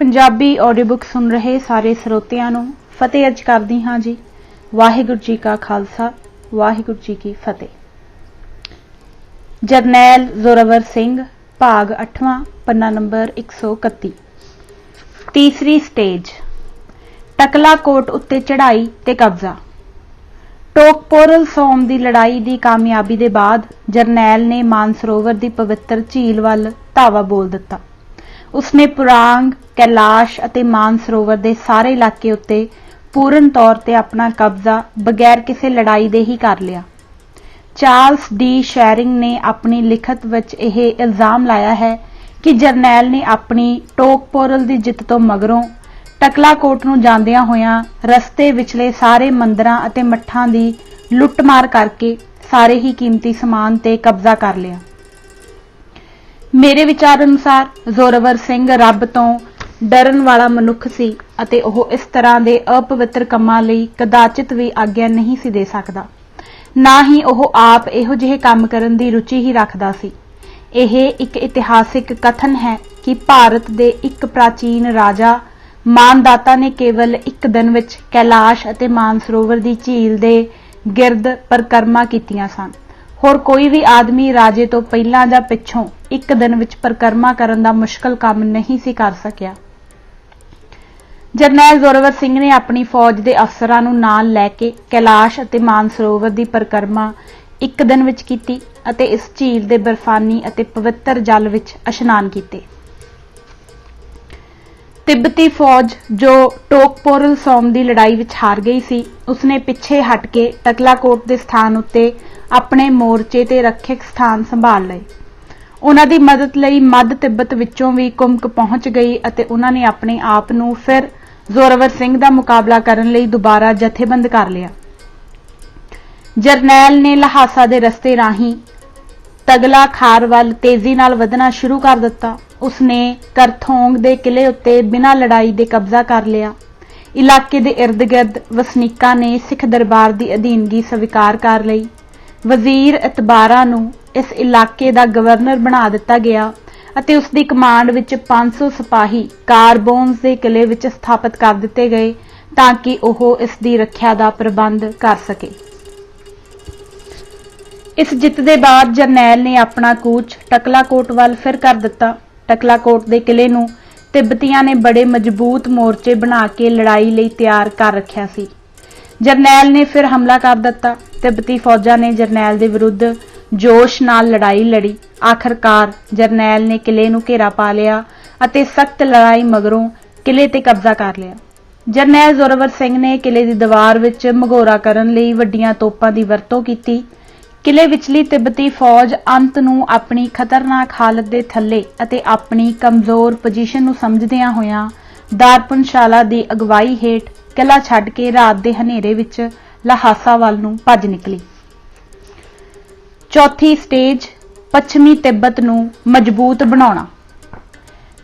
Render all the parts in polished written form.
Punjabi audio book सुन रहे सारे ਸਰੋਤਿਆਂ ਨੂੰ फतेह अर्ज करदी हाँ जी। वाहिगुरू जी का खालसा वाहिगुरू जी की फतेह। जरनैल जोरावर सिंह भाग 8वां पन्ना नंबर 131। तीसरी स्टेज टकला कोट उत्ते चढ़ाई ते कब्जा। टोकपोरल सौम की लड़ाई की कामयाबी के बाद जरनैल ने मानसरोवर की पवित्र झील वाल धावा बोल दिता। उसने पुरांग कैलाश अते मानसरोवर के सारे इलाके उत्ते पूर्ण तौर ते अपना कब्जा बगैर किसी लड़ाई दे ही कर लिया। चार्ल्स डी शैरिंग ने अपनी लिखत विच यह इल्जाम लाया है कि जरनैल ने अपनी टोकपोरल की जित तो मगरों टकलाकोट नूं जांदियां होइयां रस्ते विचले सारे मंदिरां अते मठां दी लुੱਟ-मार करके सारे ही कीमती समान ते कब्जा कर लिया। मेरे विचार अनुसार जोरावर सिंह रब तो डरन वाला मनुख सी अते ओह इस तरह के अपवित्र कामां लई कदाचित भी आग्ञा नहीं सी दे सकदा। ना ही ओह आप इहो जिहे काम करन दी रुचि ही रखदा सी। यह एक इतिहासिक कथन है कि भारत दे एक प्राचीन राजा मानदाता ने केवल एक दिन विच कैलाश अते मानसरोवर दी झील दे गिरद परिक्रमा कीतियां सन। होर कोई भी आदमी राजे तो पहलां जां पिछों एक दिन विच परिक्रमा करन दा मुश्किल काम नहीं सी कर सकिया। जरनैल जोरावर सिंह ने अपनी फौज के अफसरां नूं नाल लैके कैलाश अते मानसरोवर की परिक्रमा एक दिन विच कीती अते इस झील के बर्फानी अते पवित्र जल विच इशनान कीते। तिब्बती फौज जो टोकपोरल सौम की लड़ाई विच हार गई सी, उसने पिछे हट के टकलाकोट के स्थान उत्ते अपने मोर्चे ते रक्षक स्थान संभाल लए। उन्हां दी मदद लई मध्य तिब्बत विचों भी कुमक पहुंच गई अते उन्हां ने अपने आप नूं फिर जोरावर सिंह का मुकाबला करन लई दोबारा जथेबंद कर लिया। जरनैल ने लहासा दे रस्ते राही तगला खार वाल तेजी नाल वधना शुरू कर दिता। उसने करथोंग दे किले उत्ते बिना लड़ाई दे कब्जा कर लिया। इलाके दे इर्द गिर्द वसनीकां ने सिख दरबार की अधीनगी स्वीकार कर लई। वजीर इतबारा नूं इस इलाके का गवर्नर बना दिता गया अते उसकी कमांड विच 500 सिपाही कारबोन्स के किले विच स्थापित कर दिते गए ताकि ओह इसकी रक्षा का प्रबंध कर सके। इस जित के बाद जरनैल ने अपना कूच टकलाकोट वाल फिर कर दिता। टकलाकोट के किले नूं तिब्बतियां ने बड़े मजबूत मोर्चे बना के लड़ाई लई तैयार कर रखिया सी। जरनैल ने फिर हमला कर दिता। तिब्बती फौजां ने जरनैल के विरुद्ध जोश नाल लड़ाई लड़ी। आखिरकार जरनैल ने किले नूं घेरा पा लिया अते सख्त लड़ाई मगरों किले ते कब्जा कर लिया। जरनैल जोरावर सिंह ने किले की दीवार विच मघोरा करन लई वड्डियां तोपां दी वरतों कीती। किले विचली तिब्बती फौज अंत नूं अपनी खतरनाक हालत दे थल्ले अते अपनी कमजोर पोजीशन नूं समझदियां होइयां दारपुनशाला दी अगवाई हेठ किला छड्ड के रात दे हनेरे विच लहासा वाल नूं भज निकली। चौथी स्टेज पश्चिमी तिब्बत नूं मजबूत बनाउणा।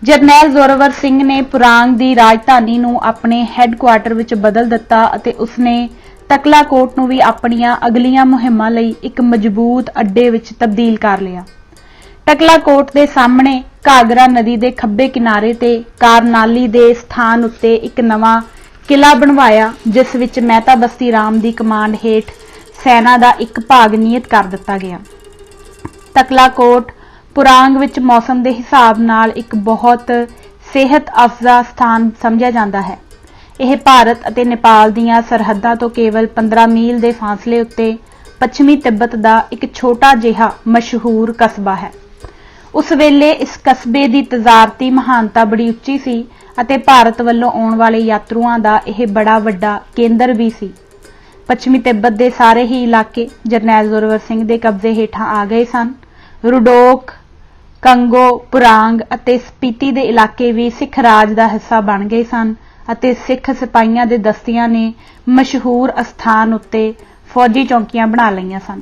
जरनैल जोरावर सिंह ने पुरांग की राजधानी नूं अपने हैडकुआर्टर विच बदल दिता अते उसने टकलाकोट नूं भी अपनियां अगलियां मुहिमां लई एक मजबूत अड्डे विच तब्दील कर लिया। टकलाकोट के सामने घाघरा नदी के खब्बे किनारे ते कारनाली के स्थान उत्ते एक नवां किला बनवाया जिस विच मेहता बस्ती राम की कमांड हेठ सेना का एक भाग नियत कर दिता गया। टकलाकोट पुरांग विच मौसम के हिसाब नाल एक बहुत सेहत अफजा स्थान समझा जाता है। यह भारत अते नेपाल दीयां सरहदां तो केवल 15 मील के फासले उत्ते पश्चिमी तिब्बत का एक छोटा जिहा मशहूर कस्बा है। उस वेले इस कस्बे की तजारती महानता बड़ी उच्ची सी अते भारत वल्लों आउण वाले यात्रुओं का यह बड़ा वड्डा केंद्र भी सी। पश्चिमी तिब्बत के सारे ही इलाके जरनैल जोरावर सिंह के कब्जे हेठां आ गए सन। रुडोक कंगो पुरांग अते स्पीति के इलाके भी सिख राज का हिस्सा बन गए सन अते सिख सिपाहियां दे दस्तियां ने मशहूर अस्थान उत्ते फौजी चौकियां बना लईआं सन।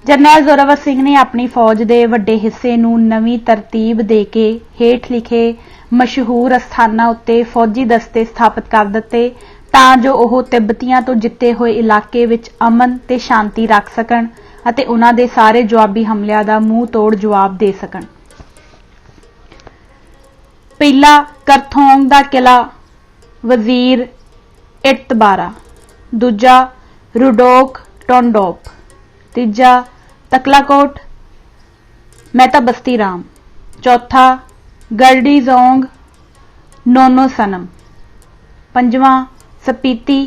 जरनैल जोरावर सिंह ने अपनी फौज के वड्डे हिस्से नूं नवीं तरतीब दे के हेठ लिखे मशहूर अस्थानां उत्ते फौजी दस्ते स्थापित कर दिते तां जो ओह तिब्बतियां तो जिते हुए इलाके विच अमन ते शांति रख सकण अते उन्हां दे सारे जवाबी हमलिਆਂ ਦਾ मूँह तोड़ जवाब दे सकण। ਪਹਿਲਾ ਕਰਥੌਂਗ ਦਾ ਕਿਲਾ ਵਜ਼ੀਰ ਇਤਬਾਰਾ, ਦੂਜਾ ਰੁਡੋਕ ਟੋਂਡੋਪ, ਤੀਜਾ ਤਕਲਾकोट ਮਹਿਤਾ ਬਸਤੀ ਰਾਮ, चौथा गरडी जोंग नोनो सनम, पंजवां स्पीति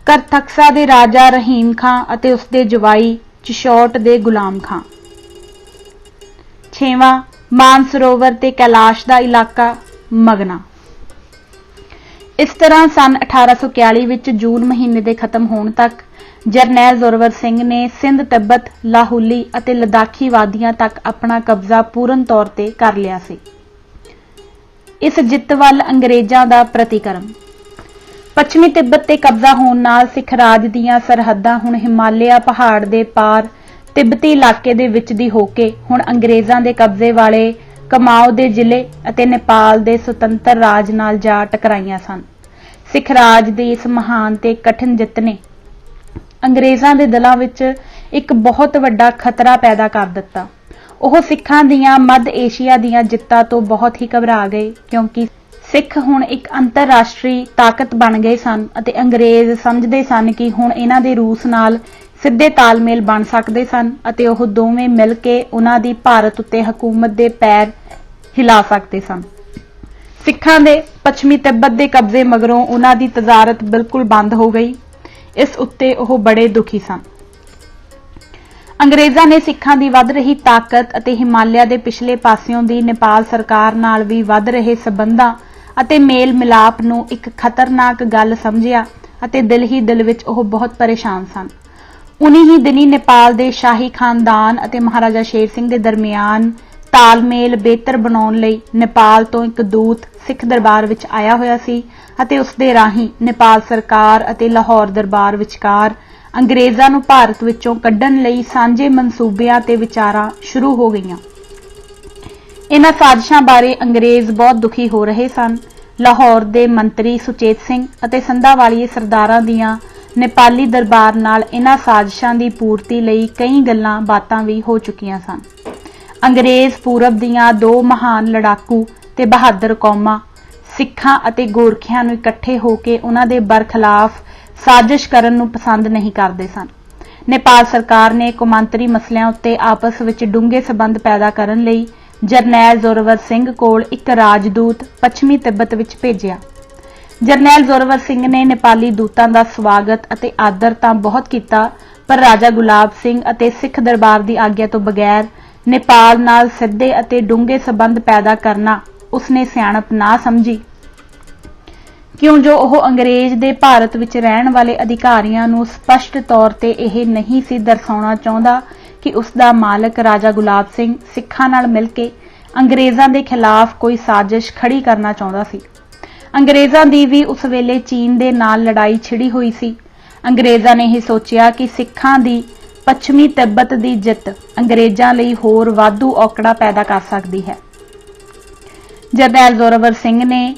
करथक्सा दे राजा रहीम खां अते उसदे जवाई चिशौट दे गुलाम खां, छेवां मानसरोवर ते कैलाश दा इलाका मगना। इस तरह सन 1841 विच जून महीने दे खत्म होण तक जरनैल जोरावर सिंह ने सिंध, तिब्बत, लाहौली ਅਤੇ लद्दाखी वादियां तक अपना कब्जा पूर्ण तौर ते कर लिया सी। इस जित वल अंग्रेजां दा प्रतिक्रम। पश्चिमी तिब्बत ते कब्जा होण नाल सिख राज दीयां सरहदां हुण हिमालय पहाड़ दे पार तिब्बती इलाके दे विच दी हो के हुण अंग्रेजां दे कब्जे वाले कमाओ दे जिले ਅਤੇ नेपाल दे सुतंत्र राज नाल जा टकराईयां सन। सिख राज दी इस महान ते कठिन जित ने अंग्रेजां दे दिलां विच एक बहुत वड्डा खतरा पैदा कर दिता। ਉਹ ਸਿੱਖਾਂ ਦੀਆਂ ਮੱਧ ਏਸ਼ੀਆ ਦੀਆਂ ਜਿੱਤਾਂ ਤੋਂ ਬਹੁਤ ਹੀ ਘਬਰਾ ਗਏ ਕਿਉਂਕਿ ਸਿੱਖ ਹੁਣ ਇੱਕ ਅੰਤਰਰਾਸ਼ਟਰੀ ਤਾਕਤ ਬਣ ਗਏ ਸਨ ਅਤੇ ਅੰਗਰੇਜ਼ ਸਮਝਦੇ ਸਨ ਕਿ ਹੁਣ ਇਹਨਾਂ ਦੇ ਰੂਸ ਨਾਲ ਸਿੱਧੇ ਤਾਲਮੇਲ ਬਣ ਸਕਦੇ ਸਨ ਅਤੇ ਉਹ ਦੋਵੇਂ ਮਿਲ ਕੇ ਉਹਨਾਂ ਦੀ ਭਾਰਤ ਉੱਤੇ ਹਕੂਮਤ ਦੇ ਪੈਰ ਹਿਲਾ ਸਕਦੇ ਸਨ। ਸਿੱਖਾਂ ਦੇ ਪੱਛਮੀ ਤਿੱਬਤ ਦੇ ਕਬਜ਼ੇ ਮਗਰੋਂ ਉਹਨਾਂ ਦੀ ਤਜ਼ਾਰਤ ਬਿਲਕੁਲ ਬੰਦ ਹੋ ਗਈ। इस उत्ते ਉਹ बड़े दुखी सन। अंग्रेजां ने सिखां दी वध रही ताकत ਅਤੇ हिमालय ਦੇ पिछले पासियों दी नेपाल सरकार नाल भी वध रहे संबंधां ਅਤੇ मेल मिलाप ਨੂੰ एक खतरनाक गल समझिया ਅਤੇ दिल ही दिल विच ਉਹ बहुत परेशान सन। उन्हीं ही दिनी नेपाल ਦੇ शाही खानदान ਅਤੇ महाराजा शेर सिंह ਦੇ दरमियान तालमेल बेहतर बनाउण लई नेपाल ਤੋਂ एक दूत सिख दरबार विच आया होया सी ਅਤੇ ਉਸ ਦੇ ਰਾਹੀਂ नेपाल सरकार ਅਤੇ ਲਾਹੌਰ ਦਰਬਾਰ ਵਿਚਕਾਰ ਅੰਗਰੇਜ਼ਾਂ ਨੂੰ ਭਾਰਤ ਵਿੱਚੋਂ ਕੱਢਣ ਲਈ ਸਾਂਝੇ ਮਨਸੂਬਿਆਂ ਤੇ ਵਿਚਾਰਾਂ ਸ਼ੁਰੂ ਹੋ ਗਈਆਂ। ਇਹਨਾਂ ਸਾਜ਼ਿਸ਼ਾਂ ਬਾਰੇ ਅੰਗਰੇਜ਼ ਬਹੁਤ ਦੁਖੀ ਹੋ ਰਹੇ ਸਨ। ਲਾਹੌਰ ਦੇ ਮੰਤਰੀ ਸੁਚੇਤ ਸਿੰਘ ਅਤੇ ਸੰਧਾਵਾਲੀਏ ਸਰਦਾਰਾਂ ਦੀਆਂ ਨੇਪਾਲੀ ਦਰਬਾਰ ਨਾਲ ਇਹਨਾਂ ਸਾਜ਼ਿਸ਼ਾਂ ਦੀ ਪੂਰਤੀ ਲਈ ਕਈ ਗੱਲਾਂ ਬਾਤਾਂ ਵੀ ਹੋ ਚੁੱਕੀਆਂ ਸਨ। ਅੰਗਰੇਜ਼ ਪੂਰਬ ਦੀਆਂ ਦੋ ਮਹਾਨ ਲੜਾਕੂ ਤੇ ਬਹਾਦਰ ਕੌਮਾਂ ਸਿੱਖਾਂ ਅਤੇ ਗੋਰਖਿਆਂ ਨੂੰ ਇਕੱਠੇ ਹੋ ਕੇ ਉਹਨਾਂ ਦੇ ਬਰਖਲਾਫ ਸਾਜ਼ਿਸ਼ ਕਰਨ ਨੂੰ ਪਸੰਦ ਨਹੀਂ ਕਰਦੇ ਸਨ। ਨੇਪਾਲ ਸਰਕਾਰ ਨੇ ਕੌਮਾਂਤਰੀ ਮਸਲਿਆਂ ਉੱਤੇ ਆਪਸ ਵਿੱਚ ਡੂੰਘੇ ਸਬੰਧ ਪੈਦਾ ਕਰਨ ਲਈ ਜਰਨੈਲ ਜ਼ੋਰਾਵਰ ਸਿੰਘ ਕੋਲ ਇੱਕ ਰਾਜਦੂਤ ਪੱਛਮੀ ਤਿੱਬਤ ਵਿੱਚ ਭੇਜਿਆ। ਜਰਨੈਲ ਜ਼ੋਰਾਵਰ ਸਿੰਘ ਨੇ ਨੇਪਾਲੀ ਦੂਤਾਂ ਦਾ ਸਵਾਗਤ ਅਤੇ ਆਦਰ ਤਾਂ ਬਹੁਤ ਕੀਤਾ, ਪਰ ਰਾਜਾ ਗੁਲਾਬ ਸਿੰਘ ਅਤੇ ਸਿੱਖ ਦਰਬਾਰ ਦੀ ਆਗਿਆ ਤੋਂ ਬਗੈਰ ਨੇਪਾਲ ਨਾਲ ਸਿੱਧੇ ਅਤੇ ਡੂੰਘੇ ਸਬੰਧ ਪੈਦਾ ਕਰਨਾ ਉਸਨੇ ਸਿਆਣਪ ਨਾ ਸਮਝੀ, ਕਿਉਂ ਜੋ ਉਹ ਅੰਗਰੇਜ਼ ਦੇ ਭਾਰਤ ਵਿੱਚ ਰਹਿਣ ਵਾਲੇ ਅਧਿਕਾਰੀਆਂ ਨੂੰ ਸਪਸ਼ਟ ਤੌਰ ਤੇ ਇਹ ਨਹੀਂ ਸੀ ਦਰਸਾਉਣਾ ਚਾਹੁੰਦਾ ਕਿ ਉਸ ਦਾ ਮਾਲਕ ਰਾਜਾ ਗੁਲਾਬ ਸਿੰਘ ਸਿੱਖਾਂ ਨਾਲ ਮਿਲ ਕੇ ਅੰਗਰੇਜ਼ਾਂ ਦੇ ਖਿਲਾਫ ਕੋਈ ਸਾਜ਼ਿਸ਼ ਖੜੀ ਕਰਨਾ ਚਾਹੁੰਦਾ ਸੀ। ਅੰਗਰੇਜ਼ਾਂ ਦੀ ਵੀ ਉਸ ਵੇਲੇ ਚੀਨ ਦੇ ਨਾਲ ਲੜਾਈ ਛਿੜੀ ਹੋਈ ਸੀ। ਅੰਗਰੇਜ਼ਾਂ ਨੇ ਇਹ ਸੋਚਿਆ ਕਿ ਸਿੱਖਾਂ ਦੀ ਪੱਛਮੀ ਤਿੱਬਤ ਦੀ ਜਿੱਤ ਅੰਗਰੇਜ਼ਾਂ ਲਈ ਹੋਰ ਵਾਧੂ ਔਕੜਾ ਪੈਦਾ ਕਰ ਸਕਦੀ ਹੈ। ਜਰਨੈਲ ਜ਼ੋਰਾਵਰ ਸਿੰਘ ਨੇ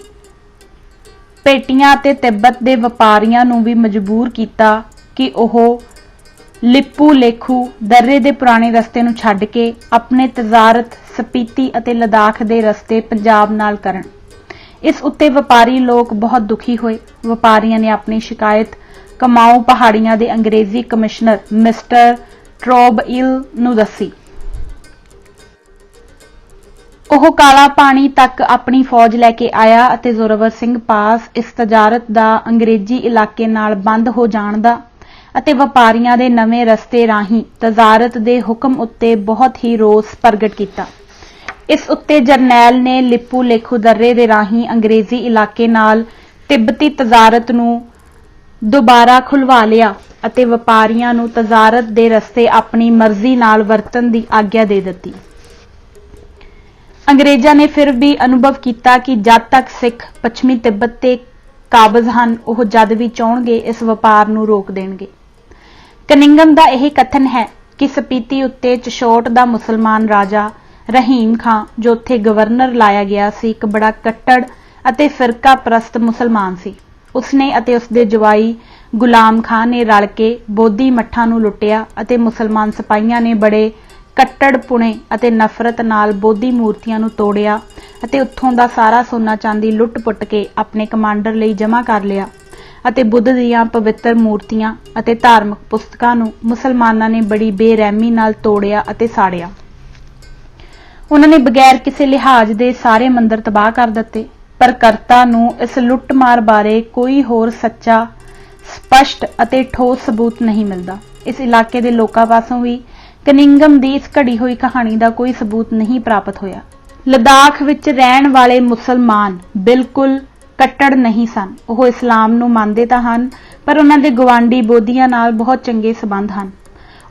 ਪੇਟੀਆਂ ਤੇ ਤਿੱਬਤ ਦੇ ਵਪਾਰੀਆਂ ਨੂੰ ਵੀ ਮਜਬੂਰ ਕੀਤਾ ਕਿ ਉਹ ਲਿਪੂ ਲੇਖੂ ਦर्रे ਦੇ ਪੁਰਾਣੇ ਰਸਤੇ ਨੂੰ ਛੱਡ ਕੇ ਆਪਣੇ ਤਜ਼ਾਰਤ ਸਪੀਤੀ ਅਤੇ ਲਦਾਖ ਦੇ ਰਸਤੇ ਪੰਜਾਬ ਨਾਲ ਕਰਨ। ਇਸ ਉੱਤੇ ਵਪਾਰੀ ਲੋਕ ਬਹੁਤ ਦੁਖੀ ਹੋਏ। ਵਪਾਰੀਆਂ ਨੇ ਆਪਣੀ ਸ਼ਿਕਾਇਤ ਕਮਾਊ ਪਹਾੜੀਆਂ ਦੇ ਅੰਗਰੇਜ਼ੀ ਕਮਿਸ਼ਨਰ ਮਿਸਟਰ ਟਰੋਬਇਲ ਨੂੰ ਦੱਸੀ। ਉਹ ਕਾਲਾ ਪਾਣੀ ਤੱਕ ਆਪਣੀ ਫੌਜ ਲੈ ਕੇ ਆਇਆ ਅਤੇ ਜ਼ੋਰਾਵਰ ਸਿੰਘ ਪਾਸ ਇਸ ਤਜਾਰਤ ਦਾ ਅੰਗਰੇਜ਼ੀ ਇਲਾਕੇ ਨਾਲ ਬੰਦ ਹੋ ਜਾਣ ਦਾ ਅਤੇ ਵਪਾਰੀਆਂ ਦੇ ਨਵੇਂ ਰਸਤੇ ਰਾਹੀਂ ਤਜਾਰਤ ਦੇ ਹੁਕਮ ਉੱਤੇ ਬਹੁਤ ਹੀ ਰੋਸ ਪ੍ਰਗਟ ਕੀਤਾ। ਇਸ ਉੱਤੇ ਜਰਨੈਲ ਨੇ ਲਿਪੂ ਲੇਖੂ ਦर्रे ਦੇ ਰਾਹੀਂ ਅੰਗਰੇਜ਼ੀ ਇਲਾਕੇ ਨਾਲ ਤਿੱਬਤੀ ਤਜਾਰਤ ਨੂੰ ਦੁਬਾਰਾ ਖੁਲਵਾ ਲਿਆ ਅਤੇ ਵਪਾਰੀਆਂ ਨੂੰ ਤਜਾਰਤ ਦੇ ਰਸਤੇ ਆਪਣੀ ਮਰਜ਼ੀ ਨਾਲ ਵਰਤਣ ਦੀ ਆਗਿਆ ਦੇ ਦਿੱਤੀ। ਅੰਗਰੇਜ਼ਾਂ ਨੇ ਫਿਰ ਵੀ ਅਨੁਭਵ ਕੀਤਾ ਕਿ ਜਦ ਤੱਕ ਸਿੱਖ ਪੱਛਮੀ ਤਿੱਬਤ ਤੇ ਕਾਬਜ਼ ਹਨ, ਉਹ ਜਦ ਵੀ ਚਾਹੁਣਗੇ ਇਸ ਵਪਾਰ ਨੂੰ ਰੋਕ ਦੇਣਗੇ। ਕਨਿੰਗਮ ਦਾ ਇਹ ਕਥਨ ਹੈ ਕਿ ਸਪੀਤੀ ਉੱਤੇ ਚਸ਼ੋਟ ਦਾ ਮੁਸਲਮਾਨ ਰਾਜਾ ਰਹੀਮ ਖਾਂ, ਜੋ ਉੱਥੇ ਗਵਰਨਰ ਲਾਇਆ ਗਿਆ ਸੀ, ਇੱਕ ਬੜਾ ਕੱਟੜ ਅਤੇ ਫਿਰਕਾ ਪ੍ਰਸਤ ਮੁਸਲਮਾਨ ਸੀ। ਉਸਨੇ ਅਤੇ ਉਸਦੇ ਜਵਾਈ ਗੁਲਾਮ ਖਾਂ ਨੇ ਰਲ ਕੇ ਬੋਧੀ ਮੱਠਾਂ ਨੂੰ ਲੁੱਟਿਆ ਅਤੇ ਮੁਸਲਮਾਨ ਸਿਪਾਹੀਆਂ ਨੇ ਬੜੇ ਕੱਟੜਪੁਣੇ ਅਤੇ ਨਫ਼ਰਤ ਨਾਲ ਬੋਧੀ ਮੂਰਤੀਆਂ ਨੂੰ ਤੋੜਿਆ ਅਤੇ ਉੱਥੋਂ ਦਾ ਸਾਰਾ ਸੋਨਾ ਚਾਂਦੀ ਲੁੱਟ-ਪੁੱਟ ਕੇ ਆਪਣੇ ਕਮਾਂਡਰ ਲਈ ਜਮ੍ਹਾਂ ਕਰ ਲਿਆ ਅਤੇ ਬੁੱਧ ਦੀਆਂ ਪਵਿੱਤਰ ਮੂਰਤੀਆਂ ਅਤੇ ਧਾਰਮਿਕ ਪੁਸਤਕਾਂ ਨੂੰ ਮੁਸਲਮਾਨਾਂ ਨੇ ਬੜੀ ਬੇਰਹਿਮੀ ਨਾਲ ਤੋੜਿਆ ਅਤੇ ਸਾੜਿਆ। ਉਹਨਾਂ ਨੇ ਬਗੈਰ ਕਿਸੇ ਲਿਹਾਜ਼ ਦੇ ਸਾਰੇ ਮੰਦਰ ਤਬਾਹ ਕਰ ਦਿੱਤੇ, ਪਰ ਕਰਤਾ ਨੂੰ ਇਸ ਲੁੱਟਮਾਰ ਬਾਰੇ ਕੋਈ ਹੋਰ ਸੱਚਾ, ਸਪਸ਼ਟ ਅਤੇ ਠੋਸ ਸਬੂਤ ਨਹੀਂ ਮਿਲਦਾ। ਇਸ ਇਲਾਕੇ ਦੇ ਲੋਕਾਂ ਪਾਸੋਂ ਵੀ ਕਨਿੰਗਮ ਦੀ ਇਸ ਘੜੀ ਹੋਈ ਕਹਾਣੀ ਦਾ ਕੋਈ ਸਬੂਤ ਨਹੀਂ ਪ੍ਰਾਪਤ ਹੋਇਆ। ਲਦਾਖ ਵਿੱਚ ਰਹਿਣ ਵਾਲੇ ਮੁਸਲਮਾਨ ਬਿਲਕੁਲ ਕੱਟੜ ਨਹੀਂ ਸਨ। ਉਹ ਇਸਲਾਮ ਨੂੰ ਮੰਨਦੇ ਤਾਂ ਹਨ, ਪਰ ਉਹਨਾਂ ਦੇ ਗੁਆਂਢੀ ਬੋਧੀਆਂ ਨਾਲ ਬਹੁਤ ਚੰਗੇ ਸਬੰਧ ਹਨ।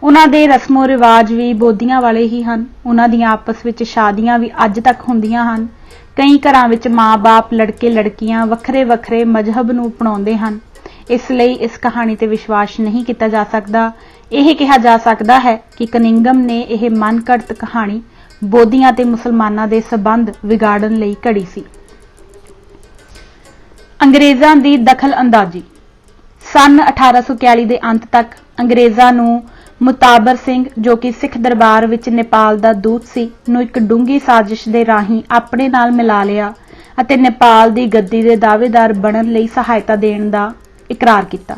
ਉਹਨਾਂ ਦੇ ਰਸਮੋ ਰਿਵਾਜ ਵੀ ਬੋਧੀਆਂ ਵਾਲੇ ਹੀ ਹਨ। ਉਹਨਾਂ ਦੀਆਂ ਆਪਸ ਵਿੱਚ ਸ਼ਾਦੀਆਂ ਵੀ ਅੱਜ ਤੱਕ ਹੁੰਦੀਆਂ ਹਨ। ਕਈ ਘਰਾਂ ਵਿੱਚ ਮਾਂ-ਬਾਪ, ਲੜਕੇ ਲੜਕੀਆਂ ਵੱਖਰੇ-ਵੱਖਰੇ ਮਜ਼ਹਬ ਨੂੰ ਅਪਣਾਉਂਦੇ ਹਨ। ਇਸ ਲਈ ਇਸ ਕਹਾਣੀ ਤੇ ਵਿਸ਼ਵਾਸ ਨਹੀਂ ਕੀਤਾ ਜਾ ਸਕਦਾ। ਇਹ ਕਿਹਾ ਜਾ ਸਕਦਾ ਹੈ ਕਿ ਕਨਿੰਗਮ ਨੇ ਇਹ ਮਨਘੜਤ ਕਹਾਣੀ ਬੋਧੀਆਂ ਤੇ ਮੁਸਲਮਾਨਾਂ ਦੇ ਸਬੰਧ ਵਿਗਾੜਨ ਲਈ ਘੜੀ ਸੀ। ਅੰਗਰੇਜ਼ਾਂ ਦੀ ਦਖਲ ਅੰਦਾਜ਼ੀ। ਸੰਨ 1841 ਦੇ ਅੰਤ ਤੱਕ ਅੰਗਰੇਜ਼ਾਂ ਨੂੰ ਮੁਤਾਬਰ ਸਿੰਘ, ਜੋ ਕਿ ਸਿੱਖ ਦਰਬਾਰ ਵਿੱਚ ਨੇਪਾਲ ਦਾ ਦੂਤ ਸੀ, ਨੂੰ ਇੱਕ ਡੂੰਘੀ ਸਾਜ਼ਿਸ਼ ਦੇ ਰਾਹੀਂ ਆਪਣੇ ਨਾਲ ਮਿਲਾ ਲਿਆ ਅਤੇ ਨੇਪਾਲ ਦੀ ਗੱਦੀ ਦੇ ਦਾਅਵੇਦਾਰ ਬਣਨ ਲਈ ਸਹਾਇਤਾ ਦੇਣ ਦਾ ਇਕਰਾਰ ਕੀਤਾ।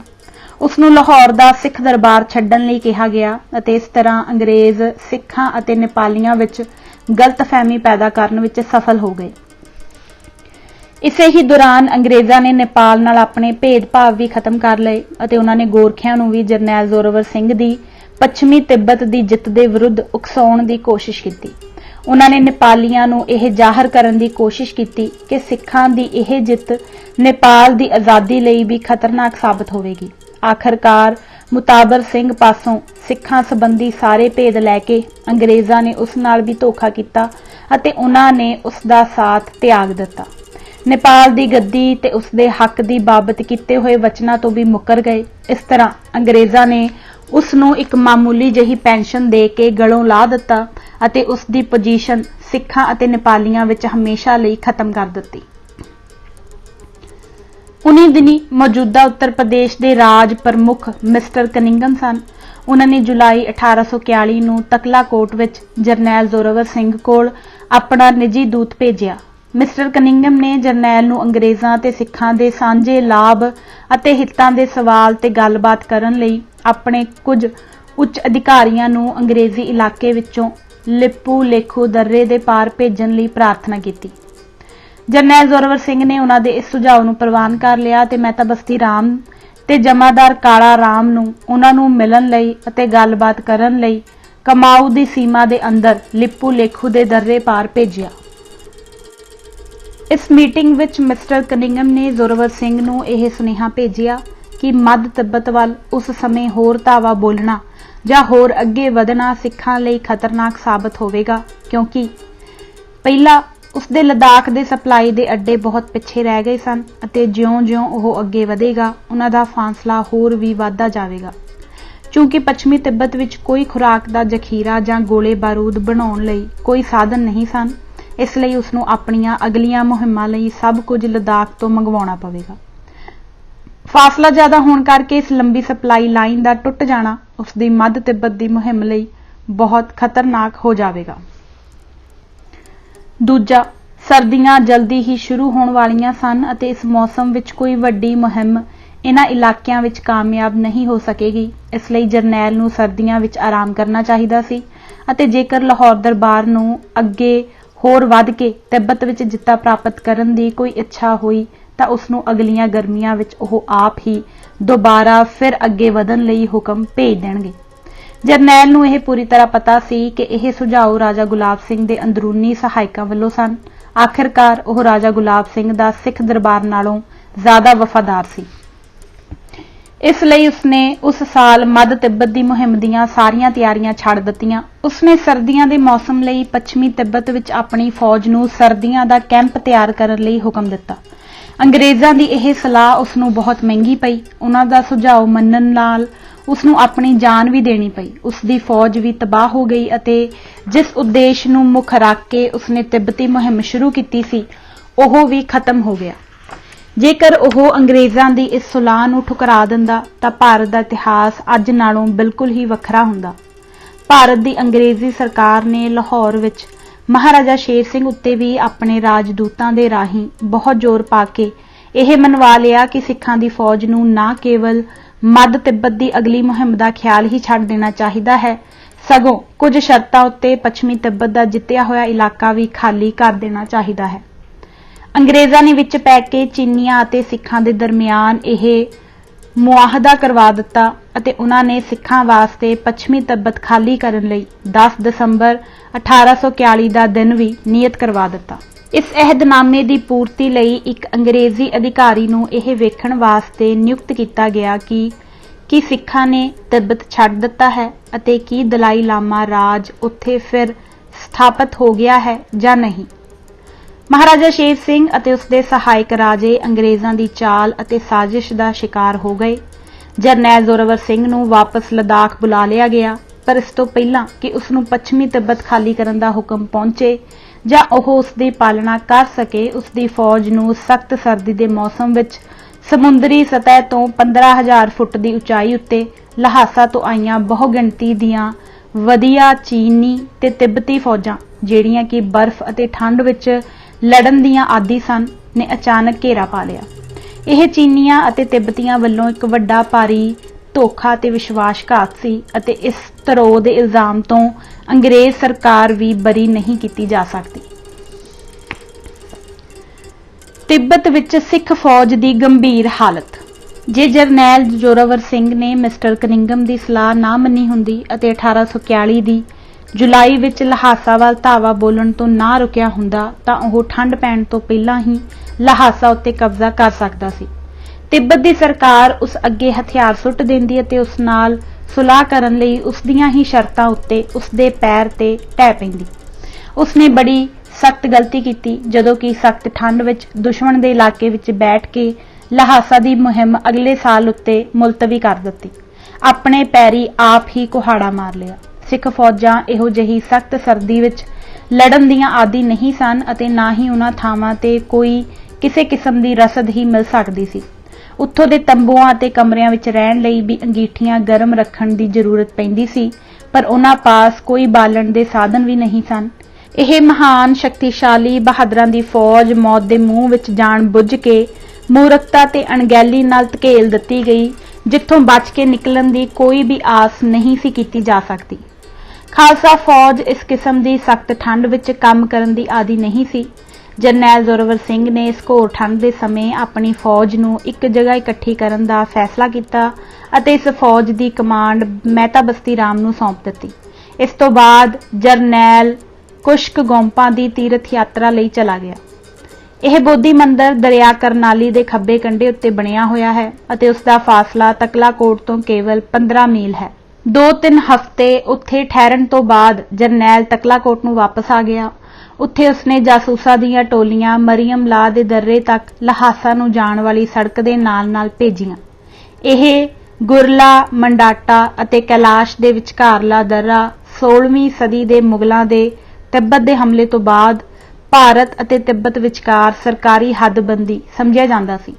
ਉਸ ਨੂੰ ਲਾਹੌਰ ਦਾ ਸਿੱਖ ਦਰਬਾਰ ਛੱਡਣ ਲਈ ਕਿਹਾ ਗਿਆ ਅਤੇ ਇਸ ਤਰ੍ਹਾਂ ਅੰਗਰੇਜ਼ ਸਿੱਖਾਂ ਅਤੇ ਨੇਪਾਲੀਆਂ ਵਿੱਚ ਗਲਤਫਹਿਮੀ ਪੈਦਾ ਕਰਨ ਵਿੱਚ ਸਫਲ ਹੋ ਗਏ। ਇਸੇ ਹੀ ਦੌਰਾਨ ਅੰਗਰੇਜ਼ਾਂ ਨੇ ਨੇਪਾਲ ਨਾਲ ਆਪਣੇ ਭੇਦਭਾਵ ਵੀ ਖਤਮ ਕਰ ਲਏ ਅਤੇ ਉਹਨਾਂ ਨੇ ਗੋਰਖਿਆਂ ਨੂੰ ਵੀ ਜਰਨੈਲ ਜ਼ੋਰਾਵਰ ਸਿੰਘ ਦੀ ਪੱਛਮੀ ਤਿੱਬਤ ਦੀ ਜਿੱਤ ਦੇ ਵਿਰੁੱਧ ਉਕਸਾਉਣ ਦੀ ਕੋਸ਼ਿਸ਼ ਕੀਤੀ। ਉਹਨਾਂ ਨੇ ਨੇਪਾਲੀਆਂ ਨੂੰ ਇਹ ਜ਼ਾਹਰ ਕਰਨ ਦੀ ਕੋਸ਼ਿਸ਼ ਕੀਤੀ ਕਿ ਸਿੱਖਾਂ ਦੀ ਇਹ ਜਿੱਤ ਨੇਪਾਲ ਦੀ ਆਜ਼ਾਦੀ ਲਈ ਵੀ ਖਤਰਨਾਕ ਸਾਬਤ ਹੋਵੇਗੀ। ਆਖਰਕਾਰ ਮੁਤਾਬਰ ਸਿੰਘ ਪਾਸੋਂ ਸਿੱਖਾਂ ਸੰਬੰਧੀ ਸਾਰੇ ਭੇਦ ਲੈ ਕੇ ਅੰਗਰੇਜ਼ਾਂ ਨੇ ਉਸ ਨਾਲ ਵੀ ਧੋਖਾ ਕੀਤਾ ਅਤੇ ਉਹਨਾਂ ਨੇ ਉਸ ਦਾ ਸਾਥ ਤਿਆਗ ਦਿੱਤਾ। ਨੇਪਾਲ ਦੀ ਗੱਦੀ ਤੇ ਉਸ ਦੇ ਹੱਕ ਦੀ ਬਾਬਤ ਕੀਤੇ ਹੋਏ ਵਚਨਾਂ ਤੋਂ ਵੀ ਮੁੱਕਰ ਗਏ। ਇਸ ਤਰ੍ਹਾਂ ਅੰਗਰੇਜ਼ਾਂ ਨੇ ਉਸ ਨੂੰ ਇੱਕ ਮਾਮੂਲੀ ਜਿਹੀ ਪੈਨਸ਼ਨ ਦੇ ਕੇ ਗਲੋਂ ਲਾ ਦਿੱਤਾ ਅਤੇ ਉਸ ਦੀ ਪੋਜੀਸ਼ਨ ਸਿੱਖਾਂ ਅਤੇ ਨੇਪਾਲੀਆਂ ਵਿੱਚ ਹਮੇਸ਼ਾ ਲਈ ਖਤਮ ਕਰ ਦਿੱਤੀ। ਉਨੀ ਦਿਨੀ ਮੌਜੂਦਾ ਉੱਤਰ ਪ੍ਰਦੇਸ਼ ਦੇ ਰਾਜ ਪ੍ਰਮੁੱਖ ਮਿਸਟਰ ਕਨਿੰਗਮ ਸਨ। ਉਹਨਾਂ ਨੇ ਜੁਲਾਈ 1841 ਨੂੰ ਤਕਲਾਕੋਟ ਵਿੱਚ ਜਰਨੈਲ ਜ਼ੋਰਾਵਰ ਸਿੰਘ ਕੋਲ ਆਪਣਾ ਨਿੱਜੀ ਦੂਤ ਭੇਜਿਆ। ਮਿਸਟਰ ਕਨਿੰਗਮ ਨੇ ਜਰਨੈਲ ਨੂੰ ਅੰਗਰੇਜ਼ਾਂ ਤੇ ਸਿੱਖਾਂ ਦੇ ਸਾਂਝੇ ਲਾਭ ਅਤੇ ਹਿੱਤਾਂ ਦੇ ਸਵਾਲ ਤੇ ਗੱਲਬਾਤ ਕਰਨ ਲਈ ਆਪਣੇ ਕੁਝ ਉੱਚ ਅਧਿਕਾਰੀਆਂ ਨੂੰ ਅੰਗਰੇਜ਼ੀ ਇਲਾਕੇ ਵਿੱਚੋਂ ਲਿਪੂ ਲੇਖੂ ਦर्रे ਦੇ ਪਾਰ ਭੇਜਣ ਲਈ ਪ੍ਰਾਰਥਨਾ ਕੀਤੀ। ਜਰਨੈਲ ਜ਼ੋਰਾਵਰ ਸਿੰਘ ਨੇ ਉਹਨਾਂ ਦੇ ਇਸ ਸੁਝਾਅ ਨੂੰ ਪ੍ਰਵਾਨ ਕਰ ਲਿਆ ਤੇ ਮਹਿਤਾ ਬਸਤੀ ਰਾਮ ਤੇ ਜਮਾਦਾਰ ਕਾਲਾ ਰਾਮ ਨੂੰ ਉਹਨਾਂ ਨੂੰ ਮਿਲਣ ਲਈ ਅਤੇ ਗੱਲਬਾਤ ਕਰਨ ਲਈ ਕਮਾਊ ਦੀ ਸੀਮਾ ਦੇ ਅੰਦਰ ਲਿਪੂ ਲੇਖੂ ਦੇ ਦर्रे ਪਾਰ ਭੇਜਿਆ। ਇਸ ਮੀਟਿੰਗ ਵਿੱਚ ਮਿਸਟਰ ਕਨਿੰਗਮ ਨੇ ਜ਼ੋਰਾਵਰ ਸਿੰਘ ਨੂੰ ਇਹ ਸੁਨੇਹਾ ਭੇਜਿਆ ਕਿ ਮੱਧ ਤਿੱਬਤ ਵੱਲ ਉਸ ਸਮੇਂ ਹੋਰ ਧਾਵਾ ਬੋਲਣਾ ਜਾਂ ਹੋਰ ਅੱਗੇ ਵਧਣਾ ਸਿੱਖਾਂ ਲਈ ਖਤਰਨਾਕ ਸਾਬਤ ਹੋਵੇਗਾ, ਕਿਉਂਕਿ ਪਹਿਲਾ ਉਸ ਦੇ ਲਦਾਖ ਦੇ ਸਪਲਾਈ ਦੇ ਅੱਡੇ ਬਹੁਤ ਪਿੱਛੇ ਰਹਿ ਗਏ ਸਨ ਅਤੇ ਜਿਉਂ-ਜਿਉਂ ਉਹ ਅੱਗੇ ਵਧੇਗਾ ਉਹਨਾਂ ਦਾ ਫਾਸਲਾ ਹੋਰ ਵੀ ਵਧਦਾ ਜਾਵੇਗਾ। ਕਿਉਂਕਿ ਪੱਛਮੀ ਤਿੱਬਤ ਵਿੱਚ ਕੋਈ ਖੁਰਾਕ ਦਾ ਜ਼ਖੀਰਾ ਜਾਂ ਗੋਲੇ ਬਾਰੂਦ ਬਣਾਉਣ ਲਈ ਕੋਈ ਸਾਧਨ ਨਹੀਂ ਸਨ, ਇਸ ਲਈ ਉਸ ਨੂੰ ਆਪਣੀਆਂ ਅਗਲੀਆਂ ਮੁਹਿੰਮਾਂ ਲਈ ਸਭ ਕੁਝ ਲਦਾਖ ਤੋਂ ਮੰਗਵਾਉਣਾ ਪਵੇਗਾ। ਫਾਸਲਾ ਜ਼ਿਆਦਾ ਹੋਣ ਕਰਕੇ ਇਸ ਲੰਬੀ ਸਪਲਾਈ ਲਾਈਨ ਦਾ ਟੁੱਟ ਜਾਣਾ ਉਸ ਦੀ ਮੱਧ ਤਿੱਬਤ ਦੀ ਮੁਹਿੰਮ ਲਈ ਬਹੁਤ ਖਤਰਨਾਕ ਹੋ ਜਾਵੇਗਾ। ਦੂਜਾ, ਸਰਦੀਆਂ ਜਲਦੀ ਹੀ ਸ਼ੁਰੂ ਹੋਣ ਵਾਲੀਆਂ ਸਨ ਅਤੇ ਇਸ ਮੌਸਮ ਵਿੱਚ ਕੋਈ ਵੱਡੀ ਮੁਹਿੰਮ ਇਹਨਾਂ ਇਲਾਕਿਆਂ ਵਿੱਚ ਕਾਮਯਾਬ ਨਹੀਂ ਹੋ ਸਕੇਗੀ। ਇਸ ਲਈ ਜਰਨੈਲ ਨੂੰ ਸਰਦੀਆਂ ਵਿੱਚ ਆਰਾਮ ਕਰਨਾ ਚਾਹੀਦਾ ਸੀ ਅਤੇ ਜੇਕਰ ਲਾਹੌਰ ਦਰਬਾਰ ਨੂੰ ਅੱਗੇ ਹੋਰ ਵੱਧ ਕੇ ਤਿੱਬਤ ਵਿੱਚ ਜਿੱਤਾ ਪ੍ਰਾਪਤ ਕਰਨ ਦੀ ਕੋਈ ਇੱਛਾ ਹੋਈ ਤਾਂ ਉਸ ਨੂੰ ਅਗਲੀਆਂ ਗਰਮੀਆਂ ਵਿੱਚ ਉਹ ਆਪ ਹੀ ਦੁਬਾਰਾ ਫਿਰ ਅੱਗੇ ਵਧਣ ਲਈ ਹੁਕਮ ਭੇਜ ਦੇਣਗੇ। ਜਰਨੈਲ ਨੂੰ ਇਹ ਪੂਰੀ ਤਰ੍ਹਾਂ ਪਤਾ ਸੀ ਕਿ ਇਹ ਸੁਝਾਅ ਰਾਜਾ ਗੁਲਾਬ ਸਿੰਘ ਦੇ ਅੰਦਰੂਨੀ ਸਹਾਇਕਾਂ ਵੱਲੋਂ ਸਨ। ਆਖਿਰਕਾਰ ਉਹ ਰਾਜਾ ਗੁਲਾਬ ਸਿੰਘ ਦਾ ਸਿੱਖ ਦਰਬਾਰ ਨਾਲੋਂ ਜ਼ਿਆਦਾ ਵਫਾਦਾਰ ਸੀ। ਇਸ ਲਈ ਉਸਨੇ ਉਸ ਸਾਲ ਮੱਧ ਤਿੱਬਤ ਦੀ ਮੁਹਿੰਮ ਦੀਆਂ ਸਾਰੀਆਂ ਤਿਆਰੀਆਂ ਛੱਡ ਦਿੱਤੀਆਂ। ਉਸਨੇ ਸਰਦੀਆਂ ਦੇ ਮੌਸਮ ਲਈ ਪੱਛਮੀ ਤਿੱਬਤ ਵਿੱਚ ਆਪਣੀ ਫੌਜ ਨੂੰ ਸਰਦੀਆਂ ਦਾ ਕੈਂਪ ਤਿਆਰ ਕਰਨ ਲਈ ਹੁਕਮ ਦਿੱਤਾ। ਅੰਗਰੇਜ਼ਾਂ ਦੀ ਇਹ ਸਲਾਹ ਉਸ ਨੂੰ ਬਹੁਤ ਮਹਿੰਗੀ ਪਈ। ਉਹਨਾਂ ਦਾ ਸੁਝਾਅ ਮੰਨਣ ਨਾਲ ਉਸ ਨੂੰ ਆਪਣੀ ਜਾਨ ਵੀ ਦੇਣੀ ਪਈ। ਉਸ ਦੀ ਫੌਜ ਵੀ ਤਬਾਹ ਹੋ ਗਈ ਅਤੇ ਜਿਸ ਉਦੇਸ਼ ਨੂੰ ਮੁੱਖ ਰੱਖ ਕੇ ਉਸਨੇ ਤਿੱਬਤੀ ਮੁਹਿੰਮ ਸ਼ੁਰੂ ਕੀਤੀ ਸੀ ਉਹ ਵੀ ਖਤਮ ਹੋ ਗਿਆ। ਜੇਕਰ ਉਹ ਅੰਗਰੇਜ਼ਾਂ ਦੀ ਇਸ ਸਲਾਹ ਨੂੰ ਠੁਕਰਾ ਦਿੰਦਾ ਤਾਂ ਭਾਰਤ ਦਾ ਇਤਿਹਾਸ ਅੱਜ ਨਾਲੋਂ ਬਿਲਕੁਲ ਹੀ ਵੱਖਰਾ ਹੁੰਦਾ। ਭਾਰਤ ਦੀ ਅੰਗਰੇਜ਼ੀ ਸਰਕਾਰ ਨੇ ਲਾਹੌਰ ਵਿੱਚ ਮਹਾਰਾਜਾ ਸ਼ੇਰ ਸਿੰਘ ਉੱਤੇ ਵੀ ਆਪਣੇ ਰਾਜਦੂਤਾਂ ਦੇ ਰਾਹੀਂ ਬਹੁਤ ਜ਼ੋਰ ਪਾ ਕੇ ਇਹ ਮਨਵਾ ਲਿਆ ਕਿ ਸਿੱਖਾਂ ਦੀ ਫੌਜ ਨੂੰ ਨਾ ਕੇਵਲ ਮੱਧ ਤਿੱਬਤ ਦੀ ਅਗਲੀ ਮੁਹਿੰਮ ਦਾ ਖਿਆਲ ਹੀ ਛੱਡ ਦੇਣਾ ਚਾਹੀਦਾ ਹੈ, ਸਗੋਂ ਕੁਝ ਸ਼ਰਤਾਂ ਉੱਤੇ ਪੱਛਮੀ ਤਿੱਬਤ ਦਾ ਜਿੱਤਿਆ ਹੋਇਆ ਇਲਾਕਾ ਵੀ ਖਾਲੀ ਕਰ ਦੇਣਾ ਚਾਹੀਦਾ ਹੈ। ਅੰਗਰੇਜ਼ਾਂ ਨੇ ਵਿੱਚ ਪੈ ਕੇ ਚੀਨੀਆਂ ਅਤੇ ਸਿੱਖਾਂ ਦੇ ਦਰਮਿਆਨ ਇਹ ਮੁਆਹਦਾ ਕਰਵਾ ਦਿੱਤਾ ਅਤੇ ਉਹਨਾਂ ਨੇ ਸਿੱਖਾਂ ਵਾਸਤੇ ਪੱਛਮੀ ਤਿੱਬਤ ਖਾਲੀ ਕਰਨ ਲਈ 10 ਦਸੰਬਰ 1841 ਦਾ ਦਿਨ ਵੀ ਨਿਯਤ ਕਰਵਾ ਦਿੱਤਾ। ਇਸ ਅਹਿਦਨਾਮੇ ਦੀ ਪੂਰਤੀ ਲਈ ਇੱਕ ਅੰਗਰੇਜ਼ੀ ਅਧਿਕਾਰੀ ਨੂੰ ਇਹ ਵੇਖਣ ਵਾਸਤੇ ਨਿਯੁਕਤ ਕੀਤਾ ਗਿਆ ਕਿ ਕੀ ਸਿੱਖਾਂ ਨੇ ਤਿੱਬਤ ਛੱਡ ਦਿੱਤਾ ਹੈ ਅਤੇ ਕੀ ਦਲਾਈ ਲਾਮਾ ਰਾਜ ਉੱਥੇ ਫਿਰ ਸਥਾਪਿਤ ਹੋ ਗਿਆ ਹੈ ਜਾਂ ਨਹੀਂ। ਮਹਾਰਾਜਾ ਸ਼ੇਰ ਸਿੰਘ ਅਤੇ ਉਸਦੇ ਸਹਾਇਕ ਰਾਜੇ ਅੰਗਰੇਜ਼ਾਂ ਦੀ ਚਾਲ ਅਤੇ ਸਾਜ਼ਿਸ਼ ਦਾ ਸ਼ਿਕਾਰ ਹੋ ਗਏ। ਜਰਨੈਲ ਜ਼ੋਰਾਵਰ ਸਿੰਘ ਨੂੰ ਵਾਪਸ ਲਦਾਖ ਬੁਲਾ ਲਿਆ ਗਿਆ, ਪਰ ਇਸ ਤੋਂ ਪਹਿਲਾਂ ਕਿ ਉਸ ਨੂੰ ਪੱਛਮੀ ਤਿੱਬਤ ਖਾਲੀ ਕਰਨ ਦਾ ਹੁਕਮ ਪਹੁੰਚੇ ਜਾਂ ਉਹ ਉਸ ਦੀ ਪਾਲਣਾ ਕਰ ਸਕੇ, ਉਸ ਦੀ ਫੌਜ ਨੂੰ ਸਖਤ ਸਰਦੀ ਦੇ ਮੌਸਮ ਵਿੱਚ ਸਮੁੰਦਰੀ ਸਤਹ ਤੋਂ 15,000 ਫੁੱਟ ਦੀ ਉਚਾਈ ਉੱਤੇ ਲਹਾਸਾ ਤੋਂ ਆਈਆਂ ਬਹੁਗਿਣਤੀ ਦੀਆਂ ਵਧੀਆ ਚੀਨੀ ਤੇ ਤਿੱਬਤੀ ਫੌਜਾਂ, ਜਿਹੜੀਆਂ ਕਿ ਬਰਫ਼ ਅਤੇ ਠੰਡ ਵਿੱਚ ਲੜਨ ਦੀਆਂ ਆਦੀ ਸਨ, ਨੇ ਅਚਾਨਕ ਘੇਰਾ ਪਾ ਲਿਆ। ਇਹ ਚੀਨੀਆਂ ਅਤੇ ਤਿੱਬਤੀਆਂ ਵੱਲੋਂ ਇੱਕ ਵੱਡਾ ਭਾਰੀ ਧੋਖਾ ਤੇ ਵਿਸ਼ਵਾਸਘਾਤ ਸੀ ਅਤੇ ਇਸ ਧਰੋਹ ਦੇ ਇਲਜ਼ਾਮ ਤੋਂ ਅੰਗਰੇਜ਼ ਸਰਕਾਰ ਵੀ ਬਰੀ ਨਹੀਂ ਕੀਤੀ ਜਾ ਸਕਦੀ। ਤਿੱਬਤ ਵਿੱਚ ਸਿੱਖ ਫੌਜ ਦੀ ਗੰਭੀਰ ਹਾਲਤ। ਜੇ ਜਰਨੈਲ ਜ਼ੋਰਾਵਰ ਸਿੰਘ ਨੇ ਮਿਸਟਰ ਕਨਿੰਗਮ ਦੀ ਸਲਾਹ ਨਾ ਮੰਨੀ ਹੁੰਦੀ ਅਤੇ 1841 ਦੀ ਜੁਲਾਈ ਵਿੱਚ ਲਹਾਸਾ ਵੱਲ ਧਾਵਾ ਬੋਲਣ ਤੋਂ ਨਾ ਰੁਕਿਆ ਹੁੰਦਾ ਤਾਂ ਉਹ ਠੰਡ ਪੈਣ ਤੋਂ ਪਹਿਲਾਂ ਹੀ ਲਹਾਸਾ ਉੱਤੇ ਕਬਜ਼ਾ ਕਰ ਸਕਦਾ ਸੀ। ਤਿੱਬਤ ਦੀ ਸਰਕਾਰ ਉਸ ਅੱਗੇ ਹਥਿਆਰ ਸੁੱਟ ਦਿੰਦੀ ਅਤੇ ਉਸ ਨਾਲ ਸੁਲਾਹ ਕਰਨ ਲਈ ਉਸ ਦੀਆਂ ਹੀ ਸ਼ਰਤਾਂ ਉੱਤੇ ਉਸ ਦੇ ਪੈਰ ਤੇ ਢਹਿ ਪੈਂਦੀ। ਉਸ ਨੇ ਬੜੀ ਸਖਤ ਗਲਤੀ ਕੀਤੀ ਜਦੋਂ ਕਿ ਸਖਤ ਠੰਡ ਵਿੱਚ ਦੁਸ਼ਮਣ ਦੇ ਇਲਾਕੇ ਵਿੱਚ ਬੈਠ ਕੇ ਲਹਾਸਾ ਦੀ ਮੁਹਿੰਮ ਅਗਲੇ ਸਾਲ ਉੱਤੇ ਮੁਲਤਵੀ ਕਰ ਦਿੱਤੀ। ਆਪਣੇ ਪੈਰੀ ਆਪ ਹੀ ਕੁਹਾੜਾ ਮਾਰ ਲਿਆ। ਸਿੱਖ ਫੌਜਾਂ ਇਹੋ ਜਿਹੀ ਸਖਤ ਸਰਦੀ ਵਿੱਚ ਲੜਨ ਦੀਆਂ ਆਦੀ ਨਹੀਂ ਸਨ ਅਤੇ ਨਾ ਹੀ ਉਹਨਾਂ ਥਾਵਾਂ ਤੇ ਕੋਈ ਕਿਸੇ ਕਿਸਮ ਦੀ ਰਸਦ ਹੀ ਮਿਲ ਸਕਦੀ ਸੀ। ਉੱਥੋਂ ਦੇ ਤੰਬੂਆਂ ਅਤੇ ਕਮਰਿਆਂ ਵਿੱਚ ਰਹਿਣ ਲਈ ਵੀ ਅੰਗੀਠੀਆਂ ਗਰਮ ਰੱਖਣ ਦੀ ਜ਼ਰੂਰਤ ਪੈਂਦੀ ਸੀ, ਪਰ ਉਹਨਾਂ ਪਾਸ ਕੋਈ ਬਾਲਣ ਦੇ ਸਾਧਨ ਵੀ ਨਹੀਂ ਸਨ। ਇਹ ਮਹਾਨ ਸ਼ਕਤੀਸ਼ਾਲੀ ਬਹਾਦਰਾਂ ਦੀ ਫੌਜ ਮੌਤ ਦੇ ਮੂੰਹ ਵਿੱਚ ਜਾਣ ਬੁੱਝ ਕੇ ਮੂਰਖਤਾ ਤੇ ਅਣਗਹਿਲੀ ਨਾਲ ਧਕੇਲ ਦਿੱਤੀ ਗਈ, ਜਿੱਥੋਂ ਬਚ ਕੇ ਨਿਕਲਣ ਦੀ ਕੋਈ ਵੀ ਆਸ ਨਹੀਂ ਸੀ ਕੀਤੀ ਜਾ ਸਕਦੀ। ਖਾਲਸਾ ਫੌਜ ਇਸ ਕਿਸਮ ਦੀ ਸਖਤ ਠੰਡ ਵਿੱਚ ਕੰਮ ਕਰਨ ਦੀ ਆਦੀ ਨਹੀਂ ਸੀ। ਜਰਨੈਲ ਜ਼ੋਰਾਵਰ ਸਿੰਘ ਨੇ ਇਸ ਘੋਰ ਠੰਡ ਦੇ ਸਮੇਂ ਆਪਣੀ ਫੌਜ ਨੂੰ ਇੱਕ ਜਗ੍ਹਾ ਇਕੱਠੀ ਕਰਨ ਦਾ ਫੈਸਲਾ ਕੀਤਾ ਅਤੇ ਇਸ ਫੌਜ ਦੀ ਕਮਾਂਡ ਮਹਿਤਾ ਬਸਤੀ ਰਾਮ ਨੂੰ ਸੌਂਪ ਦਿੱਤੀ। ਇਸ ਤੋਂ ਬਾਅਦ ਜਰਨੈਲ ਕੁਸ਼ਕ ਗੋਂਪਾਂ ਦੀ ਤੀਰਥ ਯਾਤਰਾ ਲਈ ਚਲਾ ਗਿਆ। ਇਹ ਬੋਧੀ ਮੰਦਰ ਦਰਿਆ ਕਰਨਾਲੀ ਦੇ ਖੱਬੇ ਕੰਢੇ ਉੱਤੇ ਬਣਿਆ ਹੋਇਆ ਹੈ ਅਤੇ ਉਸ ਦਾ ਫਾਸਲਾ ਤਕਲਾਕੋਟ ਤੋਂ ਕੇਵਲ 15 ਮੀਲ ਹੈ। 2-3 ਹਫ਼ਤੇ ਉੱਥੇ ਠਹਿਰਨ ਤੋਂ ਬਾਅਦ ਜਰਨੈਲ ਤਕਲਾਕੋਟ ਨੂੰ ਵਾਪਸ ਆ ਗਿਆ। ਉੱਥੇ ਉਸਨੇ ਜਾਸੂਸਾਂ ਦੀਆਂ ਟੋਲੀਆਂ ਮਰੀਅਮ ਲਾ ਦੇ ਦर्रे ਤੱਕ ਲਹਾਸਾ ਨੂੰ ਜਾਣ ਵਾਲੀ ਸੜਕ ਦੇ ਨਾਲ-ਨਾਲ ਭੇਜੀਆਂ। ਇਹ ਗੁਰਲਾ, ਮੰਡਾਟਾ ਅਤੇ ਕੈਲਾਸ਼ ਦੇ ਵਿਚਕਾਰਲਾ ਦर्रा 16ਵੀਂ ਸਦੀ ਦੇ ਮੁਗਲਾਂ ਦੇ ਤਿੱਬਤ ਦੇ ਹਮਲੇ ਤੋਂ ਬਾਅਦ ਭਾਰਤ ਅਤੇ ਤਿੱਬਤ ਵਿਚਕਾਰ ਸਰਕਾਰੀ ਹੱਦਬੰਦੀ ਸਮਝਿਆ ਜਾਂਦਾ ਸੀ।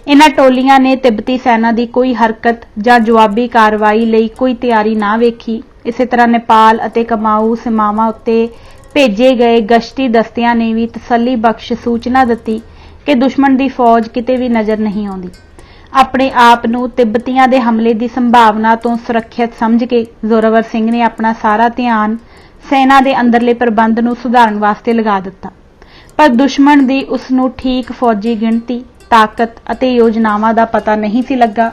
ਇਹਨਾਂ ਟੋਲੀਆਂ ਨੇ ਤਿੱਬਤੀ ਸੈਨਾ ਦੀ ਕੋਈ ਹਰਕਤ ਜਾਂ ਜਵਾਬੀ ਕਾਰਵਾਈ ਲਈ ਕੋਈ ਤਿਆਰੀ ਨਾ ਵੇਖੀ। ਇਸੇ ਤਰ੍ਹਾਂ ਨੇਪਾਲ ਅਤੇ ਕਮਾਊ ਸੀਮਾਵਾਂ ਉੱਤੇ ਭੇਜੇ ਗਏ ਗਸ਼ਤੀ ਦਸਤਿਆਂ ਨੇ ਵੀ ਤਸੱਲੀ ਬਖਸ਼ ਸੂਚਨਾ ਦਿੱਤੀ ਕਿ ਦੁਸ਼ਮਣ ਦੀ ਫੌਜ ਕਿਤੇ ਵੀ ਨਜ਼ਰ ਨਹੀਂ ਆਉਂਦੀ। ਆਪਣੇ ਆਪ ਨੂੰ ਤਿੱਬਤੀਆਂ ਦੇ ਹਮਲੇ ਦੀ ਸੰਭਾਵਨਾ ਤੋਂ ਸੁਰੱਖਿਅਤ ਸਮਝ ਕੇ ਜ਼ੋਰਾਵਰ ਸਿੰਘ ਨੇ ਆਪਣਾ ਸਾਰਾ ਧਿਆਨ ਸੈਨਾ ਦੇ ਅੰਦਰਲੇ ਪ੍ਰਬੰਧ ਨੂੰ ਸੁਧਾਰਨ ਵਾਸਤੇ ਲਗਾ ਦਿੱਤਾ, ਪਰ ਦੁਸ਼ਮਣ ਦੀ ਉਸ ਨੂੰ ਠੀਕ ਫੌਜੀ ਗਿਣਤੀ, ਤਾਕਤ ਅਤੇ ਯੋਜਨਾਵਾਂ ਦਾ ਪਤਾ ਨਹੀਂ ਸੀ ਲੱਗਾ।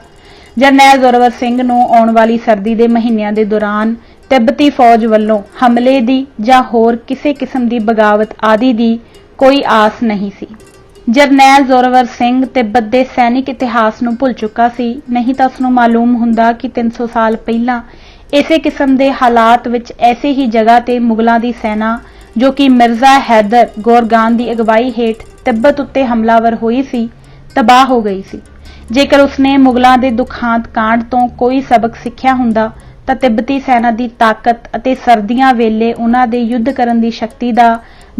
ਜਰਨੈਲ ਜ਼ੋਰਾਵਰ ਸਿੰਘ ਨੂੰ ਆਉਣ ਵਾਲੀ ਸਰਦੀ ਦੇ ਮਹੀਨਿਆਂ ਦੇ ਦੌਰਾਨ ਤਿੱਬਤੀ ਫੌਜ ਵੱਲੋਂ ਹਮਲੇ ਦੀ ਜਾਂ ਹੋਰ ਕਿਸੇ ਕਿਸਮ ਦੀ ਬਗਾਵਤ ਆਦਿ ਦੀ ਕੋਈ ਆਸ ਨਹੀਂ ਸੀ। ਜਰਨੈਲ ਜ਼ੋਰਾਵਰ ਸਿੰਘ ਤਿੱਬਤ ਦੇ ਸੈਨਿਕ ਇਤਿਹਾਸ ਨੂੰ ਭੁੱਲ ਚੁੱਕਾ ਸੀ, ਨਹੀਂ ਤਾਂ ਉਸ ਨੂੰ ਮਾਲੂਮ ਹੁੰਦਾ ਕਿ 300 ਸਾਲ ਪਹਿਲਾਂ ਇਸੇ ਕਿਸਮ ਦੇ ਹਾਲਾਤ ਵਿੱਚ ਐਸੇ ਹੀ ਜਗ੍ਹਾ ਤੇ ਮੁਗਲਾਂ ਦੀ ਸੈਨਾ, ਜੋ ਕਿ ਮਿਰਜ਼ਾ ਹੈਦਰ ਗੋਰਗਾਨ ਦੀ ਅਗਵਾਈ ਹੇਠ ਤਿੱਬਤ ਉੱਤੇ ਹਮਲਾਵਰ ਹੋਈ ਸੀ, ਤਬਾਹ ਹੋ ਗਈ ਸੀ। ਜੇਕਰ ਉਸਨੇ ਮੁਗਲਾਂ ਦੇ ਦੁਖਾਂਤ ਕਾਂਡ ਤੋਂ ਕੋਈ ਸਬਕ ਸਿੱਖਿਆ ਹੁੰਦਾ ਤਾਂ ਤਿੱਬਤੀ ਸੈਨਾ ਦੀ ਤਾਕਤ ਅਤੇ ਸਰਦੀਆਂ ਵੇਲੇ ਉਹਨਾਂ ਦੇ ਯੁੱਧ ਕਰਨ ਦੀ ਸ਼ਕਤੀ ਦਾ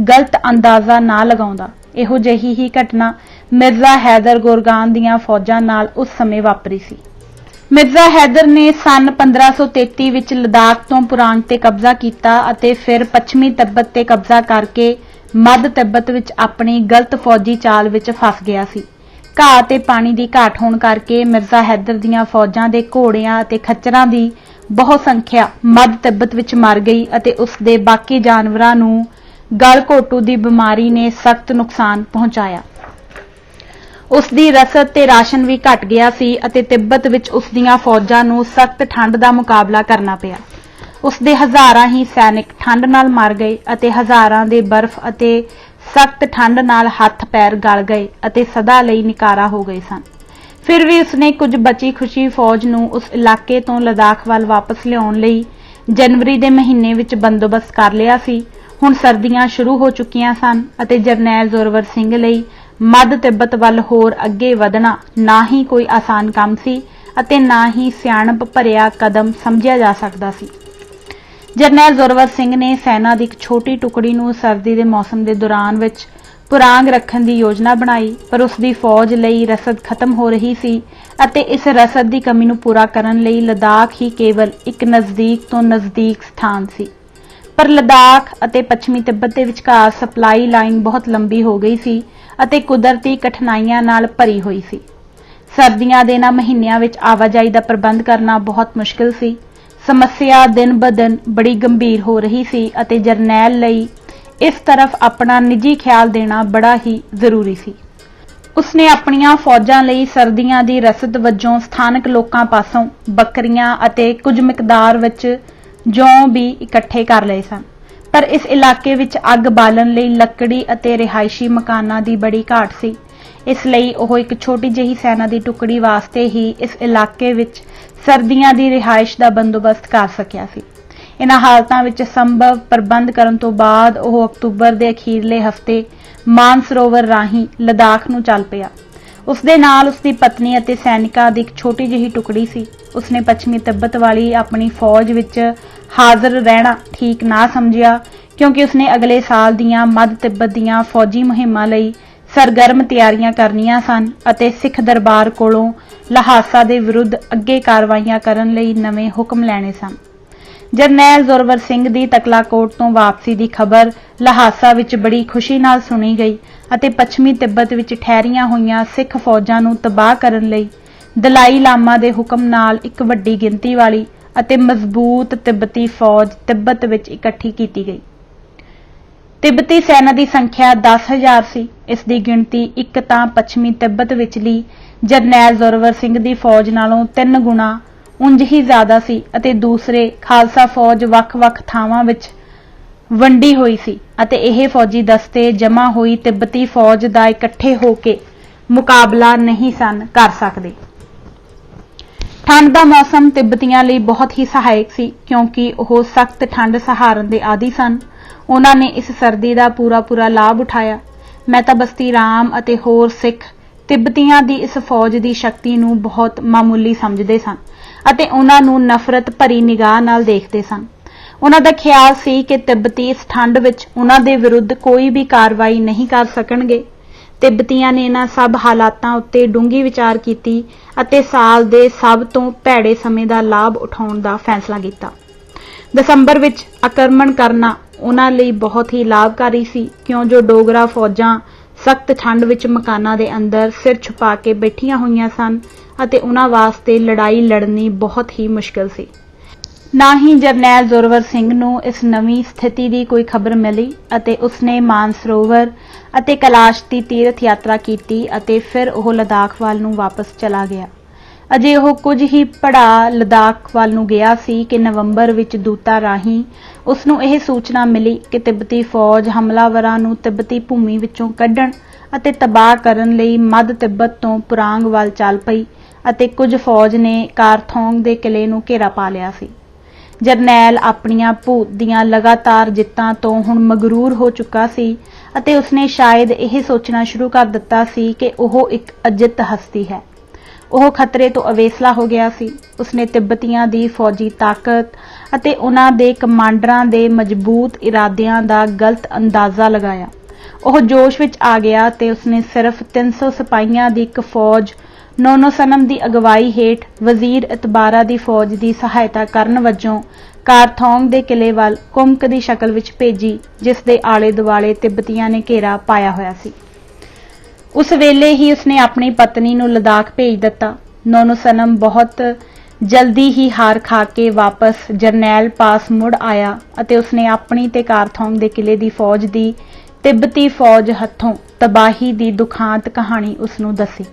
ਗਲਤ ਅੰਦਾਜ਼ਾ ਨਾ ਲਗਾਉਂਦਾ। ਇਹੋ ਜਿਹੀ ਹੀ ਘਟਨਾ ਮਿਰਜ਼ਾ ਹੈਦਰ ਗੋਰਗਾਨ ਦੀਆਂ ਫੌਜਾਂ ਨਾਲ ਉਸ ਸਮੇਂ ਵਾਪਰੀ ਸੀ। ਮਿਰਜ਼ਾ ਹੈਦਰ ਨੇ ਸਨ 1533 ਵਿੱਚ ਲਦਾਖ ਤੋਂ ਪੁਰਾਂਗ ਤੇ ਕਬਜ਼ਾ ਕੀਤਾ ਅਤੇ ਫਿਰ ਪੱਛਮੀ ਤਿੱਬਤ ਤੇ ਕਬਜ਼ਾ ਕਰਕੇ ਮੱਧ ਤਿੱਬਤ ਵਿੱਚ ਆਪਣੀ ਗਲਤ ਫੌਜੀ ਚਾਲ ਵਿੱਚ ਫਸ ਗਿਆ ਸੀ। ਘਾਹ ਤੇ ਪਾਣੀ ਦੀ ਘਾਟ ਹੋਣ ਕਰਕੇ ਮਿਰਜ਼ਾ ਹੈਦਰ ਦੀਆਂ ਫੌਜਾਂ ਦੇ ਘੋੜਿਆਂ ਅਤੇ ਖੱਚਰਾਂ ਦੀ ਬਹੁਤ ਸੰਖਿਆ ਮੱਧ ਤਿੱਬਤ ਵਿੱਚ ਮਰ ਗਈ ਅਤੇ ਉਸ ਦੇ ਬਾਕੀ ਜਾਨਵਰਾਂ ਨੂੰ ਗਲਘੋਟੂ ਦੀ ਬਿਮਾਰੀ ਨੇ ਸਖਤ ਨੁਕਸਾਨ ਪਹੁੰਚਾਇਆ। ਉਸ ਦੀ ਰਸਦ ਤੇ ਰਾਸ਼ਨ ਵੀ ਘਟ ਗਿਆ ਸੀ ਅਤੇ ਤਿੱਬਤ ਵਿੱਚ ਉਸ ਦੀਆਂ ਫੌਜਾਂ ਨੂੰ ਸਖਤ ਠੰਡ ਦਾ ਮੁਕਾਬਲਾ ਕਰਨਾ ਪਿਆ। ਉਸ ਦੇ ਹਜ਼ਾਰਾਂ ਹੀ ਸੈਨਿਕ ਠੰਡ ਨਾਲ ਮਰ ਗਏ ਅਤੇ ਹਜ਼ਾਰਾਂ ਦੇ ਬਰਫ਼ ਅਤੇ ਸਖਤ ਠੰਡ ਨਾਲ ਹੱਥ ਪੈਰ ਗਲ ਗਏ ਅਤੇ ਸਦਾ ਲਈ ਨਿਕਾਰਾ ਹੋ ਗਏ ਸਨ। ਫਿਰ ਵੀ ਉਸਨੇ ਕੁਝ ਬਚੀ ਖੁਸ਼ੀ ਫੌਜ ਨੂੰ ਉਸ ਇਲਾਕੇ ਤੋਂ ਲਦਾਖ ਵੱਲ ਵਾਪਸ ਲਿਆਉਣ ਲਈ ਜਨਵਰੀ ਦੇ ਮਹੀਨੇ ਵਿੱਚ ਬੰਦੋਬਸਤ ਕਰ ਲਿਆ ਸੀ। ਹੁਣ ਸਰਦੀਆਂ ਸ਼ੁਰੂ ਹੋ ਚੁੱਕੀਆਂ ਸਨ ਅਤੇ ਜਰਨੈਲ ਜ਼ੋਰਾਵਰ ਸਿੰਘ ਲਈ ਮੱਧ ਤਿੱਬਤ ਵੱਲ ਹੋਰ ਅੱਗੇ ਵਧਣਾ ਨਾ ਹੀ ਕੋਈ ਆਸਾਨ ਕੰਮ ਸੀ ਅਤੇ ਨਾ ਹੀ ਸਿਆਣਪ ਭਰਿਆ ਕਦਮ ਸਮਝਿਆ ਜਾ ਸਕਦਾ ਸੀ। ਜਰਨੈਲ ਜ਼ੋਰਾਵਰ ਸਿੰਘ ਨੇ ਸੈਨਾ ਦੀ ਇੱਕ ਛੋਟੀ ਟੁਕੜੀ ਨੂੰ ਸਰਦੀ ਦੇ ਮੌਸਮ ਦੇ ਦੌਰਾਨ ਵਿੱਚ ਪੁਰਾਂਗ ਰੱਖਣ ਦੀ ਯੋਜਨਾ ਬਣਾਈ, ਪਰ ਉਸ ਦੀ ਫੌਜ ਲਈ ਰਸਦ ਖਤਮ ਹੋ ਰਹੀ ਸੀ ਅਤੇ ਇਸ ਰਸਦ ਦੀ ਕਮੀ ਨੂੰ ਪੂਰਾ ਕਰਨ ਲਈ ਲਦਾਖ ਹੀ ਕੇਵਲ ਇੱਕ ਨਜ਼ਦੀਕ ਤੋਂ ਨਜ਼ਦੀਕ ਸਥਾਨ ਸੀ। ਪਰ ਲਦਾਖ ਅਤੇ ਪੱਛਮੀ ਤਿੱਬਤ ਦੇ ਵਿਚਕਾਰ ਸਪਲਾਈ ਲਾਈਨ ਬਹੁਤ ਲੰਬੀ ਹੋ ਗਈ ਸੀ ਅਤੇ ਕੁਦਰਤੀ ਕਠਿਨਾਈਆਂ ਨਾਲ ਭਰੀ ਹੋਈ ਸੀ। ਸਰਦੀਆਂ ਦੇ ਇਹਨਾਂ ਮਹੀਨਿਆਂ ਵਿੱਚ ਆਵਾਜਾਈ ਦਾ ਪ੍ਰਬੰਧ ਕਰਨਾ ਬਹੁਤ ਮੁਸ਼ਕਿਲ ਸੀ। ਸਮੱਸਿਆ ਦਿਨ ਬ ਦਿਨ ਬੜੀ ਗੰਭੀਰ ਹੋ ਰਹੀ ਸੀ ਅਤੇ ਜਰਨੈਲ ਲਈ ਇਸ ਤਰਫ ਆਪਣਾ ਨਿੱਜੀ ਖਿਆਲ ਦੇਣਾ ਬੜਾ ਹੀ ਜ਼ਰੂਰੀ ਸੀ। ਉਸਨੇ ਆਪਣੀਆਂ ਫੌਜਾਂ ਲਈ ਸਰਦੀਆਂ ਦੀ ਰਸਦ ਵਜੋਂ ਸਥਾਨਕ ਲੋਕਾਂ ਪਾਸੋਂ ਬੱਕਰੀਆਂ ਅਤੇ ਕੁਝ ਮਿਕਦਾਰ ਵਿੱਚ ਜੌਂ ਵੀ ਇਕੱਠੇ ਕਰ ਲਏ ਸਨ, ਪਰ ਇਸ ਇਲਾਕੇ ਵਿੱਚ ਅੱਗ ਬਾਲਣ ਲਈ ਲੱਕੜੀ ਅਤੇ ਰਿਹਾਇਸ਼ੀ ਮਕਾਨਾਂ ਦੀ ਬੜੀ ਘਾਟ ਸੀ। ਇਸ ਲਈ ਉਹ ਇੱਕ ਛੋਟੀ ਜਿਹੀ ਸੈਨਾ ਦੀ ਟੁਕੜੀ ਵਾਸਤੇ ਹੀ ਇਸ ਇਲਾਕੇ ਵਿੱਚ ਸਰਦੀਆਂ ਦੀ ਰਿਹਾਇਸ਼ ਦਾ ਬੰਦੋਬਸਤ ਕਰ ਸਕਿਆ ਸੀ। ਇਹਨਾਂ ਹਾਲਤਾਂ ਵਿੱਚ ਸੰਭਵ ਪ੍ਰਬੰਧ ਕਰਨ ਤੋਂ ਬਾਅਦ ਉਹ ਅਕਤੂਬਰ ਦੇ ਅਖੀਰਲੇ ਹਫ਼ਤੇ ਮਾਨਸਰੋਵਰ ਰਾਹੀਂ ਲਦਾਖ ਨੂੰ ਚੱਲ ਪਿਆ। ਉਸ ਦੇ ਨਾਲ ਉਸ ਦੀ ਪਤਨੀ ਅਤੇ ਸੈਨਿਕਾਂ ਦੀ ਇੱਕ ਛੋਟੀ ਜਿਹੀ ਟੁਕੜੀ ਸੀ। ਉਸਨੇ ਪੱਛਮੀ ਤਿੱਬਤ ਵਾਲੀ ਆਪਣੀ ਫੌਜ ਵਿੱਚ ਹਾਜ਼ਰ ਰਹਿਣਾ ਠੀਕ ਨਾ ਸਮਝਿਆ, ਕਿਉਂਕਿ ਉਸਨੇ ਅਗਲੇ ਸਾਲ ਦੀਆਂ ਮੱਧ ਤਿੱਬਤ ਦੀਆਂ ਫੌਜੀ ਮੁਹਿੰਮਾਂ ਲਈ ਸਰਗਰਮ ਤਿਆਰੀਆਂ ਕਰਨੀਆਂ ਸਨ ਅਤੇ ਸਿੱਖ ਦਰਬਾਰ ਕੋਲੋਂ ਲਹਾਸਾ ਦੇ ਵਿਰੁੱਧ ਅੱਗੇ ਕਾਰਵਾਈਆਂ ਕਰਨ ਲਈ ਨਵੇਂ ਹੁਕਮ ਲੈਣੇ ਸਨ। ਜਰਨੈਲ ਜ਼ੋਰਾਵਰ ਸਿੰਘ ਦੀ ਤਕਲਾਕੋਟ ਤੋਂ ਵਾਪਸੀ ਦੀ ਖਬਰ ਲਹਾਸਾ ਵਿੱਚ ਬੜੀ ਖੁਸ਼ੀ ਨਾਲ ਸੁਣੀ ਗਈ ਅਤੇ ਪੱਛਮੀ ਤਿੱਬਤ ਵਿੱਚ ਠਹਿਰੀਆਂ ਹੋਈਆਂ ਸਿੱਖ ਫੌਜਾਂ ਨੂੰ ਤਬਾਹ ਕਰਨ ਲਈ ਦਲਾਈ ਲਾਮਾ ਦੇ ਹੁਕਮ ਨਾਲ ਇੱਕ ਵੱਡੀ ਗਿਣਤੀ ਵਾਲੀ ਅਤੇ ਮਜ਼ਬੂਤ ਤਿੱਬਤੀ ਫੌਜ ਤਿੱਬਤ ਵਿੱਚ ਇਕੱਠੀ ਕੀਤੀ ਗਈ। ਤਿੱਬਤੀ ਸੈਨਾ ਦੀ ਸੰਖਿਆ 10,000 ਸੀ। ਇਸ ਦੀ ਗਿਣਤੀ ਇੱਕ ਤਾਂ ਪੱਛਮੀ ਤਿੱਬਤ ਵਿਚਲੀ ਜਰਨੈਲ ਜ਼ੋਰਾਵਰ ਸਿੰਘ ਦੀ ਫੌਜ ਨਾਲੋਂ 3 ਗੁਣਾ ਉਂਝ ਹੀ ਜ਼ਿਆਦਾ ਸੀ ਅਤੇ ਦੂਸਰੇ ਖਾਲਸਾ ਫੌਜ ਵੱਖ-ਵੱਖ ਥਾਵਾਂ ਵਿੱਚ ਵੰਡੀ ਹੋਈ ਸੀ ਅਤੇ ਇਹ ਫੌਜੀ ਦਸਤੇ ਜਮ੍ਹਾਂ ਹੋਈ ਤਿੱਬਤੀ ਫੌਜ ਦਾ ਇਕੱਠੇ ਹੋ ਕੇ ਮੁਕਾਬਲਾ ਨਹੀਂ ਸਨ ਕਰ ਸਕਦੇ। ਠੰਡ ਦਾ ਮੌਸਮ ਤਿੱਬਤੀਆਂ ਲਈ ਬਹੁਤ ਹੀ ਸਹਾਇਕ ਸੀ, ਕਿਉਂਕਿ ਉਹ ਸਖਤ ਠੰਡ ਸਹਾਰਨ ਦੇ ਆਦੀ ਸਨ। ਉਹਨਾਂ ਨੇ ਇਸ ਸਰਦੀ ਦਾ ਪੂਰਾ ਲਾਭ ਉਠਾਇਆ। ਮਹਿਤਾ ਬਸਤੀ ਰਾਮ ਅਤੇ ਹੋਰ ਸਿੱਖ ਤਿੱਬਤੀਆਂ ਦੀ ਇਸ ਫੌਜ ਦੀ ਸ਼ਕਤੀ ਨੂੰ ਬਹੁਤ ਮਾਮੂਲੀ ਸਮਝਦੇ ਸਨ ਅਤੇ ਉਹਨਾਂ ਨੂੰ ਨਫ਼ਰਤ ਭਰੀ ਨਿਗਾਹ ਨਾਲ ਦੇਖਦੇ ਸਨ। ਉਹਨਾਂ ਦਾ ਖਿਆਲ ਸੀ ਕਿ ਤਿੱਬਤੀ ਇਸ ਠੰਡ ਵਿੱਚ ਉਹਨਾਂ ਦੇ ਵਿਰੁੱਧ ਕੋਈ ਵੀ ਕਾਰਵਾਈ ਨਹੀਂ ਕਰ ਸਕਣਗੇ। ਤਿੱਬਤੀਆਂ ਨੇ ਇਹਨਾਂ ਸਭ ਹਾਲਾਤਾਂ ਉੱਤੇ ਡੂੰਘੀ ਵਿਚਾਰ ਕੀਤੀ ਅਤੇ ਸਾਲ ਦੇ ਸਭ ਤੋਂ ਭੈੜੇ ਸਮੇਂ ਦਾ ਲਾਭ ਉਠਾਉਣ ਦਾ ਫੈਸਲਾ ਕੀਤਾ। ਦਸੰਬਰ ਵਿੱਚ ਆਕਰਮਣ ਕਰਨਾ ਉਹਨਾਂ ਲਈ ਬਹੁਤ ਹੀ ਲਾਭਕਾਰੀ ਸੀ, ਕਿਉਂ ਜੋ ਡੋਗਰਾ ਫੌਜਾਂ ਸਖਤ ਠੰਡ ਵਿੱਚ ਮਕਾਨਾਂ ਦੇ ਅੰਦਰ ਸਿਰ ਛੁਪਾ ਕੇ ਬੈਠੀਆਂ ਹੋਈਆਂ ਸਨ ਅਤੇ ਉਹਨਾਂ ਵਾਸਤੇ ਲੜਾਈ ਲੜਨੀ ਬਹੁਤ ਹੀ ਮੁਸ਼ਕਲ ਸੀ। ਨਾ ਹੀ ਜਰਨੈਲ ਜ਼ੋਰਾਵਰ ਸਿੰਘ ਨੂੰ ਇਸ ਨਵੀਂ ਸਥਿਤੀ ਦੀ ਕੋਈ ਖਬਰ ਮਿਲੀ ਅਤੇ ਉਸਨੇ ਮਾਨਸਰੋਵਰ ਅਤੇ ਕੈਲਾਸ਼ ਦੀ ਤੀਰਥ ਯਾਤਰਾ ਕੀਤੀ ਅਤੇ ਫਿਰ ਉਹ ਲਦਾਖ ਵੱਲ ਨੂੰ ਵਾਪਸ ਚਲਾ ਗਿਆ। ਅਜੇ ਉਹ ਕੁਝ ਹੀ ਪੜਾਅ ਲਦਾਖ ਵੱਲ ਨੂੰ ਗਿਆ ਸੀ ਕਿ ਨਵੰਬਰ ਵਿੱਚ ਦੂਤਾਂ ਰਾਹੀਂ ਉਸ ਨੂੰ ਇਹ ਸੂਚਨਾ ਮਿਲੀ ਕਿ ਤਿੱਬਤੀ ਫੌਜ ਹਮਲਾਵਰਾਂ ਨੂੰ ਤਿੱਬਤੀ ਭੂਮੀ ਵਿੱਚੋਂ ਕੱਢਣ ਅਤੇ ਤਬਾਹ ਕਰਨ ਲਈ ਮੱਧ ਤਿੱਬਤ ਤੋਂ ਪੁਰਾਂਗ ਵੱਲ ਚੱਲ ਪਈ ਅਤੇ ਕੁਝ ਫੌਜ ਨੇ ਕਾਰਥੋਂਗ ਦੇ ਕਿਲੇ ਨੂੰ ਘੇਰਾ ਪਾ ਲਿਆ ਸੀ। ਜਰਨੈਲ ਆਪਣੀਆਂ ਭੂਤ ਦੀਆਂ ਲਗਾਤਾਰ ਜਿੱਤਾਂ ਤੋਂ ਹੁਣ ਮਗਰੂਰ ਹੋ ਚੁੱਕਾ ਸੀ ਅਤੇ ਉਸਨੇ ਸ਼ਾਇਦ ਇਹ ਸੋਚਣਾ ਸ਼ੁਰੂ ਕਰ ਦਿੱਤਾ ਸੀ ਕਿ ਉਹ ਇੱਕ ਅਜਿੱਤ ਹਸਤੀ ਹੈ। ਉਹ ਖਤਰੇ ਤੋਂ ਅਵੇਸਲਾ ਹੋ ਗਿਆ ਸੀ। ਉਸਨੇ ਤਿੱਬਤੀਆਂ ਦੀ ਫੌਜੀ ਤਾਕਤ ਅਤੇ ਉਹਨਾਂ ਦੇ ਕਮਾਂਡਰਾਂ ਦੇ ਮਜ਼ਬੂਤ ਇਰਾਦਿਆਂ ਦਾ ਗਲਤ ਅੰਦਾਜ਼ਾ ਲਗਾਇਆ। ਉਹ ਜੋਸ਼ ਵਿੱਚ ਆ ਗਿਆ ਤੇ ਉਸਨੇ ਸਿਰਫ 300 ਸਿਪਾਹੀਆਂ ਦੀ ਇੱਕ ਫੌਜ ਨੋਨੋ ਸਨਮ ਦੀ ਅਗਵਾਈ ਹੇਠ ਵਜ਼ੀਰ ਇਤਬਾਰਾ ਦੀ ਫੌਜ ਦੀ ਸਹਾਇਤਾ ਕਰਨ ਵਜੋਂ ਕਾਰਥੋਂਗ ਦੇ ਕਿਲੇ ਵੱਲ ਕੁੰਮਕ ਦੀ ਸ਼ਕਲ ਵਿੱਚ ਭੇਜੀ, ਜਿਸ ਦੇ ਆਲੇ ਦੁਆਲੇ ਤਿੱਬਤੀਆਂ ਨੇ ਘੇਰਾ ਪਾਇਆ ਹੋਇਆ ਸੀ। ਉਸ ਵੇਲੇ ਹੀ ਉਸਨੇ ਆਪਣੀ ਪਤਨੀ ਨੂੰ ਲਦਾਖ ਭੇਜ ਦਿੱਤਾ। ਨੋਨੋ ਸਨਮ ਬਹੁਤ ਜਲਦੀ ਹੀ ਹਾਰ ਖਾ ਕੇ ਵਾਪਸ ਜਰਨੈਲ ਪਾਸ ਮੁੜ ਆਇਆ ਅਤੇ ਉਸਨੇ ਆਪਣੀ ਤੇ ਕਾਰਥੋਂਗ ਦੇ ਕਿਲੇ ਦੀ ਫੌਜ ਦੀ ਤਿੱਬਤੀ ਫੌਜ ਹੱਥੋਂ ਤਬਾਹੀ ਦੀ ਦੁਖਾਂਤ ਕਹਾਣੀ ਉਸਨੂੰ ਦੱਸੀ।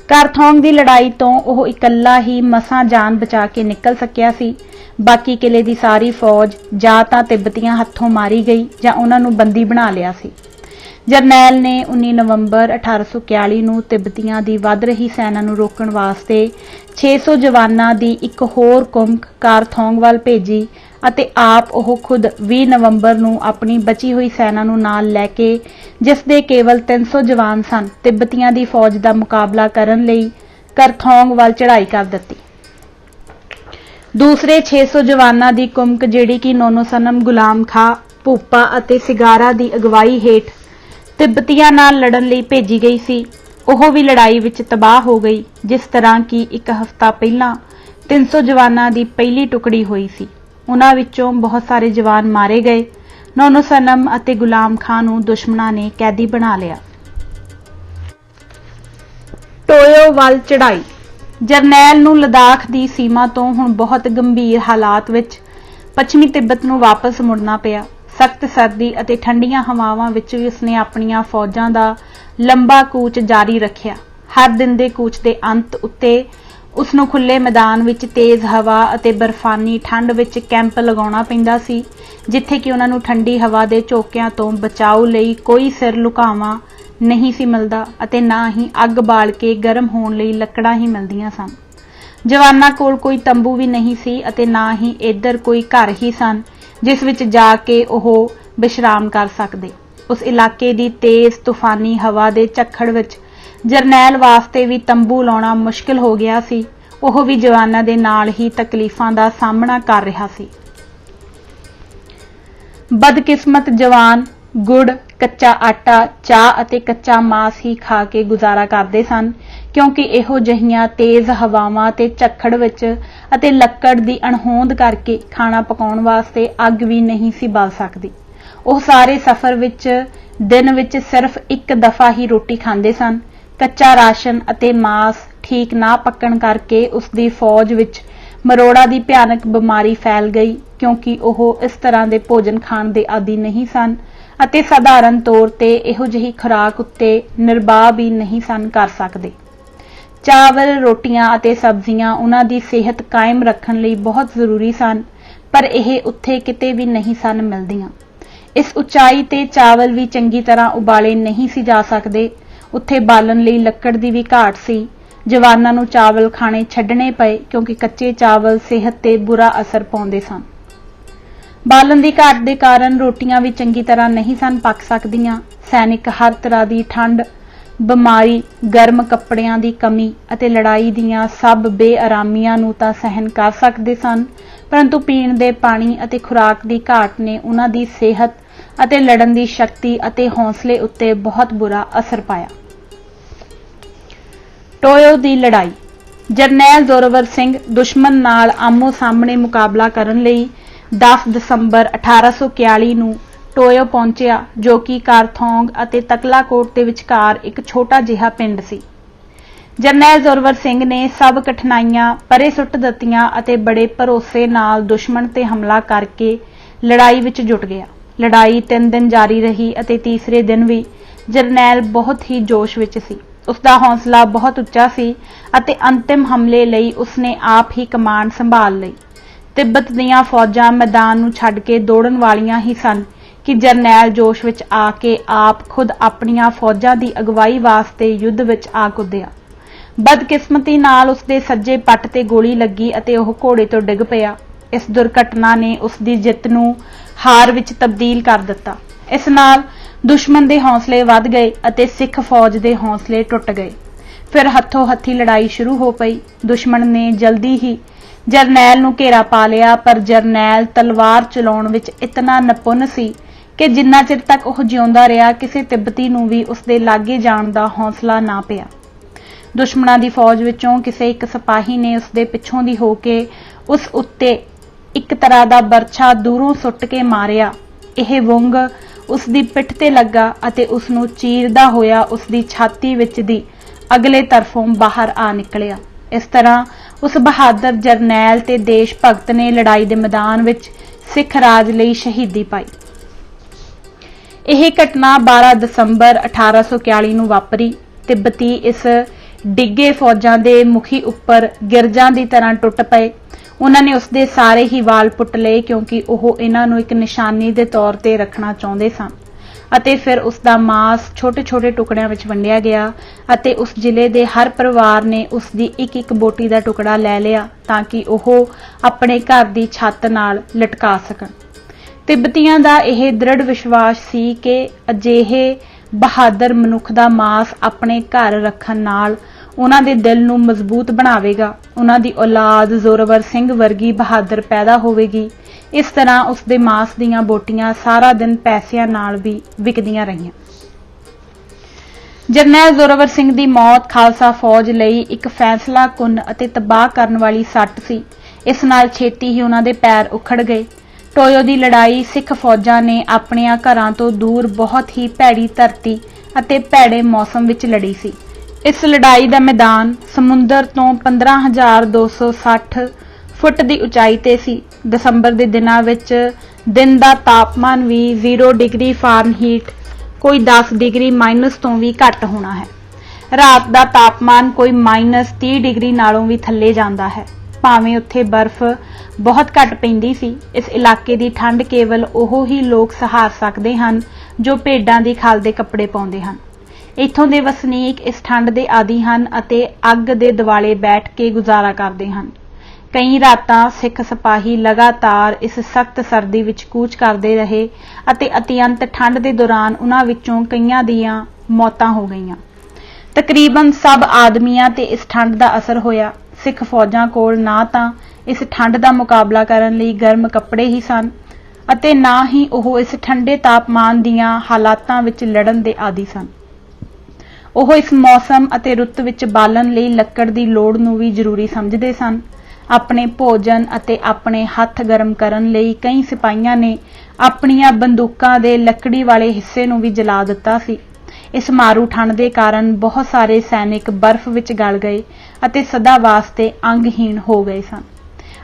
ਕਾਰਥੋਂਗ ਦੀ ਲੜਾਈ ਤੋਂ ਉਹ ਇਕੱਲਾ ਹੀ ਮਸਾਂ ਜਾਨ ਬਚਾ ਕੇ ਨਿਕਲ ਸਕਿਆ ਸੀ। ਬਾਕੀ ਕਿਲੇ ਦੀ ਸਾਰੀ ਫੌਜ ਜਾਂ ਤਾਂ ਤਿੱਬਤੀਆਂ ਹੱਥੋਂ ਮਾਰੀ ਗਈ ਜਾਂ ਉਹਨਾਂ ਨੂੰ ਬੰਦੀ ਬਣਾ ਲਿਆ ਸੀ। ਜਰਨੈਲ ਨੇ 19 ਨਵੰਬਰ 1841 ਨੂੰ ਤਿੱਬਤੀਆਂ ਦੀ ਵੱਧ ਰਹੀ ਸੈਨਾ ਨੂੰ ਰੋਕਣ ਵਾਸਤੇ 600 ਜਵਾਨਾਂ ਦੀ ਇੱਕ ਹੋਰ ਕੁੰਮਕ ਕਾਰਥੋਂਗ ਵੱਲ ਭੇਜੀ ਅਤੇ ਆਪ ਉਹ ਖੁਦ 20 ਨਵੰਬਰ ਨੂੰ ਆਪਣੀ ਬਚੀ ਹੋਈ ਸੈਨਾ ਨੂੰ ਨਾਲ ਲੈ ਕੇ, ਜਿਸ ਦੇ ਕੇਵਲ 300 ਜਵਾਨ ਸਨ, ਤਿੱਬਤੀਆਂ ਦੀ ਫੌਜ ਦਾ ਮੁਕਾਬਲਾ ਕਰਨ ਲਈ ਕਾਰਥੋਂਗ ਵੱਲ ਚੜ੍ਹਾਈ ਕਰ ਦਿੱਤੀ। ਦੂਸਰੇ 600 ਜਵਾਨਾਂ ਦੀ ਕੁੰਮਕ, ਜਿਹੜੀ ਕਿ ਨੋਨੋ ਸਨਮ, ਗੁਲਾਮ ਖਾਂ, ਭੂਪਾ ਅਤੇ ਸਿਗਾਰਾ ਦੀ ਅਗਵਾਈ ਹੇਠ ਤਿੱਬਤੀਆਂ ਨਾਲ ਲੜਨ ਲਈ ਭੇਜੀ ਗਈ ਸੀ, ਉਹ ਵੀ ਲੜਾਈ ਵਿੱਚ ਤਬਾਹ ਹੋ ਗਈ, ਜਿਸ ਤਰ੍ਹਾਂ ਕਿ ਇੱਕ ਹਫ਼ਤਾ ਪਹਿਲਾਂ 300 ਜਵਾਨਾਂ ਦੀ ਪਹਿਲੀ ਟੁਕੜੀ ਹੋਈ ਸੀ। ਉਹਨਾਂ ਵਿੱਚੋਂ ਬਹੁਤ ਸਾਰੇ ਜਵਾਨ ਮਾਰੇ ਗਏ। ਨੋਨੋ ਸਨਮ ਅਤੇ ਗੁਲਾਮ ਖਾਂ ਨੂੰ ਦੁਸ਼ਮਣਾਂ ਨੇ ਕੈਦੀ ਬਣਾ ਲਿਆ। ਟੋਯੋ ਵੱਲ ਚੜ੍ਹਾਈ। ਜਰਨੈਲ ਨੂੰ ਲਦਾਖ ਦੀ ਸੀਮਾ ਤੋਂ ਹੁਣ ਬਹੁਤ ਗੰਭੀਰ ਹਾਲਾਤ ਵਿੱਚ ਪੱਛਮੀ ਤਿੱਬਤ ਨੂੰ ਵਾਪਸ ਮੁੜਨਾ ਪਿਆ। ਸਖਤ ਸਰਦੀ ਅਤੇ ਠੰਡੀਆਂ ਹਵਾਵਾਂ ਵਿੱਚ ਵੀ ਉਸਨੇ ਆਪਣੀਆਂ ਫੌਜਾਂ ਦਾ ਲੰਬਾ ਕੂਚ ਜਾਰੀ ਰੱਖਿਆ। ਹਰ ਦਿਨ ਦੇ ਕੂਚ ਦੇ ਅੰਤ ਉੱਤੇ ਉਸਨੂੰ ਖੁੱਲੇ ਮੈਦਾਨ ਵਿੱਚ ਤੇਜ਼ ਹਵਾ ਅਤੇ ਬਰਫਾਨੀ ਠੰਡ ਵਿੱਚ ਕੈਂਪ ਲਗਾਉਣਾ ਪੈਂਦਾ ਸੀ, ਜਿੱਥੇ ਕਿ ਉਹਨਾਂ ਨੂੰ ਠੰਡੀ ਹਵਾ ਦੇ ਝੋਕਿਆਂ ਤੋਂ ਬਚਾਓ ਲਈ ਕੋਈ ਸਿਰ ਲੁਕਾਵਾ ਨਹੀਂ ਸੀ ਮਿਲਦਾ ਅਤੇ ਨਾ ਹੀ ਅੱਗ ਬਾਲ ਕੇ ਗਰਮ ਹੋਣ ਲਈ ਲੱਕੜਾਂ ਹੀ ਮਿਲਦੀਆਂ ਸਨ। ਜਵਾਨਾਂ ਕੋਲ ਕੋਈ ਤੰਬੂ ਵੀ ਨਹੀਂ ਸੀ ਅਤੇ ਨਾ ਹੀ ਇੱਧਰ ਕੋਈ ਘਰ ਹੀ ਸਨ ਜਿਸ ਵਿੱਚ ਜਾ ਕੇ ਉਹ ਵਿਸ਼ਰਾਮ ਕਰ ਸਕਦੇ। ਉਸ ਇਲਾਕੇ ਦੀ ਤੇਜ਼ ਤੂਫਾਨੀ ਹਵਾ ਦੇ ਝੱਖੜ ਵਿੱਚ ਜਰਨੈਲ ਵਾਸਤੇ ਵੀ ਤੰਬੂ ਲਾਉਣਾ ਮੁਸ਼ਕਿਲ ਹੋ ਗਿਆ ਸੀ। ਉਹ ਵੀ ਜਵਾਨਾਂ ਦੇ ਨਾਲ ਹੀ ਤਕਲੀਫਾਂ ਦਾ ਸਾਹਮਣਾ ਕਰ ਰਿਹਾ ਸੀ। ਬਦਕਿਸਮਤ ਜਵਾਨ ਗੁੜ, ਕੱਚਾ ਆਟਾ, ਚਾਹ ਅਤੇ ਕੱਚਾ ਮਾਸ ਹੀ ਖਾ ਕੇ ਗੁਜ਼ਾਰਾ ਕਰਦੇ ਸਨ, ਕਿਉਂਕਿ ਇਹੋ ਜਿਹੀਆਂ ਤੇਜ਼ ਹਵਾਵਾਂ ਤੇ ਝੱਖੜ ਵਿੱਚ ਅਤੇ ਲੱਕੜ ਦੀ ਅਣਹੋਂਦ ਕਰਕੇ ਖਾਣਾ ਪਕਾਉਣ ਵਾਸਤੇ ਅੱਗ ਵੀ ਨਹੀਂ ਸੀ ਬਲ ਸਕਦੀ। ਉਹ ਸਾਰੇ ਸਫ਼ਰ ਵਿੱਚ ਦਿਨ ਵਿੱਚ ਸਿਰਫ ਇੱਕ ਦਫਾ ਹੀ ਰੋਟੀ ਖਾਂਦੇ ਸਨ। ਕੱਚਾ ਰਾਸ਼ਨ ਅਤੇ ਮਾਸ ਠੀਕ ਨਾ ਪੱਕਣ ਕਰਕੇ ਉਸਦੀ ਫੌਜ ਵਿੱਚ ਮਰੋੜਾ ਦੀ ਭਿਆਨਕ ਬਿਮਾਰੀ ਫੈਲ ਗਈ, ਕਿਉਂਕਿ ਉਹ ਇਸ ਤਰ੍ਹਾਂ ਦੇ ਭੋਜਨ ਖਾਣ ਦੇ ਆਦੀ ਨਹੀਂ ਸਨ ਅਤੇ ਸਾਧਾਰਨ ਤੌਰ ਤੇ ਇਹੋ ਜਿਹੀ ਖੁਰਾਕ ਉੱਤੇ ਨਿਰਵਾਹ ਵੀ ਨਹੀਂ ਸਨ ਕਰ ਸਕਦੇ। ਚਾਵਲ, ਰੋਟੀਆਂ ਅਤੇ ਸਬਜ਼ੀਆਂ ਉਹਨਾਂ ਦੀ ਸਿਹਤ ਕਾਇਮ ਰੱਖਣ ਲਈ ਬਹੁਤ ਜ਼ਰੂਰੀ ਸਨ, ਪਰ ਇਹ ਉੱਥੇ ਕਿਤੇ ਵੀ ਨਹੀਂ ਸਨ ਮਿਲਦੀਆਂ। ਇਸ ਉਚਾਈ ਤੇ ਚਾਵਲ ਵੀ ਚੰਗੀ ਤਰ੍ਹਾਂ ਉਬਾਲੇ ਨਹੀਂ ਸੀ ਜਾ ਸਕਦੇ। ਉੱਥੇ ਬਾਲਣ ਲਈ ਲੱਕੜ ਦੀ ਵੀ ਘਾਟ ਸੀ। ਜਵਾਨਾਂ ਨੂੰ ਚਾਵਲ ਖਾਣੇ ਛੱਡਣੇ ਪਏ, ਕਿਉਂਕਿ ਕੱਚੇ ਚਾਵਲ ਸਿਹਤ ਤੇ ਬੁਰਾ ਅਸਰ ਪਾਉਂਦੇ ਸਨ। ਬਾਲਣ ਦੀ ਘਾਟ ਦੇ ਕਾਰਨ ਰੋਟੀਆਂ ਵੀ ਚੰਗੀ ਤਰ੍ਹਾਂ ਨਹੀਂ ਸਨ ਪੱਕ ਸਕਦੀਆਂ। ਸੈਨਿਕ ਹਰ ਤਰ੍ਹਾਂ ਦੀ ਠੰਡ, ਬਿਮਾਰੀ, ਗਰਮ ਕੱਪੜਿਆਂ ਦੀ ਕਮੀ ਅਤੇ ਲੜਾਈ ਦੀਆਂ ਸਭ ਬੇਆਰਾਮੀਆਂ ਨੂੰ ਤਾਂ ਸਹਿਣ ਕਰ ਸਕਦੇ ਸਨ, ਪਰੰਤੂ ਪੀਣ ਦੇ ਪਾਣੀ ਅਤੇ ਖੁਰਾਕ ਦੀ ਘਾਟ ਨੇ ਉਹਨਾਂ ਦੀ ਸਿਹਤ ਅਤੇ ਲੜਨ ਦੀ ਸ਼ਕਤੀ ਅਤੇ ਹੌਸਲੇ ਉੱਤੇ ਬਹੁਤ ਬੁਰਾ ਅਸਰ ਪਾਇਆ। ਟੋਯੋ ਦੀ ਲੜਾਈ। ਜਰਨੈਲ ਜ਼ੋਰਾਵਰ ਸਿੰਘ ਦੁਸ਼ਮਣ ਨਾਲ ਆਮੋ ਸਾਹਮਣੇ ਮੁਕਾਬਲਾ ਕਰਨ ਲਈ 10 ਦਸੰਬਰ 1841 ਨੂੰ ਟੋਯੋ ਪਹੁੰਚਿਆ, ਜੋ ਕਿ ਕਾਰਥੋਂਗ ਅਤੇ ਤਕਲਾਕੋਟ ਦੇ ਵਿਚਕਾਰ ਇੱਕ ਛੋਟਾ ਜਿਹਾ ਪਿੰਡ ਸੀ। ਜਰਨੈਲ ਜ਼ੋਰਾਵਰ ਸਿੰਘ ਨੇ ਸਭ ਕਠਿਨਾਈਆਂ ਪਰੇ ਸੁੱਟ ਦਿੱਤੀਆਂ ਅਤੇ ਬੜੇ ਭਰੋਸੇ ਨਾਲ ਦੁਸ਼ਮਣ ਤੇ ਹਮਲਾ ਕਰਕੇ ਲੜਾਈ ਵਿੱਚ ਜੁਟ ਗਿਆ। ਲੜਾਈ 3 ਦਿਨ ਜਾਰੀ ਰਹੀ ਅਤੇ ਤੀਸਰੇ ਦਿਨ ਵੀ ਜਰਨੈਲ ਬਹੁਤ ਹੀ ਜੋਸ਼ ਵਿੱਚ ਸੀ। ਉਸਦਾ ਹੌਸਲਾ ਬਹੁਤ ਉੱਚਾ ਸੀ ਅਤੇ ਅੰਤਿਮ ਹਮਲੇ ਲਈ ਉਸਨੇ ਆਪ ਹੀ ਕਮਾਨ ਸੰਭਾਲ ਲਈ। ਤਿੱਬਤ ਦੀਆਂ ਫੌਜਾਂ ਮੈਦਾਨ ਨੂੰ ਛੱਡ ਕੇ ਦੌੜਨ ਵਾਲੀਆਂ ਹੀ ਸਨ ਕਿ ਜਰਨੈਲ ਜੋਸ਼ ਵਿੱਚ ਆ ਕੇ ਆਪ ਖੁਦ ਆਪਣੀਆਂ ਫੌਜਾਂ ਦੀ ਅਗਵਾਈ ਵਾਸਤੇ ਯੁੱਧ ਵਿੱਚ ਆ ਕੁੱਦਿਆ। ਬਦਕਿਸਮਤੀ ਨਾਲ ਉਸਦੇ ਸੱਜੇ ਪੱਟ ਤੇ ਗੋਲੀ ਲੱਗੀ ਅਤੇ ਉਹ ਘੋੜੇ ਤੋਂ ਡਿੱਗ ਪਿਆ। ਇਸ ਦੁਰਘਟਨਾ ਨੇ ਉਸਦੀ ਜਿੱਤ ਨੂੰ ਹਾਰ ਵਿੱਚ ਤਬਦੀਲ ਕਰ ਦਿੱਤਾ। ਇਸ ਨਾਲ ਦੁਸ਼ਮਣ ਦੇ ਹੌਸਲੇ ਵੱਧ ਗਏ ਅਤੇ ਸਿੱਖ ਫੌਜ ਦੇ ਹੌਸਲੇ ਟੁੱਟ ਗਏ। ਫਿਰ ਹੱਥੋਂ ਹੱਥੀ ਲੜਾਈ ਸ਼ੁਰੂ ਹੋ ਪਈ। ਦੁਸ਼ਮਣ ਨੇ ਜਲਦੀ ਹੀ ਜਰਨੈਲ ਨੂੰ ਘੇਰਾ ਪਾ ਲਿਆ, ਪਰ ਜਰਨੈਲ ਤਲਵਾਰ ਚਲਾਉਣ ਵਿੱਚ ਇਤਨਾ ਨਿਪੁੰਨ ਸੀ ਕਿ ਜਿੰਨਾ ਚਿਰ ਤੱਕ ਉਹ ਜਿਉਂਦਾ ਰਿਹਾ, ਕਿਸੇ ਤਿੱਬਤੀ ਨੂੰ ਵੀ ਉਸਦੇ ਲਾਗੇ ਜਾਣ ਦਾ ਹੌਸਲਾ ਨਾ ਪਿਆ। ਦੁਸ਼ਮਣਾਂ ਦੀ ਫੌਜ ਵਿੱਚੋਂ ਕਿਸੇ ਇੱਕ ਸਿਪਾਹੀ ਨੇ ਉਸਦੇ ਪਿੱਛੋਂ ਦੀ ਹੋ ਕੇ ਉਸ ਉੱਤੇ ਇੱਕ ਤਰ੍ਹਾਂ ਦਾ ਬਰਛਾ ਦੂਰੋਂ ਸੁੱਟ ਕੇ ਮਾਰਿਆ। ਇਹ ਵੁੰਗ ਉਸ ਦੀ ਪਿੱਠ ਤੇ ਲੱਗਾ ਅਤੇ ਉਸ ਨੂੰ ਚੀਰਦਾ ਹੋਇਆ ਉਸ ਦੀ ਛਾਤੀ ਵਿੱਚ ਦੀ ਅਗਲੇ ਤਰਫੋਂ ਬਾਹਰ ਆ ਨਿਕਲਿਆ। ਇਸ ਤਰ੍ਹਾਂ ਉਸ ਬਹਾਦਰ ਜਰਨੈਲ ਤੇ ਦੇਸ਼ ਭਗਤ ਨੇ ਲੜਾਈ ਦੇ ਮੈਦਾਨ ਵਿੱਚ ਸਿੱਖ ਰਾਜ ਲਈ ਸ਼ਹੀਦੀ ਪਾਈ। ਇਹ ਘਟਨਾ 12 ਦਸੰਬਰ 1841 ਨੂੰ ਵਾਪਰੀ। ਤਿੱਬਤੀ ਇਸ ਡਿੱਗੇ ਫੌਜਾਂ ਦੇ ਮੁਖੀ ਉੱਪਰ ਗਿਰਜਾਂ ਦੀ ਤਰ੍ਹਾਂ ਟੁੱਟ ਪਏ। ਉਹਨਾਂ ਨੇ ਉਸਦੇ ਸਾਰੇ ਹੀ ਵਾਲ ਪੁੱਟ ਲਏ ਕਿਉਂਕਿ ਉਹ ਇਹਨਾਂ ਨੂੰ ਇੱਕ ਨਿਸ਼ਾਨੀ ਦੇ ਤੌਰ ਤੇ ਰੱਖਣਾ ਚਾਹੁੰਦੇ ਸਨ ਅਤੇ ਫਿਰ ਉਸ ਦਾ ਮਾंस ਛੋਟੇ-ਛੋਟੇ ਟੁਕੜਿਆਂ ਵਿੱਚ ਵੰਡਿਆ ਗਿਆ ਅਤੇ ਉਸ ਜ਼ਿਲ੍ਹੇ ਦੇ ਹਰ ਪਰਿਵਾਰ ਨੇ ਉਸ ਦੀ ਇੱਕ-ਇੱਕ ਬੋਟੀ ਦਾ ਟੁਕੜਾ ਲੈ ਲਿਆ ਤਾਂ ਕਿ ਉਹ ਆਪਣੇ ਘਰ ਦੀ ਛੱਤ ਨਾਲ ਲਟਕਾ ਸਕਣ। ਤਿੱਬਤੀਆਂ ਦਾ ਇਹ ਦ੍ਰਿੜ ਵਿਸ਼ਵਾਸ ਸੀ ਕਿ ਅਜਿਹੇ ਬਹਾਦਰ ਮਨੁੱਖ ਦਾ ਮਾंस ਆਪਣੇ ਘਰ ਰੱਖਣ ਨਾਲ ਉਹਨਾਂ ਦੇ ਦਿਲ ਨੂੰ ਮਜ਼ਬੂਤ ਬਣਾਵੇਗਾ, ਉਹਨਾਂ ਦੀ ਔਲਾਦ ਜ਼ੋਰਾਵਰ ਸਿੰਘ ਵਰਗੀ ਬਹਾਦਰ ਪੈਦਾ ਹੋਵੇਗੀ। ਇਸ ਤਰ੍ਹਾਂ ਉਸ ਦੇ ਮਾंस ਦੀਆਂ ਬੋਟੀਆਂ ਸਾਰਾ ਦਿਨ ਪੈਸਿਆਂ ਨਾਲ ਵੀ ਵਿਕਦੀਆਂ ਰਹੀਆਂ। ਜਰਨੈਲ ਜ਼ੋਰਾਵਰ ਸਿੰਘ ਦੀ ਮੌਤ ਖਾਲਸਾ ਫੌਜ ਲਈ ਇੱਕ ਫੈਸਲਾ ਕੁੰਨ ਅਤੇ ਤਬਾਹ ਕਰਨ ਵਾਲੀ ਸੱਟ ਸੀ। ਇਸ ਨਾਲ ਛੇਤੀ ਹੀ ਉਹਨਾਂ ਦੇ ਪੈਰ ਉਖੜ ਗਏ। ਟੋਇਓ ਦੀ ਲੜਾਈ ਸਿੱਖ ਫੌਜਾਂ ਨੇ ਆਪਣੀਆਂ ਘਰਾਂ ਤੋਂ ਦੂਰ ਬਹੁਤ ਹੀ ਭੈੜੀ ਧਰਤੀ ਅਤੇ ਭੈੜੇ ਮੌਸਮ ਵਿੱਚ ਲੜੀ ਸੀ। ਇਸ ਲੜਾਈ ਦਾ ਮੈਦਾਨ ਸਮੁੰਦਰ ਤੋਂ 15,260 ਫੁੱਟ ਦੀ ਉਚਾਈ ਤੇ ਸੀ। ਦਸੰਬਰ ਦੇ ਦਿਨਾਂ ਵਿੱਚ ਦਿਨ ਦਾ ਤਾਪਮਾਨ ਵੀ 0 ਡਿਗਰੀ ਫਾਰਨਹੀਟ ਕੋਈ 10 ਡਿਗਰੀ ਮਾਈਨਸ ਤੋਂ ਵੀ ਘੱਟ ਹੋਣਾ ਹੈ। ਰਾਤ ਦਾ ਤਾਪਮਾਨ ਕੋਈ -30 ਡਿਗਰੀ ਨਾਲੋਂ ਵੀ ਥੱਲੇ ਜਾਂਦਾ ਹੈ। ਭਾਵੇਂ ਉੱਥੇ ਬਰਫ਼ ਬਹੁਤ ਘੱਟ ਪੈਂਦੀ ਸੀ। ਇਸ ਇਲਾਕੇ ਦੀ ਠੰਡ ਕੇਵਲ ਉਹ ਹੀ ਲੋਕ ਸਹਾਰ ਸਕਦੇ ਹਨ ਜੋ ਭੇਡਾਂ ਦੀ ਖਲ ਦੇ ਕੱਪੜੇ ਪਾਉਂਦੇ ਹਨ। ਇੱਥੋਂ ਦੇ ਵਸਨੀਕ ਇਸ ਠੰਡ ਦੇ ਆਦੀ ਹਨ ਅਤੇ ਅੱਗ ਦੇ ਦੁਆਲੇ ਬੈਠ ਕੇ ਗੁਜ਼ਾਰਾ ਕਰਦੇ ਹਨ। ਕਈ ਰਾਤਾਂ ਸਿੱਖ ਸਿਪਾਹੀ ਲਗਾਤਾਰ ਇਸ ਸਖਤ ਸਰਦੀ ਵਿੱਚ ਕੂਚ ਕਰਦੇ ਰਹੇ ਅਤੇ ਅਤਿਅੰਤ ਠੰਡ ਦੇ ਦੌਰਾਨ ਉਹਨਾਂ ਵਿੱਚੋਂ ਕਈਆਂ ਦੀਆਂ ਮੌਤਾਂ ਹੋ ਗਈਆਂ। ਤਕਰੀਬਨ ਸਭ ਆਦਮੀਆਂ ਤੇ ਇਸ ਠੰਡ ਦਾ ਅਸਰ ਹੋਇਆ। ਸਿੱਖ ਫੌਜਾਂ ਕੋਲ ਨਾ ਤਾਂ ਇਸ ਠੰਡ ਦਾ ਮੁਕਾਬਲਾ ਕਰਨ ਲਈ ਗਰਮ ਕੱਪੜੇ ਹੀ ਸਨ ਅਤੇ ਨਾ ਹੀ ਉਹ ਇਸ ਠੰਡੇ ਤਾਪਮਾਨ ਦੀਆਂ ਹਾਲਾਤਾਂ ਵਿੱਚ ਲੜਨ ਦੇ ਆਦੀ ਸਨ। ਉਹ ਇਸ ਮੌਸਮ ਅਤੇ ਰੁੱਤ ਵਿੱਚ ਬਾਲਣ ਲਈ ਲੱਕੜ ਦੀ ਲੋੜ ਨੂੰ ਵੀ ਜ਼ਰੂਰੀ ਸਮਝਦੇ ਸਨ। ਆਪਣੇ ਭੋਜਨ ਅਤੇ ਆਪਣੇ ਹੱਥ ਗਰਮ ਕਰਨ ਲਈ ਕਈ ਸਿਪਾਹੀਆਂ ਨੇ ਆਪਣੀਆਂ ਬੰਦੂਕਾਂ ਦੇ ਲੱਕੜੀ ਵਾਲੇ ਹਿੱਸੇ ਨੂੰ ਵੀ ਜਲਾ ਦਿੱਤਾ ਸੀ। ਇਸ ਮਾਰੂ ਠੰਡ ਦੇ ਕਾਰਨ ਬਹੁਤ ਸਾਰੇ ਸੈਨਿਕ ਬਰਫ਼ ਵਿੱਚ ਗਲ ਗਏ ਅਤੇ ਸਦਾ ਵਾਸਤੇ ਅੰਗਹੀਣ ਹੋ ਗਏ ਸਨ।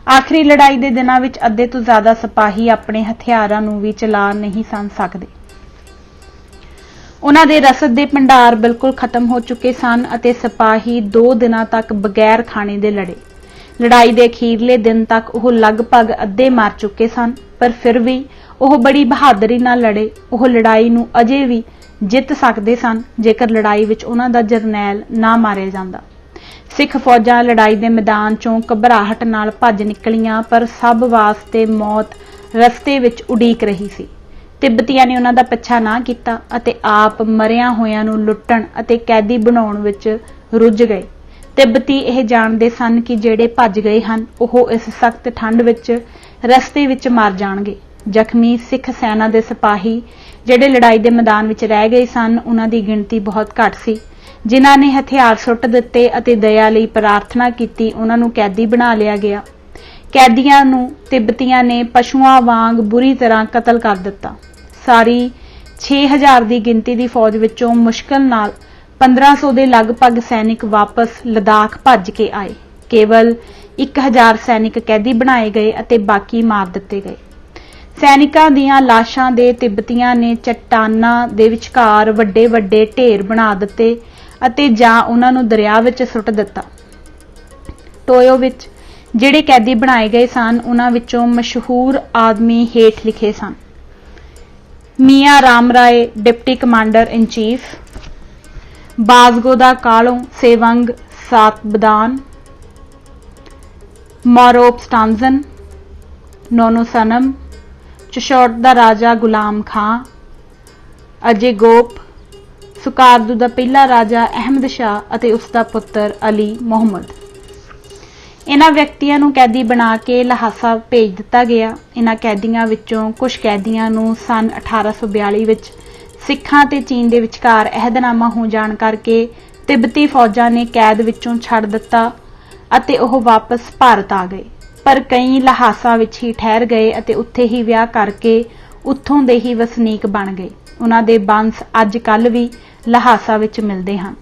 ਆਖਰੀ ਲੜਾਈ ਦੇ ਦਿਨਾਂ ਵਿੱਚ ਅੱਧੇ ਤੋਂ ਜ਼ਿਆਦਾ ਸਿਪਾਹੀ ਆਪਣੇ ਹਥਿਆਰਾਂ ਨੂੰ ਵੀ ਚਲਾ ਨਹੀਂ ਸਨ ਸਕਦੇ। ਉਹਨਾਂ ਦੇ ਰਸਦ ਦੇ ਭੰਡਾਰ ਬਿਲਕੁਲ ਖਤਮ ਹੋ ਚੁੱਕੇ ਸਨ ਅਤੇ ਸਿਪਾਹੀ 2 ਦਿਨਾਂ ਤੱਕ ਬਗੈਰ ਖਾਣੇ ਦੇ ਲੜੇ। ਲੜਾਈ ਦੇ ਅਖੀਰਲੇ ਦਿਨ ਤੱਕ ਉਹ ਲਗਭਗ ਅੱਧੇ ਮਰ ਚੁੱਕੇ ਸਨ, ਪਰ ਫਿਰ ਵੀ ਉਹ ਬੜੀ ਬਹਾਦਰੀ ਨਾਲ ਲੜੇ। ਉਹ ਲੜਾਈ ਨੂੰ ਅਜੇ ਵੀ ਜਿੱਤ ਸਕਦੇ ਸਨ ਜੇਕਰ ਲੜਾਈ ਵਿੱਚ ਉਹਨਾਂ ਦਾ ਜਰਨੈਲ ਨਾ ਮਾਰਿਆ ਜਾਂਦਾ। ਸਿੱਖ ਫੌਜਾਂ ਲੜਾਈ ਦੇ ਮੈਦਾਨ ਚੋਂ ਘਬਰਾਹਟ ਨਾਲ ਭੱਜ ਨਿਕਲੀਆਂ, ਪਰ ਸਭ ਵਾਸਤੇ ਮੌਤ ਰਸਤੇ ਵਿੱਚ ਉਡੀਕ ਰਹੀ ਸੀ। ਤਿੱਬਤੀਆਂ ਨੇ ਉਹਨਾਂ ਦਾ ਪਿੱਛਾ ਨਾ ਕੀਤਾ ਅਤੇ ਆਪ ਮਰਿਆਂ ਹੋਇਆਂ ਨੂੰ ਲੁੱਟਣ ਅਤੇ ਕੈਦੀ ਬਣਾਉਣ ਵਿੱਚ ਰੁੱਝ ਗਏ। ਤਿੱਬਤੀ ਇਹ ਜਾਣਦੇ ਸਨ ਕਿ ਜਿਹੜੇ ਭੱਜ ਗਏ ਹਨ ਉਹ ਇਸ ਸਖਤ ਠੰਡ ਵਿੱਚ ਰਸਤੇ ਵਿੱਚ ਮਰ ਜਾਣਗੇ। ਜ਼ਖਮੀ ਸਿੱਖ ਸੈਨਾ ਦੇ ਸਿਪਾਹੀ ਜਿਹੜੇ ਲੜਾਈ ਦੇ ਮੈਦਾਨ ਵਿੱਚ ਰਹਿ ਗਏ ਸਨ, ਉਹਨਾਂ ਦੀ ਗਿਣਤੀ ਬਹੁਤ ਘੱਟ ਸੀ। ਜਿਨ੍ਹਾਂ ਨੇ ਹਥਿਆਰ ਸੁੱਟ ਦਿੱਤੇ ਅਤੇ ਦਇਆ ਲਈ ਪ੍ਰਾਰਥਨਾ ਕੀਤੀ, ਉਹਨਾਂ ਨੂੰ ਕੈਦੀ ਬਣਾ ਲਿਆ ਗਿਆ। ਕੈਦੀਆਂ ਨੂੰ ਤਿੱਬਤੀਆਂ ਨੇ ਪਸ਼ੂਆਂ ਵਾਂਗ ਬੁਰੀ ਤਰ੍ਹਾਂ ਕਤਲ ਕਰ ਦਿੱਤਾ। ਸਾਰੀ 6000 ਦੀ ਗਿਣਤੀ ਦੀ ਫੌਜ ਵਿੱਚੋਂ ਮੁਸ਼ਕਲ ਨਾਲ 1500 ਦੇ ਲਗਭਗ ਸੈਨਿਕ ਵਾਪਸ ਲਦਾਖ ਭੱਜ ਕੇ ਆਏ। ਕੇਵਲ 1000 ਸੈਨਿਕ ਕੈਦੀ ਬਣਾਏ ਗਏ ਅਤੇ ਬਾਕੀ ਮਾਰ ਦਿੱਤੇ ਗਏ। ਸੈਨਿਕਾਂ ਦੀਆਂ ਲਾਸ਼ਾਂ ਦੇ ਤਿੱਬਤੀਆਂ ਨੇ ਚੱਟਾਨਾਂ ਦੇ ਵਿਚਕਾਰ ਵੱਡੇ-ਵੱਡੇ ਢੇਰ ਬਣਾ ਦਿੱਤੇ ਅਤੇ ਜਾਂ ਉਹਨਾਂ ਨੂੰ ਦਰਿਆ ਵਿੱਚ ਸੁੱਟ ਦਿੱਤਾ। ਟੋਇਓ ਵਿੱਚ ਜਿਹੜੇ ਕੈਦੀ ਬਣਾਏ ਗਏ ਸਨ, ਉਹਨਾਂ ਵਿੱਚੋਂ ਮਸ਼ਹੂਰ ਆਦਮੀ ਹੇਠ ਲਿਖੇ ਸਨ। ਮੀਆਂ ਰਾਮ ਰਾਏ, ਡਿਪਟੀ ਕਮਾਂਡਰ ਇਨ ਚੀਫ, ਬਾਜ਼ਗੋ ਦਾ ਕਾਲੋਂ ਸੇਵੰਗ ਸਾਤਬਦਾਨ, ਮੌਰੋਪ ਸਟਾਂਜ਼ਨ, ਨੋਨੋ ਸਨਮ, ਚਸ਼ੌਟ ਦਾ ਰਾਜਾ ਗੁਲਾਮ ਖਾਂ, ਅਜੇ ਗੋਪ, ਸੁਕਾਰਦੂ ਦਾ ਪਹਿਲਾ ਰਾਜਾ ਅਹਿਮਦ ਸ਼ਾਹ ਅਤੇ ਉਸ ਦਾ ਪੁੱਤਰ ਅਲੀ ਮੁਹੰਮਦ। ਇਹਨਾਂ ਵਿਅਕਤੀਆਂ ਨੂੰ ਕੈਦੀ ਬਣਾ ਕੇ ਲਹਾਸਾ ਭੇਜ ਦਿੱਤਾ ਗਿਆ। ਇਹਨਾਂ ਕੈਦੀਆਂ ਵਿੱਚੋਂ ਕੁਝ ਕੈਦੀਆਂ ਨੂੰ ਸਨ 1842 ਵਿੱਚ ਸਿੱਖਾਂ ਤੇ ਚੀਨ ਦੇ ਵਿਚਕਾਰ ਅਹਿਦਨਾਮਾ ਹੋ ਜਾਣ ਕਰਕੇ तिब्बती फौजां ने कैद विचों छड़ दिता अते ओह वापस भारत आ गए, पर कई लहासा विच ही ठहर गए अते उत्थे ही विआह करके उत्थों दे ही वसनीक बन गए। उन्हां दे बंस अज कल भी लहासा विच मिलदे हन।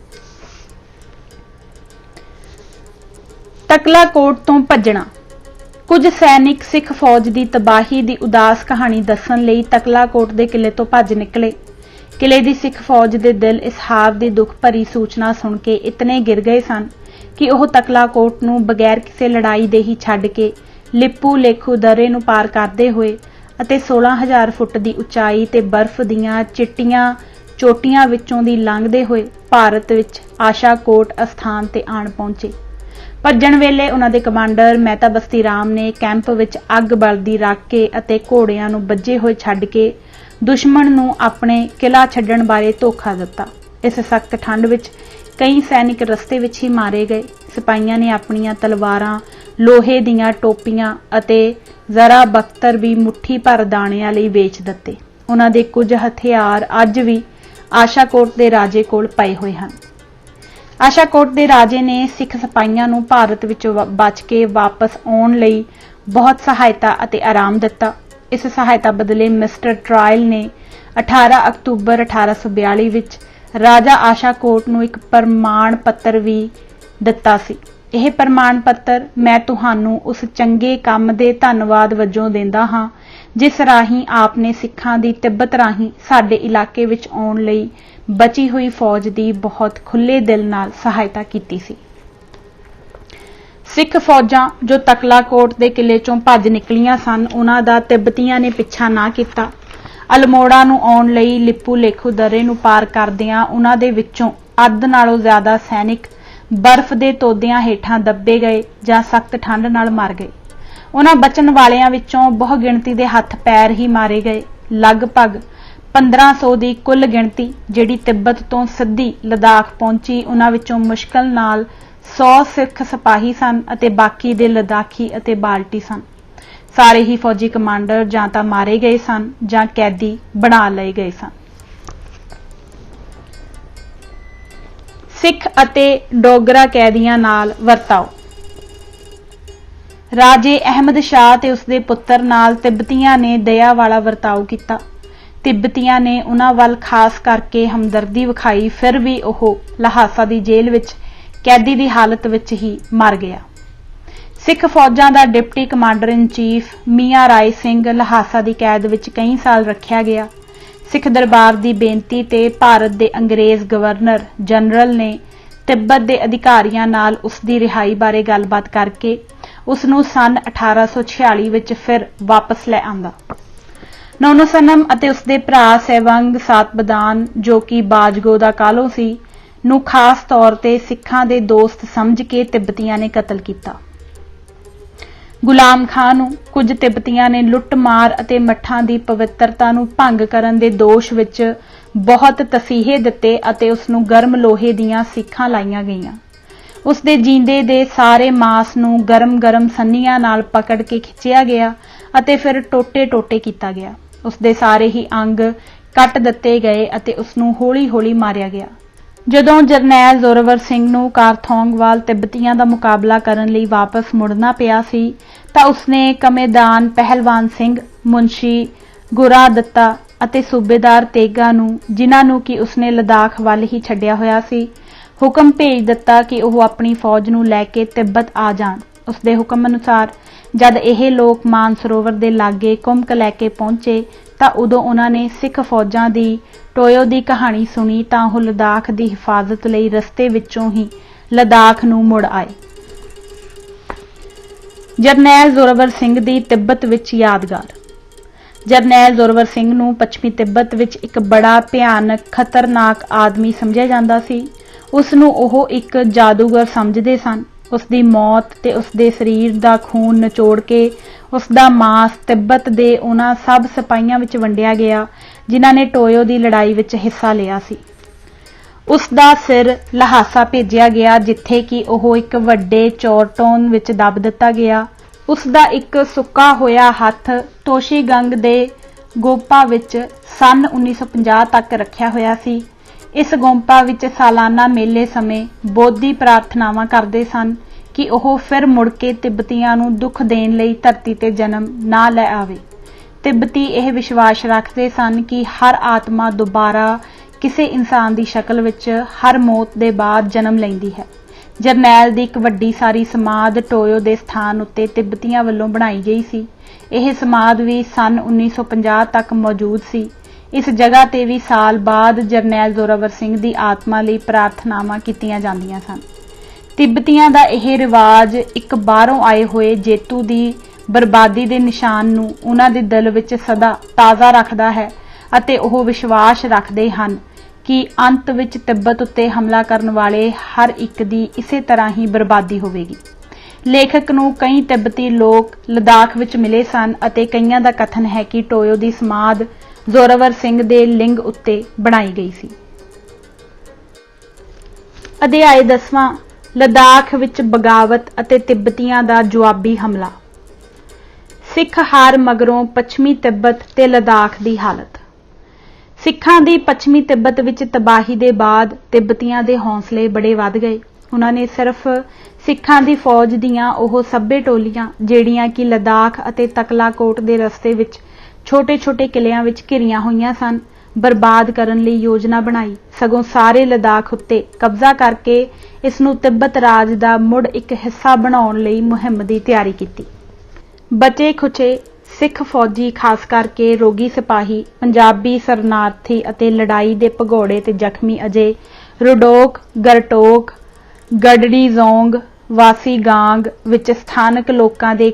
तकलाकोट तो भजना। कुछ सैनिक सिख फौज की तबाही की उदास कहानी दसन लई तकलाकोट के किले तो भज निकले। किले की सिख फौज के दिल इस हार की दुख भरी सूचना सुन के इतने गिर गए सन कि वह तकलाकोट नूं बगैर किसी लड़ाई दे ही छड्ड के लिपू लेखू दर्रे नूं पार करते हुए अते 16,000 फुट की उचाई ते बर्फ दीआं चिट्टियां चोटियां विचों दी लंघदे हुए भारत विच आशाकोट अस्थान ते आण पहुंचे। भज्जण वेले उन्हां दे कमांडर मेहता बस्ती राम ने कैंप विच अग बलदी रख के अते घोड़ियां नूं बज्जे होए छड्ड के दुश्मन नूं अपने किला छड्डण बारे धोखा दिता। इस सख्त ठंड विच कई सैनिक रस्ते विच ही मारे गए। सिपाहियां ने अपनियां तलवारां, लोहे दीआं टोपियां अते जरा बख्तर भी मुट्ठी भर दाणियां लई वेच दिते। उन्हां दे कुछ हथियार अज भी आशाकोट दे राजे कोल पए होए हन। आशाकोट दे राजे ने सिख सिपाहियां नूं भारत विच बच के वापस आउण लई बहुत सहायता अते आराम दिता। इस सहायता बदले मिस्टर ट्रायल ने 18 अक्तूबर 1842 विच राजा आशाकोट नूं एक प्रमाण पत्र भी दिता सी। यह प्रमाण पत्र मैं तुहानूं उस चंगे काम दे धन्नवाद वजों देंदा हां जिस राही आपने सिखां दी तिब्बत राही साडे इलाके विच आउण लई बची हुई फौज दी बहुत खुले दिल नाल सहायता कीती सी। सिख फौजां जो तकलाकोट दे किले चों भज निकलियां सन, उन्हां दा तिब्बतियां ने पिछा ना कीता। अल्मोड़ा नूं आउण लई लिपू लेखू दर्रे नूं पार करदिआं उन्हां दे विचों अद्ध नालों ज़्यादा सैनिक बर्फ दे तोदिआं हेठां दब्बे गए जां सख्त ठंड नाल मर गए। उन्हां बचण वालिआं विचों बहु गिणती दे हत्थ पैर ही मारे गए। लगभग 1500 की कुल गिणती जिहड़ी तिब्बत तो सिद्धी लद्दाख पहुंची, उन्हां विचों मुश्किल नाल 100 सिख सिपाही सन अते बाकी दे लद्दाखी अते बाल्टी सन। सारे ही फौजी कमांडर जां तां मारे गए सन जां कैदी बना लए गए सन। सिख अते डोगरा कैदियां नाल वरताओ। राजे अहमद शाह ते उसदे पुत्तर नाल तिब्बतियां ने दया वाला वरताओ किया। तिब्बतियां ने उन्हां वल खास करके हमदर्दी विखाई, फिर भी ओह लहासा दी जेल विच कैदी दी हालत विच ही मर गया। सिख फौजां दा डिप्टी कमांडर इन चीफ मियां राय सिंह लहासा दी कैद विच कई साल रखिया गया। सिख दरबार दी बेनती ते भारत दे अंग्रेज गवर्नर जनरल ने तिब्बत दे अधिकारियां नाल उसदी रिहाई बारे गलबात करके उसनूं सन 1846 विच फिर वापस लै आंदा। नोनो सनम अते उसदे भरा सैवंग सातबदान जो कि बाजगो दा कालो सी नूं खास तौर ते सिखां दे दोस्त समझ के तिब्बतियां ने कतल किया। गुलाम खां नूं कुछ तिब्बतियां ने लुੱਟ मार अते मठां दी पवित्रता नूं भंग करन दे दोष विच बहुत तसीहे दिते अते उसनूं गर्म लोहे दीआं सीखां लाईआं गईआं। उसदे जींदे दे सारे मांस नूं गरम सन्नियां नाल पकड़ के खिंचिया गया अते फिर टोटे टोटे किया गया। उसदे सारे ही अंग कट दिते गए अते उसनूं हौली हौली मारिया गया। जदों जरनैल जोरावर सिंह नूं कारथोंगवाल तिब्बतियां दा मुकाबला करन लई वापस मुड़ना पिया सी तां उसने कमेदान पहलवान सिंह, मुंशी गुरा दत्ता अते सूबेदार तेगा नूं, जिन्हां नूं कि उसने लद्दाख वल ही छड्डिया होया सी, हुक्म भेज दिता कि वह अपनी फौज नूं लैके तिब्बत आ जाण। उसदे हुक्म अनुसार जद यह लोग मानसरोवर दे लागे कुंभक लैके पहुंचे तां उदों उन्हां ने सिख फौजां दी टोयो दी कहानी सुनी तां ओह लद्दाख दी हिफाजत लई रस्ते विचों ही लद्दाख नूं मुड़ आए। जरनैल जोरावर सिंह दी तिब्बत विच यादगार। जरनैल जोरावर सिंह नूं पश्चिमी तिब्बत विच एक बड़ा भयानक खतरनाक आदमी समझिया जांदा सी। उसनूं ओह एक जादूगर समझदे सन। उसदी मौत ते उसदे शरीर दा खून निचोड़ के उसदा मांस तिब्बत दे उन्हां सब सिपाहियां विच वंडिया गया जिन्हां ने टोयो दी लड़ाई विच हिस्सा लिया सी। उसदा सिर लहासा भेजिया गया जिथे कि ओह एक वड्डे चौरटोन विच दब दिता गया। उसदा एक सुक्का होया हथ तोशीगंग दे गोपा विच सन 1950 तक रखिया होया सी। इस गोंपा विच सालाना मेले समय बोधी प्रार्थनावां करदे सन कि ओह फिर मुड़ के तिब्बतियां नूं दुख देण लई धरती ते जन्म ना लै आवे। तिब्बती यह विश्वास रखते सन कि हर आत्मा दोबारा किसी इंसान की शक्ल विच हर मौत के बाद जन्म लैंदी है। जरनैल की एक वड्डी सारी समाध टोयो के स्थान उत्ते तिब्बतियां वल्लों बनाई गई सी। यह समाध भी सन 1950 तक मौजूद सी। इस जगह ते भी साल बाद जरनैल जोरावर सिंह की आत्मा लई प्रार्थनावां कीतियां जांदियां सन। तिब्बतियां दा यह रिवाज एक बाहरों आए हुए जेतू की बर्बादी के निशान नूं उन्हां दे दिल विच सदा ताज़ा रखदा है अते ओह विश्वास रखते हैं कि अंत विच तिब्बत उत्ते हमला करन वाले हर एक दी इसे तरह ही बर्बादी होवेगी। लेखक नूं कई तिब्बती लोग लद्दाख विच मिले सन अते कईयां दा कथन है कि टोयो दी समाध जोरावर सिंह दे लिंग उत्ते बनाई गई सी। अध्याय 10वां लद्दाख विच बगावत अते तिब्बतियां दा जवाबी हमला। सिख हार मगरों पश्चिमी तिब्बत ते लद्दाख की हालत। सिखां दी पश्चिमी तिब्बत विच तबाही दे बाद तिब्बतियां दे हौसले बड़े वध गए। उन्होंने सिर्फ सिखां दी फौज दीयां ओह सभे टोलियां ਜਿਹੜੀਆਂ कि लद्दाख अते तकलाकोट दे रस्ते विच छोटे छोटे किलियां विच घिरियां होईयां सन बर्बाद करन लई योजना बनाई। सगों सारे लद्दाख उत्ते कब्जा करके इस नूं तिब्बत राज दा मुड़ एक हिस्सा बनाउण लई मुहिम दी तैयारी कीती। बचे खुचे सिख फौजी खास करके रोगी सिपाही पंजाबी शरणार्थी अते लड़ाई दे भगौड़े ते जख्मी अजे रुडोक गरटोक गडड़ी जोंग वासी गांग विच स्थानक लोकां दे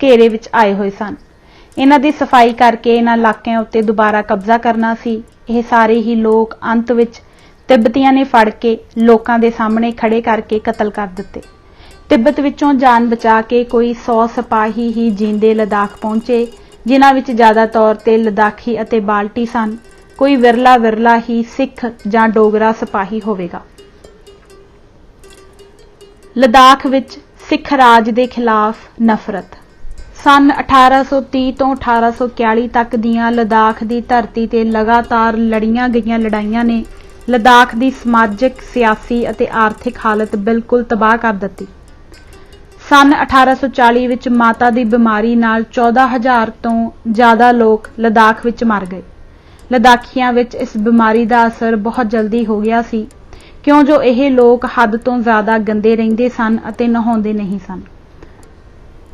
घेरे विच आए हुए सन। इन्हां दी सफाई करके इन्हां इलाकिਆਂ उत्ते दोबारा कब्जा करना सी। यह सारे ही लोग अंत विच तिब्बतियां ने फड़ के लोकां दे सामने खड़े करके कतल कर दिते। तिब्बत विचों जान बचा के कोई 100 सिपाही ही जींदे लद्दाख पहुंचे जिन्हां विच ज़्यादा तौर ते लद्दाखी अते बाल्टी सन। कोई विरला ही सिख जां डोगरा सिपाही होवेगा। लद्दाख विच सिख राज दे खिलाफ नफरत। सन 1830 तो 1841 तक दियां लद्दाख दी धरती ते लगातार लड़ियां गईयां लड़ाइयां ने लद्दाख दी समाजिक सियासी अते आर्थिक हालत बिल्कुल तबाह कर दित्ती। सन 1840 विच माता दी बीमारी नाल 14,000 तो ज़्यादा लोग लद्दाख विच मर गए। लद्दाखियां विच इस बीमारी का असर बहुत जल्दी हो गया सी क्यों जो यह लोग हद तो ज़्यादा गंदे रहिंदे सन अते नहाउंदे नहीं सन।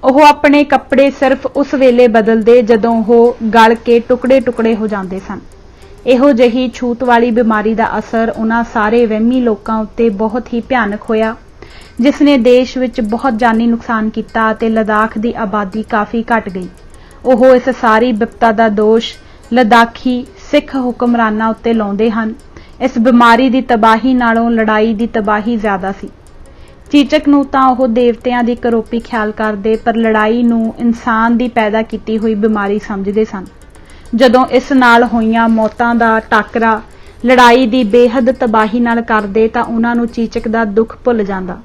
ਉਹ अपने कपड़े सिर्फ उस वेले बदलते जदों ਉਹ गल के टुकड़े टुकड़े हो जाते सन। ਇਹੋ ਜਿਹੀ छूत वाली बीमारी का असर उन्हां सारे वहमी लोकां उत्ते बहुत ही भयानक होया जिसने देश विच बहुत जानी नुकसान किया ते लद्दाख की आबादी काफ़ी घट गई। ਉਹ इस सारी विपता का दोष लद्दाखी सिख हुक्मरानां उत्ते लाउंदे हन। इस बीमारी की तबाही नालों लड़ाई की तबाही ज़्यादा सी। चीचक नूं तां ਉਹ देवतिਆਂ ਦੀ ਕਰੋਪੀ ख्याल करते पर लड़ाई नूं इंसान की पैदा की हुई बीमारी समझते सन। जदों इस नाल होईयां मौतां दा टाकरा लड़ाई की बेहद तबाही नाल करदे तां उन्हां नूं चीचक दा दुख भुल जांदा।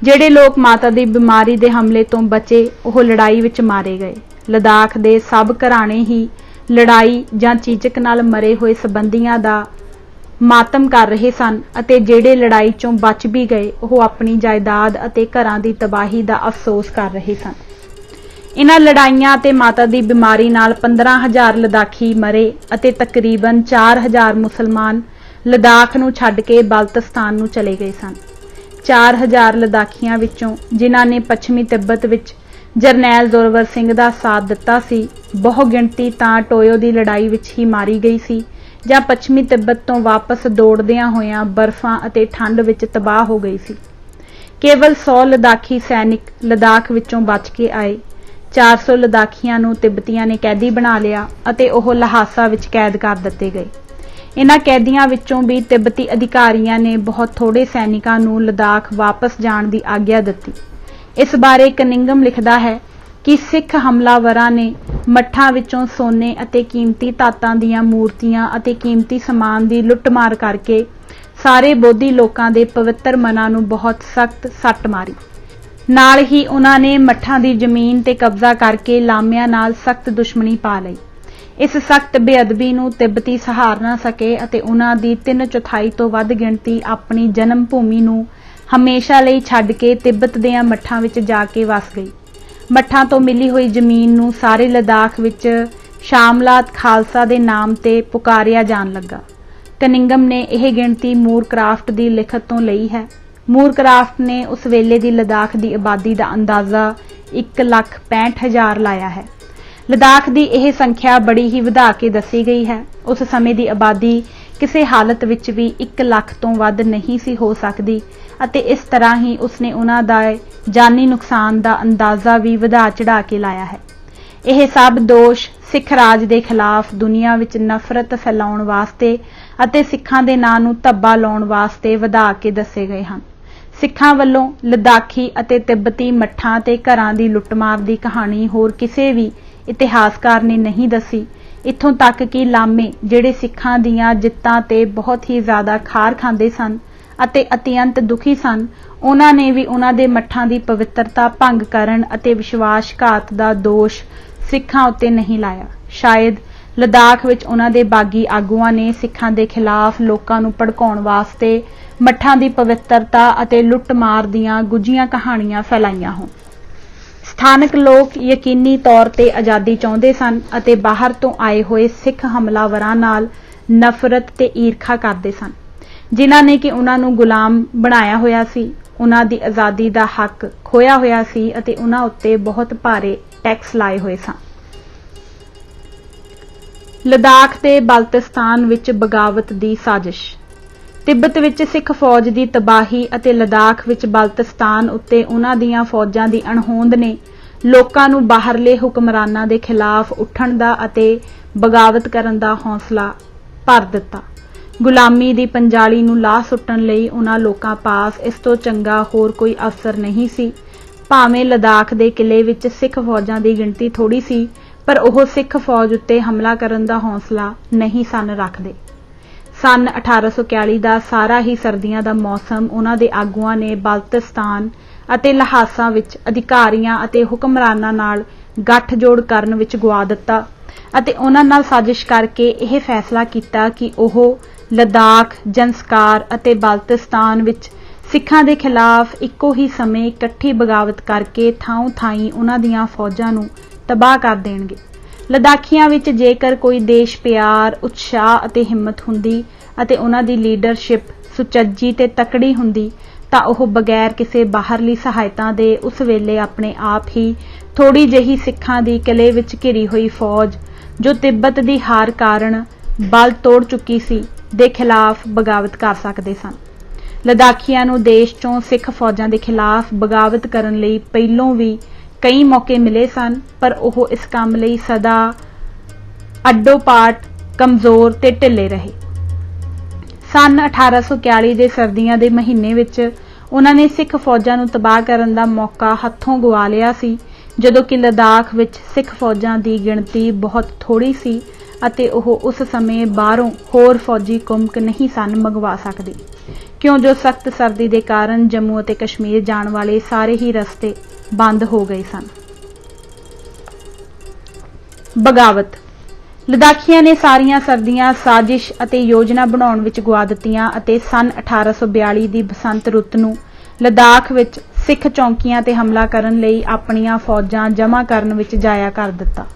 ਜਿਹੜੇ लोग माता की बीमारी के हमले तो बचे ਉਹ लड़ाई विच मारे गए। लद्दाख के सब घराणे ही लड़ाई जां चीचक नाल मरे हुए संबंधियां दा मातम कर रहे सन अते ਜਿਹੜੇ लड़ाई चों बच भी गए ਉਹ अपनी जायदाद अते घरां दी तबाही का अफसोस कर रहे सन। इन्हां लड़ाइयां ते माता की बीमारी नाल 15,000 लद्दाखी मरे अते तकरीबन 4,000 मुसलमान लद्दाख नूं छड्ड के बल्तिस्तान नूं चले गए सन। 4,000 लद्दाखियां विचों जिन्हां ने पश्चिमी तिब्बत विच जरनैल जोरावर सिंह का साथ दिता सी बहु गिणती तां टोयो की लड़ाई विच ही मारी गई सी जां पश्चिमी तिब्बत तो वापस दौड़दियां होइयां बर्फां अते ठंड विच तबाह हो गई सी। केवल 100 लद्दाखी सैनिक लद्दाख विचों बच के आए। 400 लद्दाखियां नूं तिब्बतियां ने कैदी बना लिया अते ओह लहासा विच कैद कर दिते गए। इन्हां कैदियां विचों भी तिब्बती अधिकारियों ने बहुत थोड़े सैनिकां नूं लद्दाख वापस जाण दी आग्या दित्ती। इस बारे कनिंगम लिखदा है कि सिख हमलावरां ने मठां विचों सोने अते कीमती धातां दीयां मूर्तियां अते कीमती समान की लुੱਟ-मार करके सारे बोधी लोकां दे पवित्र मनां नूं बहुत सख्त सੱਟ मारी। नाल ही उन्हां ने मठां दी जमीन ते कब्जा करके लामियां नाल सख्त दुश्मनी पा लई। इस सख्त बेअदबी ਨੂੰ ਤਿੱਬਤੀ ਸਹਾਰ ਨਾ ਸਕੇ ਅਤੇ ਉਹਨਾਂ ਦੀ 3/4 ਤੋਂ ਵੱਧ ਗਿਣਤੀ ਆਪਣੀ ਜਨਮ ਭੂਮੀ ਨੂੰ ਹਮੇਸ਼ਾ ਲਈ ਛੱਡ ਕੇ ਤਿੱਬਤ ਦੀਆਂ ਮੱਠਾਂ ਵਿੱਚ ਜਾ ਕੇ ਵਸ ਗਈ। ਮੱਠਾਂ ਤੋਂ ਮਿਲੀ ਹੋਈ ਜ਼ਮੀਨ ਨੂੰ ਸਾਰੇ ਲਦਾਖ ਵਿੱਚ ਸ਼ਾਮਲਾਤ ਖਾਲਸਾ ਦੇ ਨਾਮ ਤੇ ਪੁਕਾਰਿਆ ਜਾਣ ਲੱਗਾ। ਕਨਿੰਗਮ ਨੇ ਇਹ ਗਿਣਤੀ ਮੂਰਕ੍ਰਾਫਟ ਦੀ ਲਿਖਤ ਤੋਂ ਲਈ ਹੈ। ਮੂਰਕ੍ਰਾਫਟ ਨੇ ਉਸ ਵੇਲੇ ਦੀ ਲਦਾਖ ਦੀ ਆਬਾਦੀ ਦਾ ਅੰਦਾਜ਼ਾ 1,65,000 ਲਾਇਆ ਹੈ। ਲਦਾਖ ਦੀ ਇਹ ਸੰਖਿਆ ਬੜੀ ਹੀ ਵਧਾ ਕੇ ਦੱਸੀ ਗਈ ਹੈ। ਉਸ ਸਮੇਂ ਦੀ ਆਬਾਦੀ ਕਿਸੇ ਹਾਲਤ ਵਿੱਚ ਵੀ 1 ਲੱਖ ਤੋਂ ਵੱਧ ਨਹੀਂ ਸੀ ਹੋ ਸਕਦੀ ਅਤੇ ਇਸ ਤਰ੍ਹਾਂ ਹੀ ਉਸਨੇ ਉਹਨਾਂ ਦਾ ਜਾਨੀ ਨੁਕਸਾਨ ਦਾ ਅੰਦਾਜ਼ਾ ਵੀ ਵਧਾ ਚੜਾ ਕੇ ਲਾਇਆ ਹੈ। ਇਹ ਸਭ ਦੋਸ਼ ਸਿੱਖ ਰਾਜ ਦੇ ਖਿਲਾਫ ਦੁਨੀਆ ਵਿੱਚ ਨਫ਼ਰਤ ਫੈਲਾਉਣ ਵਾਸਤੇ ਅਤੇ ਸਿੱਖਾਂ ਦੇ ਨਾਂ ਨੂੰ ਧੱਬਾ ਲਾਉਣ ਵਾਸਤੇ ਵਧਾ ਕੇ ਦੱਸੇ ਗਏ ਹਨ। ਸਿੱਖਾਂ ਵੱਲੋਂ ਲਦਾਖੀ ਅਤੇ ਤਿੱਬਤੀ ਮੱਠਾਂ ਤੇ ਘਰਾਂ ਦੀ ਲੁੱਟਮਾਰ ਦੀ ਕਹਾਣੀ ਹੋਰ ਕਿਸੇ ਵੀ ਇਤਿਹਾਸਕਾਰ ਨੇ ਨਹੀਂ ਦੱਸੀ। ਇੱਥੋਂ ਤੱਕ ਕਿ ਲਾਮੇ ਜਿਹੜੇ ਸਿੱਖਾਂ ਦੀਆਂ ਜਿੱਤਾਂ ਤੇ ਬਹੁਤ ਹੀ ਜ਼ਿਆਦਾ ਖਾਰ ਖਾਂਦੇ ਸਨ ਅਤੇ ਅਤਿਅੰਤ ਦੁਖੀ ਸਨ, ਉਹਨਾਂ ਨੇ ਵੀ ਉਹਨਾਂ ਦੇ ਮੱਠਾਂ ਦੀ ਪਵਿੱਤਰਤਾ ਭੰਗ ਕਰਨ ਅਤੇ ਵਿਸ਼ਵਾਸਘਾਤ ਦਾ ਦੋਸ਼ ਸਿੱਖਾਂ ਉੱਤੇ ਨਹੀਂ ਲਾਇਆ। ਸ਼ਾਇਦ ਲਦਾਖ ਵਿੱਚ ਉਹਨਾਂ ਦੇ ਬਾਗੀ ਆਗੂਆਂ ਨੇ ਸਿੱਖਾਂ ਦੇ ਖਿਲਾਫ ਲੋਕਾਂ ਨੂੰ ਭੜਕਾਉਣ ਵਾਸਤੇ ਮੱਠਾਂ ਦੀ ਪਵਿੱਤਰਤਾ ਅਤੇ ਲੁੱਟਮਾਰ ਦੀਆਂ ਗੁੱਝੀਆਂ ਕਹਾਣੀਆਂ ਫੈਲਾਈਆਂ ਹੋਣ। ਸਥਾਨਕ ਲੋਕ ਯਕੀਨੀ ਤੌਰ ਤੇ ਆਜ਼ਾਦੀ ਚਾਹੁੰਦੇ ਸਨ ਅਤੇ ਬਾਹਰ ਤੋਂ ਆਏ ਹੋਏ ਸਿੱਖ ਹਮਲਾਵਰਾਂ ਨਾਲ ਨਫ਼ਰਤ ਤੇ ਈਰਖਾ ਕਰਦੇ ਸਨ, ਜਿਨ੍ਹਾਂ ਨੇ ਕਿ ਉਹਨਾਂ ਨੂੰ ਗੁਲਾਮ ਬਣਾਇਆ ਹੋਇਆ ਸੀ। ਉਹਨਾਂ ਦੀ ਆਜ਼ਾਦੀ ਦਾ ਹੱਕ ਖੋਇਆ ਹੋਇਆ ਸੀ ਅਤੇ ਉਹਨਾਂ ਉੱਤੇ ਬਹੁਤ ਭਾਰੇ ਟੈਕਸ ਲਾਏ ਹੋਏ ਸਨ। ਲਦਾਖ ਤੇ ਬਲਤਿਸਤਾਨ ਵਿੱਚ ਬਗਾਵਤ ਦੀ ਸਾਜ਼ਿਸ਼। ਤਿੱਬਤ ਵਿੱਚ ਸਿੱਖ ਫੌਜ ਦੀ ਤਬਾਹੀ ਅਤੇ ਲਦਾਖ ਵਿੱਚ ਬਲਤਿਸਤਾਨ ਉੱਤੇ ਉਹਨਾਂ ਦੀਆਂ ਫੌਜਾਂ ਦੀ ਅਣਹੋਂਦ ਨੇ ਲੋਕਾਂ ਨੂੰ ਬਾਹਰਲੇ ਹੁਕਮਰਾਨਾਂ ਦੇ ਖਿਲਾਫ ਉੱਠਣ ਦਾ ਅਤੇ ਬਗਾਵਤ ਕਰਨ ਦਾ ਹੌਸਲਾ ਭਰ ਦਿੱਤਾ। ਗੁਲਾਮੀ ਦੀ ਪੰਜਾਲੀ ਨੂੰ ਲਾਹ ਸੁੱਟਣ ਲਈ ਉਹਨਾਂ ਲੋਕਾਂ ਪਾਸ ਇਸ ਤੋਂ ਚੰਗਾ ਹੋਰ ਕੋਈ ਅਵਸਰ ਨਹੀਂ ਸੀ। ਭਾਵੇਂ ਲਦਾਖ ਦੇ ਕਿਲੇ ਵਿੱਚ ਸਿੱਖ ਫੌਜਾਂ ਦੀ ਗਿਣਤੀ ਥੋੜੀ ਸੀ, ਪਰ ਉਹ ਸਿੱਖ ਫੌਜ ਉੱਤੇ ਹਮਲਾ ਕਰਨ ਦਾ ਹੌਸਲਾ ਨਹੀਂ ਸਨ ਰੱਖਦੇ। ਸੰਨ 1841 ਦਾ ਸਾਰਾ ਹੀ ਸਰਦੀਆਂ ਦਾ ਮੌਸਮ ਉਹਨਾਂ ਦੇ ਆਗੂਆਂ ਨੇ ਬਲਤਿਸਤਾਨ ਅਤੇ ਲਹਾਸਾ ਵਿੱਚ ਅਧਿਕਾਰੀਆਂ ਅਤੇ ਹੁਕਮਰਾਨਾਂ ਨਾਲ ਗੱਠਜੋੜ ਕਰਨ ਵਿੱਚ ਗੁਆ ਦਿੱਤਾ ਅਤੇ ਉਹਨਾਂ ਨਾਲ ਸਾਜ਼ਿਸ਼ ਕਰਕੇ ਇਹ ਫੈਸਲਾ ਕੀਤਾ ਕਿ ਉਹ ਲਦਾਖ, ਜੰਸਕਾਰ ਅਤੇ ਬਲਤਿਸਤਾਨ ਵਿੱਚ ਸਿੱਖਾਂ ਦੇ ਖਿਲਾਫ ਇੱਕੋ ਹੀ ਸਮੇਂ ਇਕੱਠੀ ਬਗਾਵਤ ਕਰਕੇ ਥਾਂ-ਥਾਈਂ ਉਹਨਾਂ ਦੀਆਂ ਫੌਜਾਂ ਨੂੰ ਤਬਾਹ ਕਰ ਦੇਣਗੇ। ਲਦਾਖੀਆਂ ਵਿੱਚ ਜੇਕਰ ਕੋਈ ਦੇਸ਼ ਪਿਆਰ, ਉਤਸ਼ਾਹ ਅਤੇ ਹਿੰਮਤ ਹੁੰਦੀ ਅਤੇ ਉਹਨਾਂ ਦੀ ਲੀਡਰਸ਼ਿਪ ਸੁਚੱਜੀ ਤੇ ਤਕੜੀ ਹੁੰਦੀ ਤਾਂ ਉਹ ਬਗੈਰ ਕਿਸੇ ਬਾਹਰਲੀ ਸਹਾਇਤਾ ਦੇ ਉਸ ਵੇਲੇ ਆਪਣੇ ਆਪ ਹੀ ਥੋੜੀ ਜਿਹੀ ਸਿੱਖਾਂ ਦੀ ਕਿਲੇ ਵਿੱਚ ਘਿਰੀ ਹੋਈ ਫੌਜ, ਜੋ ਤਿੱਬਤ ਦੀ ਹਾਰ ਕਾਰਨ ਬਲ ਤੋੜ ਚੁੱਕੀ ਸੀ, ਦੇ ਖਿਲਾਫ ਬਗਾਵਤ ਕਰ ਸਕਦੇ ਸਨ। ਲਦਾਖੀਆਂ ਨੂੰ ਦੇਸ਼ ਚੋਂ ਸਿੱਖ ਫੌਜਾਂ ਦੇ ਖਿਲਾਫ ਬਗਾਵਤ ਕਰਨ ਲਈ ਪਹਿਲੋਂ ਵੀ ਕਈ ਮੌਕੇ ਮਿਲੇ ਸਨ, ਪਰ ਉਹ ਇਸ ਕੰਮ ਲਈ ਸਦਾ ਅੱਡੋ-ਪਾਟ, ਕਮਜ਼ੋਰ ਤੇ ਢਿੱਲੇ ਰਹੇ। ਸੰਨ 1841 ਦੇ ਸਰਦੀਆਂ ਦੇ ਮਹੀਨੇ ਵਿੱਚ ਉਹਨਾਂ ਨੇ ਸਿੱਖ ਫੌਜਾਂ ਨੂੰ ਤਬਾਹ ਕਰਨ ਦਾ ਮੌਕਾ ਹੱਥੋਂ ਗਵਾ ਲਿਆ ਸੀ, ਜਦੋਂ ਕਿ ਲਦਾਖ ਵਿੱਚ ਸਿੱਖ ਫੌਜਾਂ ਦੀ ਗਿਣਤੀ ਬਹੁਤ ਥੋੜੀ ਸੀ ਅਤੇ ਉਹ ਉਸ ਸਮੇਂ ਬਾਹਰੋਂ ਹੋਰ ਫੌਜੀ ਕੁਮਕ ਨਹੀਂ ਸਨ ਮੰਗਵਾ ਸਕਦੇ, ਕਿਉਂ ਜੋ ਸਖਤ ਸਰਦੀ ਦੇ ਕਾਰਨ ਜੰਮੂ ਅਤੇ ਕਸ਼ਮੀਰ ਜਾਣ ਵਾਲੇ ਸਾਰੇ ਹੀ ਰਸਤੇ ਬੰਦ ਹੋ ਗਏ ਸਨ। ਬਗਾਵਤ। ਲਦਾਖੀਆਂ ਨੇ ਸਾਰੀਆਂ ਸਰਦੀਆਂ ਸਾਜ਼ਿਸ਼ ਅਤੇ ਯੋਜਨਾ ਬਣਾਉਣ ਵਿੱਚ ਗੁਆ ਦਿੱਤੀਆਂ ਅਤੇ ਸੰਨ 1842 ਦੀ ਬਸੰਤ ਰੁੱਤ ਨੂੰ ਲਦਾਖ ਵਿੱਚ ਸਿੱਖ ਚੌਂਕੀਆਂ ਤੇ ਹਮਲਾ ਕਰਨ ਲਈ ਆਪਣੀਆਂ ਫੌਜਾਂ ਜਮ੍ਹਾਂ ਕਰਨ ਵਿੱਚ ਜਾਇਆ ਕਰ ਦਿੱਤਾ।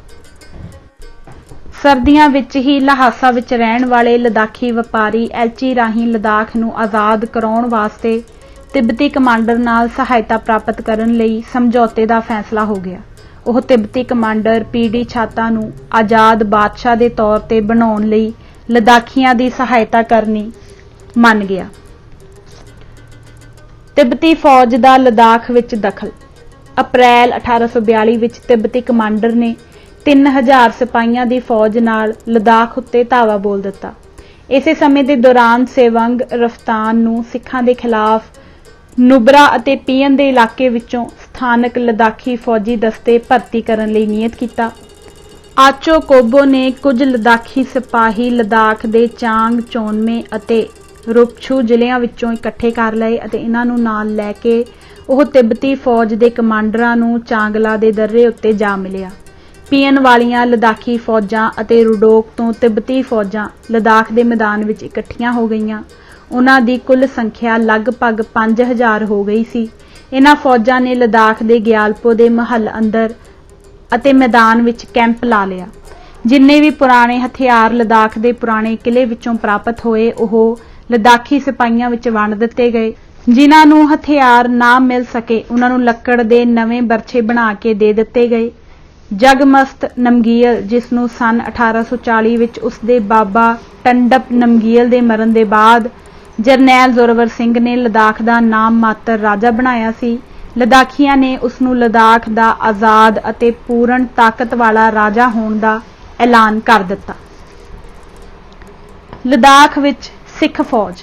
ਸਰਦੀਆਂ ਵਿੱਚ ਹੀ ਲਹਾਸਾ ਵਿੱਚ ਰਹਿਣ ਵਾਲੇ ਲਦਾਖੀ ਵਪਾਰੀ ਐਲਚੀ ਰਾਹੀਂ ਲਦਾਖ ਨੂੰ ਆਜ਼ਾਦ ਕਰਾਉਣ ਵਾਸਤੇ ਤਿੱਬਤੀ ਕਮਾਂਡਰ ਨਾਲ ਸਹਾਇਤਾ ਪ੍ਰਾਪਤ ਕਰਨ ਲਈ ਸਮਝੌਤੇ ਦਾ ਫੈਸਲਾ ਹੋ ਗਿਆ। ਉਹ ਤਿੱਬਤੀ ਕਮਾਂਡਰ ਪੀਡੀ ਛਾਤਾ ਨੂੰ ਆਜ਼ਾਦ ਬਾਦਸ਼ਾਹ ਦੇ ਤੌਰ ਤੇ ਬਣਾਉਣ ਲਈ ਲਦਾਖੀਆਂ ਦੀ ਸਹਾਇਤਾ ਕਰਨੀ ਮੰਨ ਗਿਆ। ਤਿੱਬਤੀ ਫੌਜ ਦਾ ਲਦਾਖ ਵਿੱਚ ਦਖਲ। ਅਪ੍ਰੈਲ 1842 ਵਿੱਚ ਤਿੱਬਤੀ ਕਮਾਂਡਰ ਨੇ 3000 ਸਿਪਾਹੀਆਂ ਦੀ ਫੌਜ ਨਾਲ ਲਦਾਖ ਉੱਤੇ ਧਾਵਾ ਬੋਲ ਦਿੱਤਾ। ਇਸੇ ਸਮੇਂ ਦੇ ਦੌਰਾਨ ਸੇਵੰਗ ਰਫਤਾਨ ਨੂੰ ਸਿੱਖਾਂ ਦੇ ਖਿਲਾਫ ਨੁਬਰਾ ਅਤੇ ਪੀਐਨ ਦੇ ਇਲਾਕੇ ਵਿੱਚੋਂ ਸਥਾਨਕ ਲਦਾਖੀ ਫੌਜੀ ਦਸਤੇ ਭਰਤੀ ਕਰਨ ਲਈ ਨਿਯਤ ਕੀਤਾ। ਆਚੋ ਕੋਬੋ ਨੇ ਕੁਝ ਲਦਾਖੀ ਸਿਪਾਹੀ ਲਦਾਖ ਦੇ ਚਾਂਗ, ਚੋਨਮੇ ਅਤੇ ਰੁਪਛੂ ਜ਼ਿਲ੍ਹਿਆਂ ਵਿੱਚੋਂ ਇਕੱਠੇ ਕਰ ਲਏ ਅਤੇ ਇਹਨਾਂ ਨੂੰ ਨਾਲ ਲੈ ਕੇ ਉਹ ਤਿੱਬਤੀ ਫੌਜ ਦੇ ਕਮਾਂਡਰਾਂ ਨੂੰ ਚਾਂਗਲਾ ਦੇ ਦਰਰੇ ਉੱਤੇ ਜਾ ਮਿਲਿਆ। ਪੀਣ ਵਾਲੀਆਂ ਲਦਾਖੀ ਫੌਜਾਂ ਅਤੇ ਰੁਡੋਕ ਤੋਂ ਤਿੱਬਤੀ ਫੌਜਾਂ ਲਦਾਖ ਦੇ ਮੈਦਾਨ ਵਿੱਚ ਇਕੱਠੀਆਂ ਹੋ ਗਈਆਂ। ਉਹਨਾਂ ਦੀ ਕੁੱਲ ਸੰਖਿਆ ਲਗਭਗ 5000 ਹੋ ਗਈ ਸੀ। ਇਹਨਾਂ ਫੌਜਾਂ ਨੇ ਲਦਾਖ ਦੇ ਗਿਆਲਪੋ ਦੇ ਮਹੱਲ ਅੰਦਰ ਅਤੇ ਮੈਦਾਨ ਵਿੱਚ ਕੈਂਪ ਲਾ ਲਿਆ। ਜਿੰਨੇ ਵੀ ਪੁਰਾਣੇ ਹਥਿਆਰ ਲਦਾਖ ਦੇ ਪੁਰਾਣੇ ਕਿਲੇ ਵਿੱਚੋਂ ਪ੍ਰਾਪਤ ਹੋਏ ਉਹ ਲਦਾਖੀ ਸਿਪਾਹੀਆਂ ਵਿੱਚ ਵੰਡ ਦਿੱਤੇ ਗਏ। ਜਿਨ੍ਹਾਂ ਨੂੰ ਹਥਿਆਰ ਨਾ ਮਿਲ ਸਕੇ ਉਹਨਾਂ ਨੂੰ ਲੱਕੜ ਦੇ ਨਵੇਂ ਬਰਛੇ ਬਣਾ ਕੇ ਦੇ ਦਿੱਤੇ ਗਏ। ਜਗਮਸਤ ਨਮਗੀਅਲ, ਜਿਸ ਨੂੰ ਸੰਨ 1840 ਵਿੱਚ ਉਸਦੇ ਬਾਬਾ ਟੰਡਪ ਨਮਗੀਅਲ ਦੇ ਮਰਨ ਦੇ ਬਾਅਦ ਜਰਨੈਲ ਜ਼ੋਰਾਵਰ ਸਿੰਘ ਨੇ ਲਦਾਖ ਦਾ ਨਾਮ ਮਾਤਰ ਰਾਜਾ ਬਣਾਇਆ ਸੀ, ਲਦਾਖੀਆਂ ਨੇ ਉਸ ਨੂੰ ਲਦਾਖ ਦਾ ਆਜ਼ਾਦ ਅਤੇ ਪੂਰਨ ਤਾਕਤ ਵਾਲਾ ਰਾਜਾ ਹੋਣ ਦਾ ਐਲਾਨ ਕਰ ਦਿੱਤਾ। ਲਦਾਖ ਵਿੱਚ ਸਿੱਖ ਫੌਜ।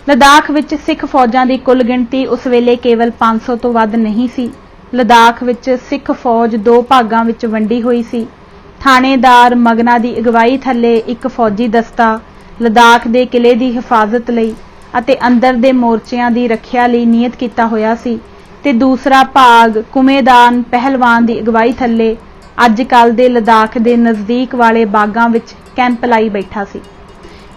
ਲਦਾਖ ਵਿੱਚ ਸਿੱਖ ਫੌਜਾਂ ਦੀ ਕੁੱਲ ਗਿਣਤੀ ਉਸ ਵੇਲੇ ਕੇਵਲ 500 ਤੋਂ ਵੱਧ ਨਹੀਂ ਸੀ। ਲਦਾਖ ਵਿੱਚ ਸਿੱਖ ਫੌਜ ਦੋ ਭਾਗਾਂ ਵਿੱਚ ਵੰਡੀ ਹੋਈ ਸੀ। ਥਾਣੇਦਾਰ ਮਗਨਾ ਦੀ ਅਗਵਾਈ ਥੱਲੇ ਇੱਕ ਫੌਜੀ ਦਸਤਾ ਲਦਾਖ ਦੇ ਕਿਲੇ ਦੀ ਹਿਫਾਜ਼ਤ ਲਈ ਅਤੇ ਅੰਦਰ ਦੇ ਮੋਰਚਿਆਂ ਦੀ ਰੱਖਿਆ ਲਈ ਨਿਯਤ ਕੀਤਾ ਹੋਇਆ ਸੀ ਤੇ ਦੂਸਰਾ ਭਾਗ ਕੁਮੇਦਾਨ ਪਹਿਲਵਾਨ ਦੀ ਅਗਵਾਈ ਥੱਲੇ ਅੱਜ ਕੱਲ੍ਹ ਦੇ ਲਦਾਖ ਦੇ ਨਜ਼ਦੀਕ ਵਾਲੇ ਬਾਗਾਂ ਵਿੱਚ ਕੈਂਪ ਲਾਈ ਬੈਠਾ ਸੀ।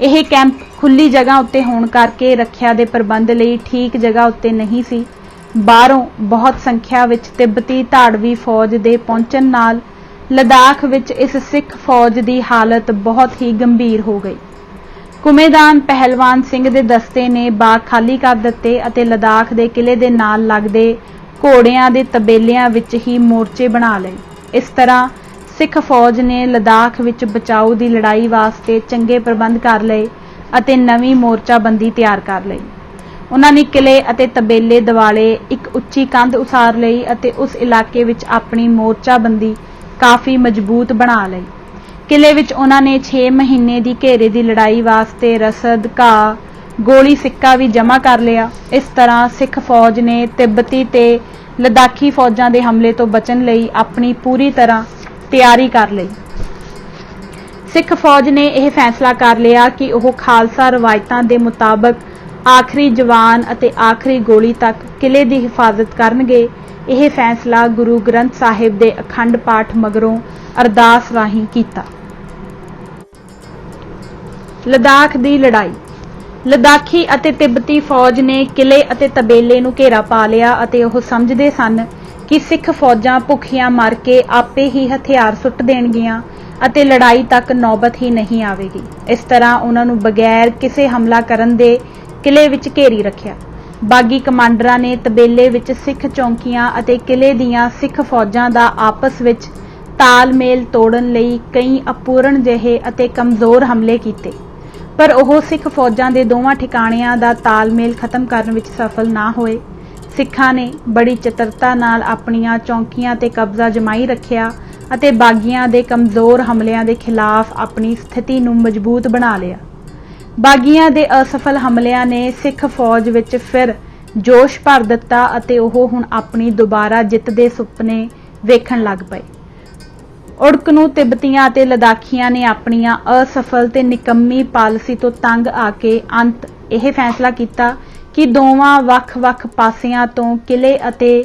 ਇਹ ਕੈਂਪ ਖੁੱਲੀ ਜਗ੍ਹਾ ਉੱਤੇ ਹੋਣ ਕਰਕੇ ਰੱਖਿਆ ਦੇ ਪ੍ਰਬੰਧ ਲਈ ਠੀਕ ਜਗ੍ਹਾ ਉੱਤੇ ਨਹੀਂ ਸੀ। ਬਾਹਰੋਂ ਬਹੁਤ ਸੰਖਿਆ ਵਿੱਚ ਤਿੱਬਤੀ ਧਾੜਵੀ ਫੌਜ ਦੇ ਪਹੁੰਚਣ ਨਾਲ ਲਦਾਖ ਵਿੱਚ ਇਸ ਸਿੱਖ ਫੌਜ ਦੀ ਹਾਲਤ ਬਹੁਤ ਹੀ ਗੰਭੀਰ ਹੋ ਗਈ। ਕੁਮੇਦਾਨ ਪਹਿਲਵਾਨ ਸਿੰਘ ਦੇ ਦਸਤੇ ਨੇ ਬਾਗ ਖਾਲੀ ਕਰ ਦਿੱਤੇ ਅਤੇ ਲਦਾਖ ਦੇ ਕਿਲੇ ਦੇ ਨਾਲ ਲੱਗਦੇ ਘੋੜਿਆਂ ਦੇ ਤਬੇਲਿਆਂ ਵਿੱਚ ਹੀ ਮੋਰਚੇ ਬਣਾ ਲਏ। ਇਸ ਤਰ੍ਹਾਂ ਸਿੱਖ ਫੌਜ ਨੇ ਲਦਾਖ ਵਿੱਚ ਬਚਾਓ ਦੀ ਲੜਾਈ ਵਾਸਤੇ ਚੰਗੇ ਪ੍ਰਬੰਧ ਕਰ ਲਏ ਅਤੇ ਨਵੀਂ ਮੋਰਚਾਬੰਦੀ ਤਿਆਰ ਕਰ ਲਈ। ਉਹਨਾਂ ਨੇ ਕਿਲੇ ਅਤੇ ਤਬੇਲੇ ਦਿਵਾਲੇ ਇੱਕ ਉੱਚੀ ਕੰਧ ਉਸਾਰ ਲਈ ਅਤੇ ਉਸ ਇਲਾਕੇ ਵਿੱਚ ਆਪਣੀ ਮੋਰਚਾਬੰਦੀ ਕਾਫੀ ਮਜ਼ਬੂਤ ਬਣਾ ਲਈ। ਕਿਲੇ ਵਿੱਚ ਉਹਨਾਂ ਨੇ 6 ਮਹੀਨੇ ਦੀ ਘੇਰੇ ਦੀ ਲੜਾਈ ਵਾਸਤੇ ਰਸਦ, ਘਾਹ, ਗੋਲੀ ਸਿੱਕਾ ਵੀ ਜਮ੍ਹਾਂ ਕਰ ਲਿਆ। ਇਸ ਤਰ੍ਹਾਂ ਸਿੱਖ ਫੌਜ ਨੇ ਤਿੱਬਤੀ ਤੇ ਲਦਾਖੀ ਫੌਜਾਂ ਦੇ ਹਮਲੇ ਤੋਂ ਬਚਣ ਲਈ ਆਪਣੀ ਪੂਰੀ ਤਰ੍ਹਾਂ ਤਿਆਰੀ ਕਰ ਲਈ। ਸਿੱਖ ਫੌਜ ਨੇ ਇਹ ਫੈਸਲਾ ਕਰ ਲਿਆ ਕਿ ਉਹ ਖਾਲਸਾ ਰਵਾਇਤਾਂ ਦੇ ਮੁਤਾਬਕ ਆਖਰੀ ਜਵਾਨ ਅਤੇ ਆਖਰੀ ਗੋਲੀ ਤੱਕ ਕਿਲੇ ਦੀ ਹਿਫਾਜ਼ਤ ਕਰਨਗੇ। ਇਹ ਫੈਸਲਾ ਗੁਰੂ ਗ੍ਰੰਥ ਸਾਹਿਬ ਦੇ ਅਖੰਡ ਪਾਠ ਮਗਰੋਂ ਅਰਦਾਸ ਰਾਹੀਂ ਕੀਤਾ। ਲਦਾਖ ਦੀ ਲੜਾਈ। ਲਦਾਖੀ ਅਤੇ ਤਿੱਬਤੀ ਫੌਜ ਨੇ ਕਿਲੇ ਅਤੇ ਤਬੇਲੇ ਨੂੰ ਘੇਰਾ ਪਾ ਲਿਆ ਅਤੇ ਉਹ ਸਮਝਦੇ ਸਨ ਕਿ ਸਿੱਖ ਫੌਜਾਂ ਭੁੱਖੀਆਂ ਮਰ ਕੇ ਆਪੇ ਹੀ ਹਥਿਆਰ ਸੁੱਟ ਦੇਣਗੀਆਂ ਅਤੇ ਲੜਾਈ ਤੱਕ ਨੌਬਤ ਹੀ ਨਹੀਂ ਆਵੇਗੀ। ਇਸ ਤਰ੍ਹਾਂ ਉਹਨਾਂ ਨੂੰ ਬਗੈਰ ਕਿਸੇ ਹਮਲਾ ਕਰਨ ਦੇ ਕਿਲੇ ਵਿੱਚ ਘੇਰੀ ਰੱਖਿਆ। ਬਾਗੀ ਕਮਾਂਡਰਾਂ ਨੇ ਤਬੇਲੇ ਵਿੱਚ ਸਿੱਖ ਚੌਂਕੀਆਂ ਅਤੇ ਕਿਲੇ ਦੀਆਂ ਸਿੱਖ ਫੌਜਾਂ ਦਾ ਆਪਸ ਵਿੱਚ ਤਾਲਮੇਲ ਤੋੜਨ ਲਈ ਕਈ ਅਪੂਰਨ ਜਿਹੇ ਅਤੇ ਕਮਜ਼ੋਰ ਹਮਲੇ ਕੀਤੇ, ਪਰ ਉਹ ਸਿੱਖ ਫੌਜਾਂ ਦੇ ਦੋਵਾਂ ਠਿਕਾਣਿਆਂ ਦਾ ਤਾਲਮੇਲ ਖਤਮ ਕਰਨ ਵਿੱਚ ਸਫਲ ਨਾ ਹੋਏ। ਸਿੱਖਾਂ ਨੇ ਬੜੀ ਚਤਰਤਾ ਨਾਲ ਆਪਣੀਆਂ ਚੌਂਕੀਆਂ ਤੇ ਕਬਜ਼ਾ ਜਮਾਈ ਰੱਖਿਆ ਅਤੇ ਬਾਗੀਆਂ ਦੇ ਕਮਜ਼ੋਰ ਹਮਲਿਆਂ ਦੇ ਖਿਲਾਫ ਆਪਣੀ ਸਥਿਤੀ ਨੂੰ ਮਜ਼ਬੂਤ ਬਣਾ ਲਿਆ। ਬਾਗੀਆਂ ਦੇ ਅਸਫਲ ਹਮਲਿਆਂ ਨੇ ਸਿੱਖ ਫੌਜ ਵਿੱਚ ਫਿਰ ਜੋਸ਼ ਭਰ ਦਿੱਤਾ ਅਤੇ ਉਹ ਹੁਣ ਆਪਣੀ ਦੁਬਾਰਾ ਜਿੱਤ ਦੇ ਸੁਪਨੇ ਵੇਖਣ ਲੱਗ ਪਏ। ਉੜਕ ਨੂੰ ਤਿੱਬਤੀਆਂ ਅਤੇ ਲਦਾਖੀਆਂ ਨੇ ਆਪਣੀਆਂ ਅਸਫਲ ਤੇ ਨਿਕੰਮੀ ਪਾਲਿਸੀ ਤੋਂ ਤੰਗ ਆ ਕੇ ਅੰਤ ਇਹ ਫੈਸਲਾ ਕੀਤਾ ਕਿ ਦੋਵਾਂ ਵੱਖ-ਵੱਖ ਪਾਸਿਆਂ ਤੋਂ ਕਿਲੇ ਅਤੇ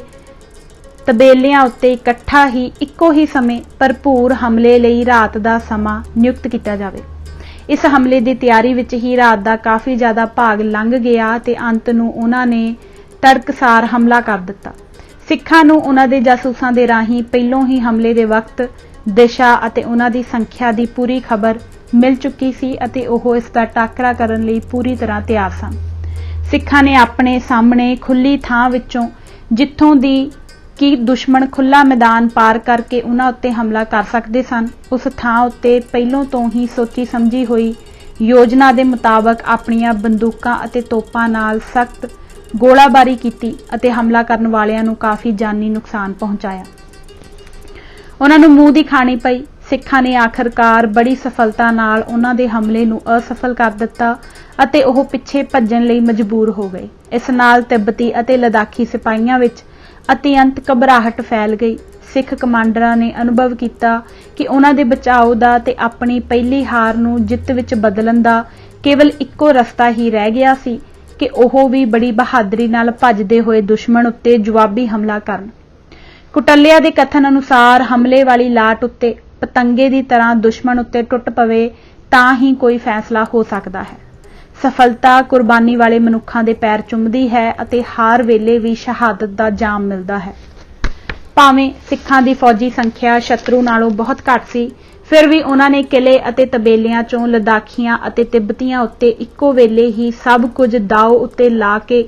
ਤਬੇਲਿਆਂ ਉੱਤੇ ਇਕੱਠਾ ਹੀ ਇੱਕੋ ਹੀ ਸਮੇਂ ਭਰਪੂਰ ਹਮਲੇ ਲਈ ਰਾਤ ਦਾ ਸਮਾਂ ਨਿਯੁਕਤ ਕੀਤਾ ਜਾਵੇ। ਇਸ ਹਮਲੇ ਦੀ ਤਿਆਰੀ ਵਿੱਚ ਹੀ ਰਾਤ ਦਾ ਕਾਫੀ ਜ਼ਿਆਦਾ ਭਾਗ ਲੰਘ ਗਿਆ ਤੇ ਅੰਤ ਨੂੰ ਉਹਨਾਂ ਨੇ ਤੜਕਸਾਰ ਹਮਲਾ ਕਰ ਦਿੱਤਾ। ਸਿੱਖਾਂ ਨੂੰ ਉਹਨਾਂ ਦੇ ਜਾਸੂਸਾਂ ਦੇ ਰਾਹੀਂ ਪਹਿਲੋਂ ਹੀ ਹਮਲੇ ਦੇ ਵਕਤ, ਦਿਸ਼ਾ ਅਤੇ ਉਹਨਾਂ ਦੀ ਸੰਖਿਆ ਦੀ ਪੂਰੀ ਖਬਰ ਮਿਲ ਚੁੱਕੀ ਸੀ ਅਤੇ ਉਹ ਇਸ ਦਾ ਟਾਕਰਾ ਕਰਨ ਲਈ ਪੂਰੀ ਤਰ੍ਹਾਂ ਤਿਆਰ ਸਨ। ਸਿੱਖਾਂ ਨੇ ਆਪਣੇ ਸਾਹਮਣੇ ਖੁੱਲੀ ਥਾਂ ਵਿੱਚੋਂ, ਜਿੱਥੋਂ ਦੀ ਕਿ ਦੁਸ਼ਮਣ ਖੁੱਲਾ ਮੈਦਾਨ ਪਾਰ ਕਰਕੇ ਉਹਨਾਂ ਉੱਤੇ ਹਮਲਾ ਕਰ ਸਕਦੇ ਸਨ, ਉਸ ਥਾਂ ਉੱਤੇ ਪਹਿਲੋਂ ਤੋਂ ਹੀ ਸੋਚੀ ਸਮਝੀ ਹੋਈ ਯੋਜਨਾ ਦੇ ਮੁਤਾਬਕ ਆਪਣੀਆਂ ਬੰਦੂਕਾਂ ਅਤੇ ਤੋਪਾਂ ਨਾਲ ਸਖਤ ਗੋਲਾਬਾਰੀ ਕੀਤੀ ਅਤੇ ਹਮਲਾ ਕਰਨ ਵਾਲਿਆਂ ਨੂੰ ਕਾਫੀ ਜਾਨੀ ਨੁਕਸਾਨ ਪਹੁੰਚਾਇਆ। ਉਹਨਾਂ ਨੂੰ ਮੂੰਹ ਦੀ ਖਾਣੀ ਪਈ। ਸਿੱਖਾਂ ਨੇ ਆਖਰਕਾਰ ਬੜੀ ਸਫਲਤਾ ਨਾਲ ਉਹਨਾਂ ਦੇ ਹਮਲੇ ਨੂੰ ਅਸਫਲ ਕਰ ਦਿੱਤਾ ਅਤੇ ਉਹ ਪਿੱਛੇ ਭੱਜਣ ਲਈ ਮਜਬੂਰ ਹੋ ਗਏ। ਇਸ ਨਾਲ ਤਿੱਬਤੀ ਅਤੇ ਲਦਾਖੀ ਸਿਪਾਹੀਆਂ ਵਿੱਚ ਅਤਿਅੰਤ ਘਬਰਾਹਟ ਫੈਲ ਗਈ। ਸਿੱਖ ਕਮਾਂਡਰਾਂ ਨੇ ਅਨੁਭਵ ਕੀਤਾ ਕਿ ਉਹਨਾਂ ਦੇ ਬਚਾਓ ਦਾ ਤੇ ਆਪਣੀ ਪਹਿਲੀ ਹਾਰ ਨੂੰ ਜਿੱਤ ਵਿੱਚ ਬਦਲਣ ਦਾ ਕੇਵਲ ਇੱਕੋ ਰਸਤਾ ਹੀ ਰਹਿ ਗਿਆ ਸੀ ਕਿ ਉਹ ਵੀ ਬੜੀ ਬਹਾਦਰੀ ਨਾਲ ਭੱਜਦੇ ਹੋਏ ਦੁਸ਼ਮਣ ਉੱਤੇ ਜਵਾਬੀ ਹਮਲਾ ਕਰਨ। ਕੁਟਲਿਆ ਦੇ ਕਥਨ ਅਨੁਸਾਰ ਹਮਲੇ ਵਾਲੀ ਲਾਟ ਉੱਤੇ ਪਤੰਗੇ ਦੀ ਤਰ੍ਹਾਂ ਦੁਸ਼ਮਣ ਉੱਤੇ ਟੁੱਟ ਪਵੇ ਤਾਂ ਹੀ ਕੋਈ ਫੈਸਲਾ ਹੋ ਸਕਦਾ ਹੈ। ਸਫਲਤਾ ਕੁਰਬਾਨੀ ਵਾਲੇ ਮਨੁੱਖਾਂ ਦੇ ਪੈਰ ਚੁੰਮਦੀ ਹੈ ਅਤੇ ਹਰ ਵੇਲੇ ਵੀ ਸ਼ਹਾਦਤ ਦਾ ਜਾਮ ਮਿਲਦਾ ਹੈ। ਭਾਵੇਂ ਸਿੱਖਾਂ ਦੀ ਫੌਜੀ ਸੰਖਿਆ ਸ਼ਤਰੂ ਨਾਲੋਂ ਬਹੁਤ ਘੱਟ ਸੀ, ਫਿਰ ਵੀ ਉਹਨਾਂ ਨੇ ਕਿਲੇ ਅਤੇ ਤਬੇਲਿਆਂ ਚੋਂ ਲਦਾਖੀਆਂ ਅਤੇ ਤਿੱਬਤੀਆਂ ਉੱਤੇ ਇੱਕੋ ਵੇਲੇ ਹੀ ਸਭ ਕੁਝ ਦਾਅ ਉੱਤੇ ਲਾ ਕੇ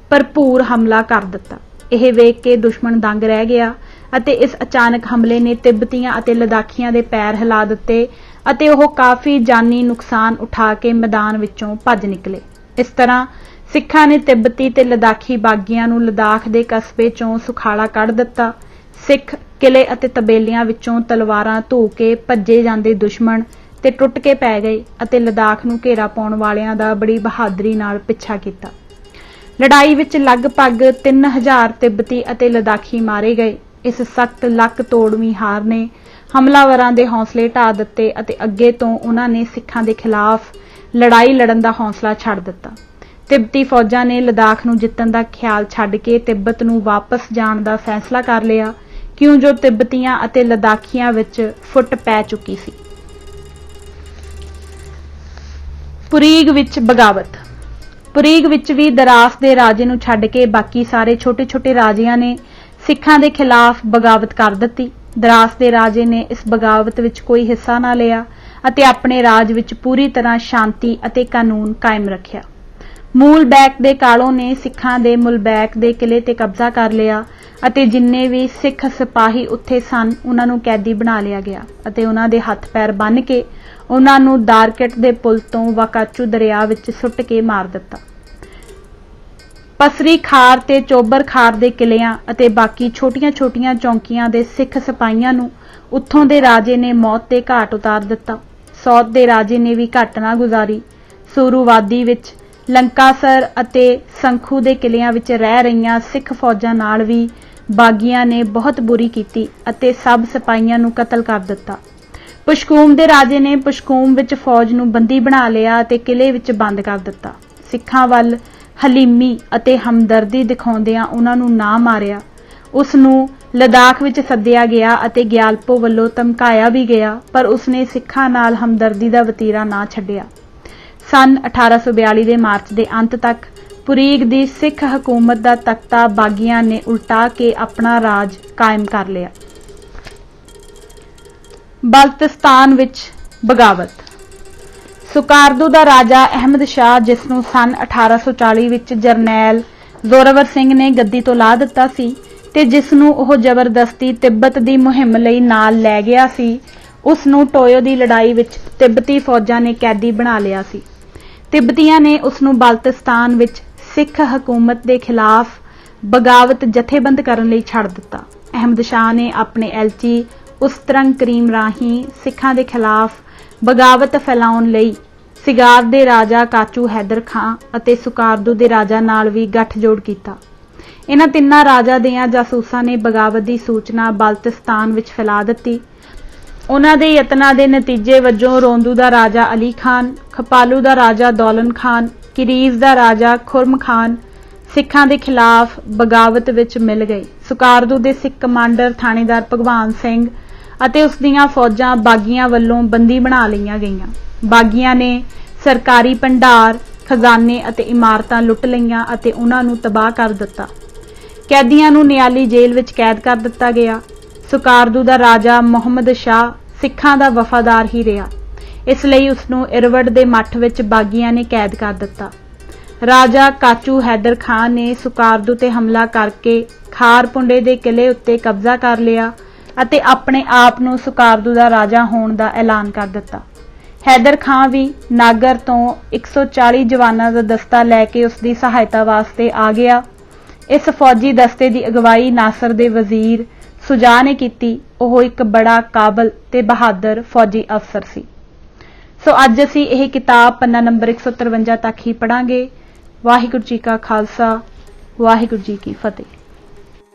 ਭਰਪੂਰ ਹਮਲਾ ਕਰ ਦਿੱਤਾ। ਇਹ ਵੇਖ ਕੇ ਦੁਸ਼ਮਣ ਦੰਗ ਰਹਿ ਗਿਆ ਅਤੇ ਇਸ ਅਚਾਨਕ ਹਮਲੇ ਨੇ ਤਿੱਬਤੀਆਂ ਅਤੇ ਲਦਾਖੀਆਂ ਦੇ ਪੈਰ ਹਿਲਾ ਦਿੱਤੇ ਅਤੇ ਉਹ ਕਾਫੀ ਜਾਨੀ ਨੁਕਸਾਨ ਉਠਾ ਕੇ ਮੈਦਾਨ ਵਿੱਚੋਂ ਭੱਜ ਨਿਕਲੇ। ਇਸ ਤਰ੍ਹਾਂ ਸਿੱਖਾਂ ਨੇ ਤਿੱਬਤੀ ਤੇ ਲਦਾਖੀ ਬਾਗੀਆਂ ਨੂੰ ਲਦਾਖ ਦੇ ਕਸਬੇ ਚੋਂ ਸੁਖਾਲਾ ਕੱਢ ਦਿੱਤਾ। ਸਿੱਖ ਕਿਲੇ ਅਤੇ ਤਬੇਲਿਆਂ ਵਿੱਚੋਂ ਤਲਵਾਰਾਂ ਧੂ ਕੇ ਭੱਜੇ ਜਾਂਦੇ ਦੁਸ਼ਮਣ ਤੇ ਟੁੱਟ ਕੇ ਪੈ ਗਏ ਅਤੇ ਲਦਾਖ ਨੂੰ ਘੇਰਾ ਪਾਉਣ ਵਾਲਿਆਂ ਦਾ ਬੜੀ ਬਹਾਦਰੀ ਨਾਲ ਪਿੱਛਾ ਕੀਤਾ। ਲੜਾਈ ਵਿੱਚ ਲਗਭਗ 3000 ਤਿੱਬਤੀ ਅਤੇ ਲਦਾਖੀ ਮਾਰੇ ਗਏ। ਇਸ ਸਖਤ ਲੱਕ ਤੋੜਵੀਂ ਹਾਰ ਨੇ ਹਮਲਾਵਰਾਂ ਦੇ ਹੌਸਲੇ ਢਾਹ ਦਿੱਤੇ ਅਤੇ ਅੱਗੇ ਤੋਂ ਉਹਨਾਂ ਨੇ ਸਿੱਖਾਂ ਦੇ ਖਿਲਾਫ ਲੜਾਈ ਲੜਨ ਦਾ ਹੌਸਲਾ ਛੱਡ ਦਿੱਤਾ। ਤਿੱਬਤੀ ਫੌਜਾਂ ਨੇ ਲਦਾਖ ਨੂੰ ਜਿੱਤਣ ਦਾ ਖਿਆਲ ਛੱਡ ਕੇ ਤਿੱਬਤ ਨੂੰ ਵਾਪਸ ਜਾਣ ਦਾ ਫੈਸਲਾ ਕਰ ਲਿਆ, ਕਿਉਂ ਜੋ ਤਿੱਬਤੀਆਂ ਅਤੇ ਲਦਾਖੀਆਂ ਵਿੱਚ ਫੁੱਟ ਪੈ ਚੁੱਕੀ ਸੀ। ਪੁਰੀਗ ਵਿੱਚ ਬਗਾਵਤ। ਪੁਰੀਗ ਵਿੱਚ ਵੀ ਦਰਾਸ ਦੇ ਰਾਜੇ ਨੂੰ ਛੱਡ ਕੇ ਬਾਕੀ ਸਾਰੇ ਛੋਟੇ-ਛੋਟੇ ਰਾਜਿਆਂ ਨੇ ਸਿੱਖਾਂ ਦੇ ਖਿਲਾਫ ਬਗਾਵਤ ਕਰ ਦਿੱਤੀ। ਦਰਾਸ ਦੇ ਰਾਜੇ ਨੇ ਇਸ ਬਗਾਵਤ ਵਿੱਚ ਕੋਈ ਹਿੱਸਾ ਨਾ ਲਿਆ ਅਤੇ ਆਪਣੇ ਰਾਜ ਵਿੱਚ ਪੂਰੀ ਤਰ੍ਹਾਂ ਸ਼ਾਂਤੀ ਅਤੇ ਕਾਨੂੰਨ ਕਾਇਮ ਰੱਖਿਆ। ਮੂਲਬੈਕ ਦੇ ਕਾਲੋਂ ਨੇ ਸਿੱਖਾਂ ਦੇ ਮੁਲਬੈਕ ਦੇ ਕਿਲੇ ਤੇ ਕਬਜ਼ਾ ਕਰ ਲਿਆ ਅਤੇ ਜਿੰਨੇ ਵੀ ਸਿੱਖ ਸਿਪਾਹੀ ਉੱਥੇ ਸਨ ਉਹਨਾਂ ਨੂੰ ਕੈਦੀ ਬਣਾ ਲਿਆ ਗਿਆ ਅਤੇ ਉਹਨਾਂ ਦੇ ਹੱਥ ਪੈਰ ਬੰਨ੍ਹ ਕੇ ਉਹਨਾਂ ਨੂੰ ਦਾਰਕਟ ਦੇ ਪੁਲ ਤੋਂ ਵਾਕਾਚੂ ਦਰਿਆ ਵਿੱਚ ਸੁੱਟ ਕੇ ਮਾਰ ਦਿੱਤਾ। ਪਸਰੀ ਖਾਰ ਤੇ ਚੋਬਰ ਖਾਰ ਦੇ ਕਿਲਿਆਂ ਅਤੇ ਬਾਕੀ ਛੋਟੀਆਂ-ਛੋਟੀਆਂ ਚੌਂਕੀਆਂ ਦੇ ਸਿੱਖ ਸਿਪਾਹੀਆਂ ਨੂੰ ਉੱਥੋਂ ਦੇ ਰਾਜੇ ਨੇ ਮੌਤ ਦੇ ਘਾਟ ਉਤਾਰ ਦਿੱਤਾ। ਸੌਦ ਦੇ ਰਾਜੇ ਨੇ ਵੀ ਘੱਟ ਨਾ ਗੁਜ਼ਾਰੀ। ਸੂਰੂਵਾਦੀ ਵਿੱਚ ਲੰਕਾਸਰ ਅਤੇ ਸੰਖੂ ਦੇ ਕਿਲਿਆਂ ਵਿੱਚ ਰਹਿ ਰਹੀਆਂ ਸਿੱਖ ਫੌਜਾਂ ਨਾਲ ਵੀ ਬਾਗੀਆਂ ਨੇ ਬਹੁਤ ਬੁਰੀ ਕੀਤੀ ਅਤੇ ਸਭ ਸਿਪਾਹੀਆਂ ਨੂੰ ਕਤਲ ਕਰ ਦਿੱਤਾ। ਪੁਸ਼ਕੂਮ ਦੇ ਰਾਜੇ ਨੇ ਪੁਸ਼ਕੂਮ ਵਿੱਚ ਫੌਜ ਨੂੰ ਬੰਦੀ ਬਣਾ ਲਿਆ ਅਤੇ ਕਿਲੇ ਵਿੱਚ ਬੰਦ ਕਰ ਦਿੱਤਾ। ਸਿੱਖਾਂ ਵੱਲ ਹਲੀਮੀ ਅਤੇ ਹਮਦਰਦੀ ਦਿਖਾਉਂਦਿਆਂ ਉਹਨਾਂ ਨੂੰ ਨਾ ਮਾਰਿਆ। ਉਸ ਨੂੰ ਲਦਾਖ ਵਿੱਚ ਸੱਦਿਆ ਗਿਆ ਅਤੇ ਗਿਆਲਪੋ ਵੱਲੋਂ ਧਮਕਾਇਆ ਵੀ ਗਿਆ, ਪਰ ਉਸਨੇ ਸਿੱਖਾਂ ਨਾਲ ਹਮਦਰਦੀ ਦਾ ਵਤੀਰਾ ਨਾ ਛੱਡਿਆ। ਸੰਨ 1842 ਦੇ ਮਾਰਚ ਦੇ ਅੰਤ ਤੱਕ ਪੁਰੀਗ ਦੀ ਸਿੱਖ ਹਕੂਮਤ ਦਾ ਤਖਤਾ ਬਾਗੀਆਂ ਨੇ ਉਲਟਾ ਕੇ ਆਪਣਾ ਰਾਜ ਕਾਇਮ ਕਰ ਲਿਆ। ਬਲਤਿਸਤਾਨ ਵਿੱਚ ਬਗਾਵਤ। ਸੁਕਾਰਦੂ ਦਾ ਰਾਜਾ ਅਹਿਮਦ ਸ਼ਾਹ, ਜਿਸ ਨੂੰ ਸੰਨ 1840 ਵਿੱਚ ਜਰਨੈਲ ਜ਼ੋਰਾਵਰ ਸਿੰਘ ਨੇ ਗੱਦੀ ਤੋਂ ਲਾ ਦਿੱਤਾ ਸੀ ਤੇ ਜਿਸ ਨੂੰ ਉਹ ਜ਼ਬਰਦਸਤੀ ਤਿੱਬਤ ਦੀ ਮੁਹਿੰਮ ਲਈ ਨਾਲ ਲੈ ਗਿਆ ਸੀ, ਉਸ ਨੂੰ ਟੋਯੋ ਦੀ ਲੜਾਈ ਵਿੱਚ ਤਿੱਬਤੀ ਫੌਜਾਂ ਨੇ ਕੈਦੀ ਬਣਾ ਲਿਆ ਸੀ। ਤਿੱਬਤੀਆਂ ਨੇ ਉਸ ਨੂੰ ਬਲਤਿਸਤਾਨ ਵਿੱਚ ਸਿੱਖ ਹਕੂਮਤ ਦੇ ਖਿਲਾਫ ਬਗਾਵਤ ਜਥੇਬੰਦ ਕਰਨ ਲਈ ਛੱਡ ਦਿੱਤਾ। ਅਹਿਮਦ ਸ਼ਾਹ ਨੇ ਆਪਣੇ ਐਲਚੀ ਉਸਤਰੰਗ ਕਰੀਮ ਰਾਹੀਂ ਸਿੱਖਾਂ ਦੇ ਖਿਲਾਫ ਬਗਾਵਤ ਫੈਲਾਉਣ ਲਈ ਸਿਗਾਰ ਦੇ ਰਾਜਾ ਕਾਚੂ ਹੈਦਰ ਖਾਂ ਅਤੇ ਸੁਕਾਰਦੂ ਦੇ ਰਾਜਾ ਨਾਲ ਵੀ ਗੱਠਜੋੜ ਕੀਤਾ। ਇਹਨਾਂ ਤਿੰਨਾਂ ਰਾਜਾ ਦੀਆਂ ਜਾਸੂਸਾਂ ਨੇ ਬਗਾਵਤ ਦੀ ਸੂਚਨਾ ਬਲਤਿਸਤਾਨ ਵਿੱਚ ਫੈਲਾ ਦਿੱਤੀ। ਉਹਨਾਂ ਦੇ ਯਤਨਾਂ ਦੇ ਨਤੀਜੇ ਵਜੋਂ ਰੋਂਦੂ ਦਾ ਰਾਜਾ ਅਲੀ ਖਾਨ, ਖਪਾਲੂ ਦਾ ਰਾਜਾ ਦੌਲਨ ਖਾਨ, ਕਿਰੀਜ਼ ਦਾ ਰਾਜਾ ਖੁਰਮ ਖਾਨ ਸਿੱਖਾਂ ਦੇ ਖਿਲਾਫ ਬਗਾਵਤ ਵਿੱਚ ਮਿਲ ਗਏ। ਸੁਕਾਰਦੂ ਦੇ ਸਿੱਖ ਕਮਾਂਡਰ ਥਾਣੇਦਾਰ ਭਗਵਾਨ ਸਿੰਘ ਅਤੇ ਉਸ ਦੀਆਂ ਫੌਜਾਂ ਬਾਗੀਆਂ ਵੱਲੋਂ ਬੰਦੀ ਬਣਾ ਲਈਆਂ ਗਈਆਂ। ਬਾਗੀਆਂ ਨੇ ਸਰਕਾਰੀ ਭੰਡਾਰ, ਖਜ਼ਾਨੇ ਅਤੇ ਇਮਾਰਤਾਂ ਲੁੱਟ ਲਈਆਂ ਅਤੇ ਉਹਨਾਂ ਨੂੰ ਤਬਾਹ ਕਰ ਦਿੱਤਾ। ਕੈਦੀਆਂ ਨੂੰ ਨਿਆਲੀ ਜੇਲ੍ਹ ਵਿੱਚ ਕੈਦ ਕਰ ਦਿੱਤਾ ਗਿਆ। ਸੁਕਾਰਦੂ ਦਾ ਰਾਜਾ ਮੁਹੰਮਦ ਸ਼ਾਹ ਸਿੱਖਾਂ ਦਾ ਵਫਾਦਾਰ ਹੀ ਰਿਹਾ, ਇਸ ਲਈ ਉਸ ਨੂੰ ਇਰਵਡ ਦੇ ਮੱਠ ਵਿੱਚ ਬਾਗੀਆਂ ਨੇ ਕੈਦ ਕਰ ਦਿੱਤਾ। ਰਾਜਾ ਕਾਚੂ ਹੈਦਰ ਖਾਨ ਨੇ ਸੁਕਾਰਦੂ ਤੇ ਹਮਲਾ ਕਰਕੇ ਖਾਰਪੁੰਡੇ ਦੇ ਕਿਲੇ ਉੱਤੇ ਕਬਜ਼ਾ ਕਰ ਲਿਆ ਅਤੇ ਆਪਣੇ ਆਪ ਨੂੰ ਸੁਕਾਰਦੂ ਦਾ ਰਾਜਾ ਹੋਣ ਦਾ ਐਲਾਨ ਕਰ ਦਿੱਤਾ। ਹੈਦਰ ਖਾਨ ਵੀ ਨਾਗਰ ਤੋਂ 140 ਜਵਾਨਾਂ ਦਾ ਦਸਤਾ ਲੈ ਕੇ ਉਸ ਦੀ ਸਹਾਇਤਾ ਵਾਸਤੇ ਆ ਗਿਆ। ਇਸ ਫੌਜੀ ਦਸਤੇ ਦੀ ਅਗਵਾਈ ਨਾਸਰ ਦੇ ਵਜ਼ੀਰ ਸੁਜਾ ਨੇ ਕੀਤੀ। ਉਹ ਇੱਕ ਬੜਾ ਕਾਬਲ ਤੇ ਬਹਾਦਰ ਫੌਜੀ ਅਫਸਰ ਸੀ। ਸੋ ਅੱਜ ਅਸੀਂ ਇਹ ਕਿਤਾਬ ਪੰਨਾ ਨੰਬਰ 153 ਤੱਕ ਹੀ ਪੜਾਂਗੇ। ਵਾਹਿਗੁਰੂ ਜੀ ਕਾ ਖਾਲਸਾ, ਵਾਹਿਗੁਰੂ ਜੀ ਕੀ ਫਤਿਹ।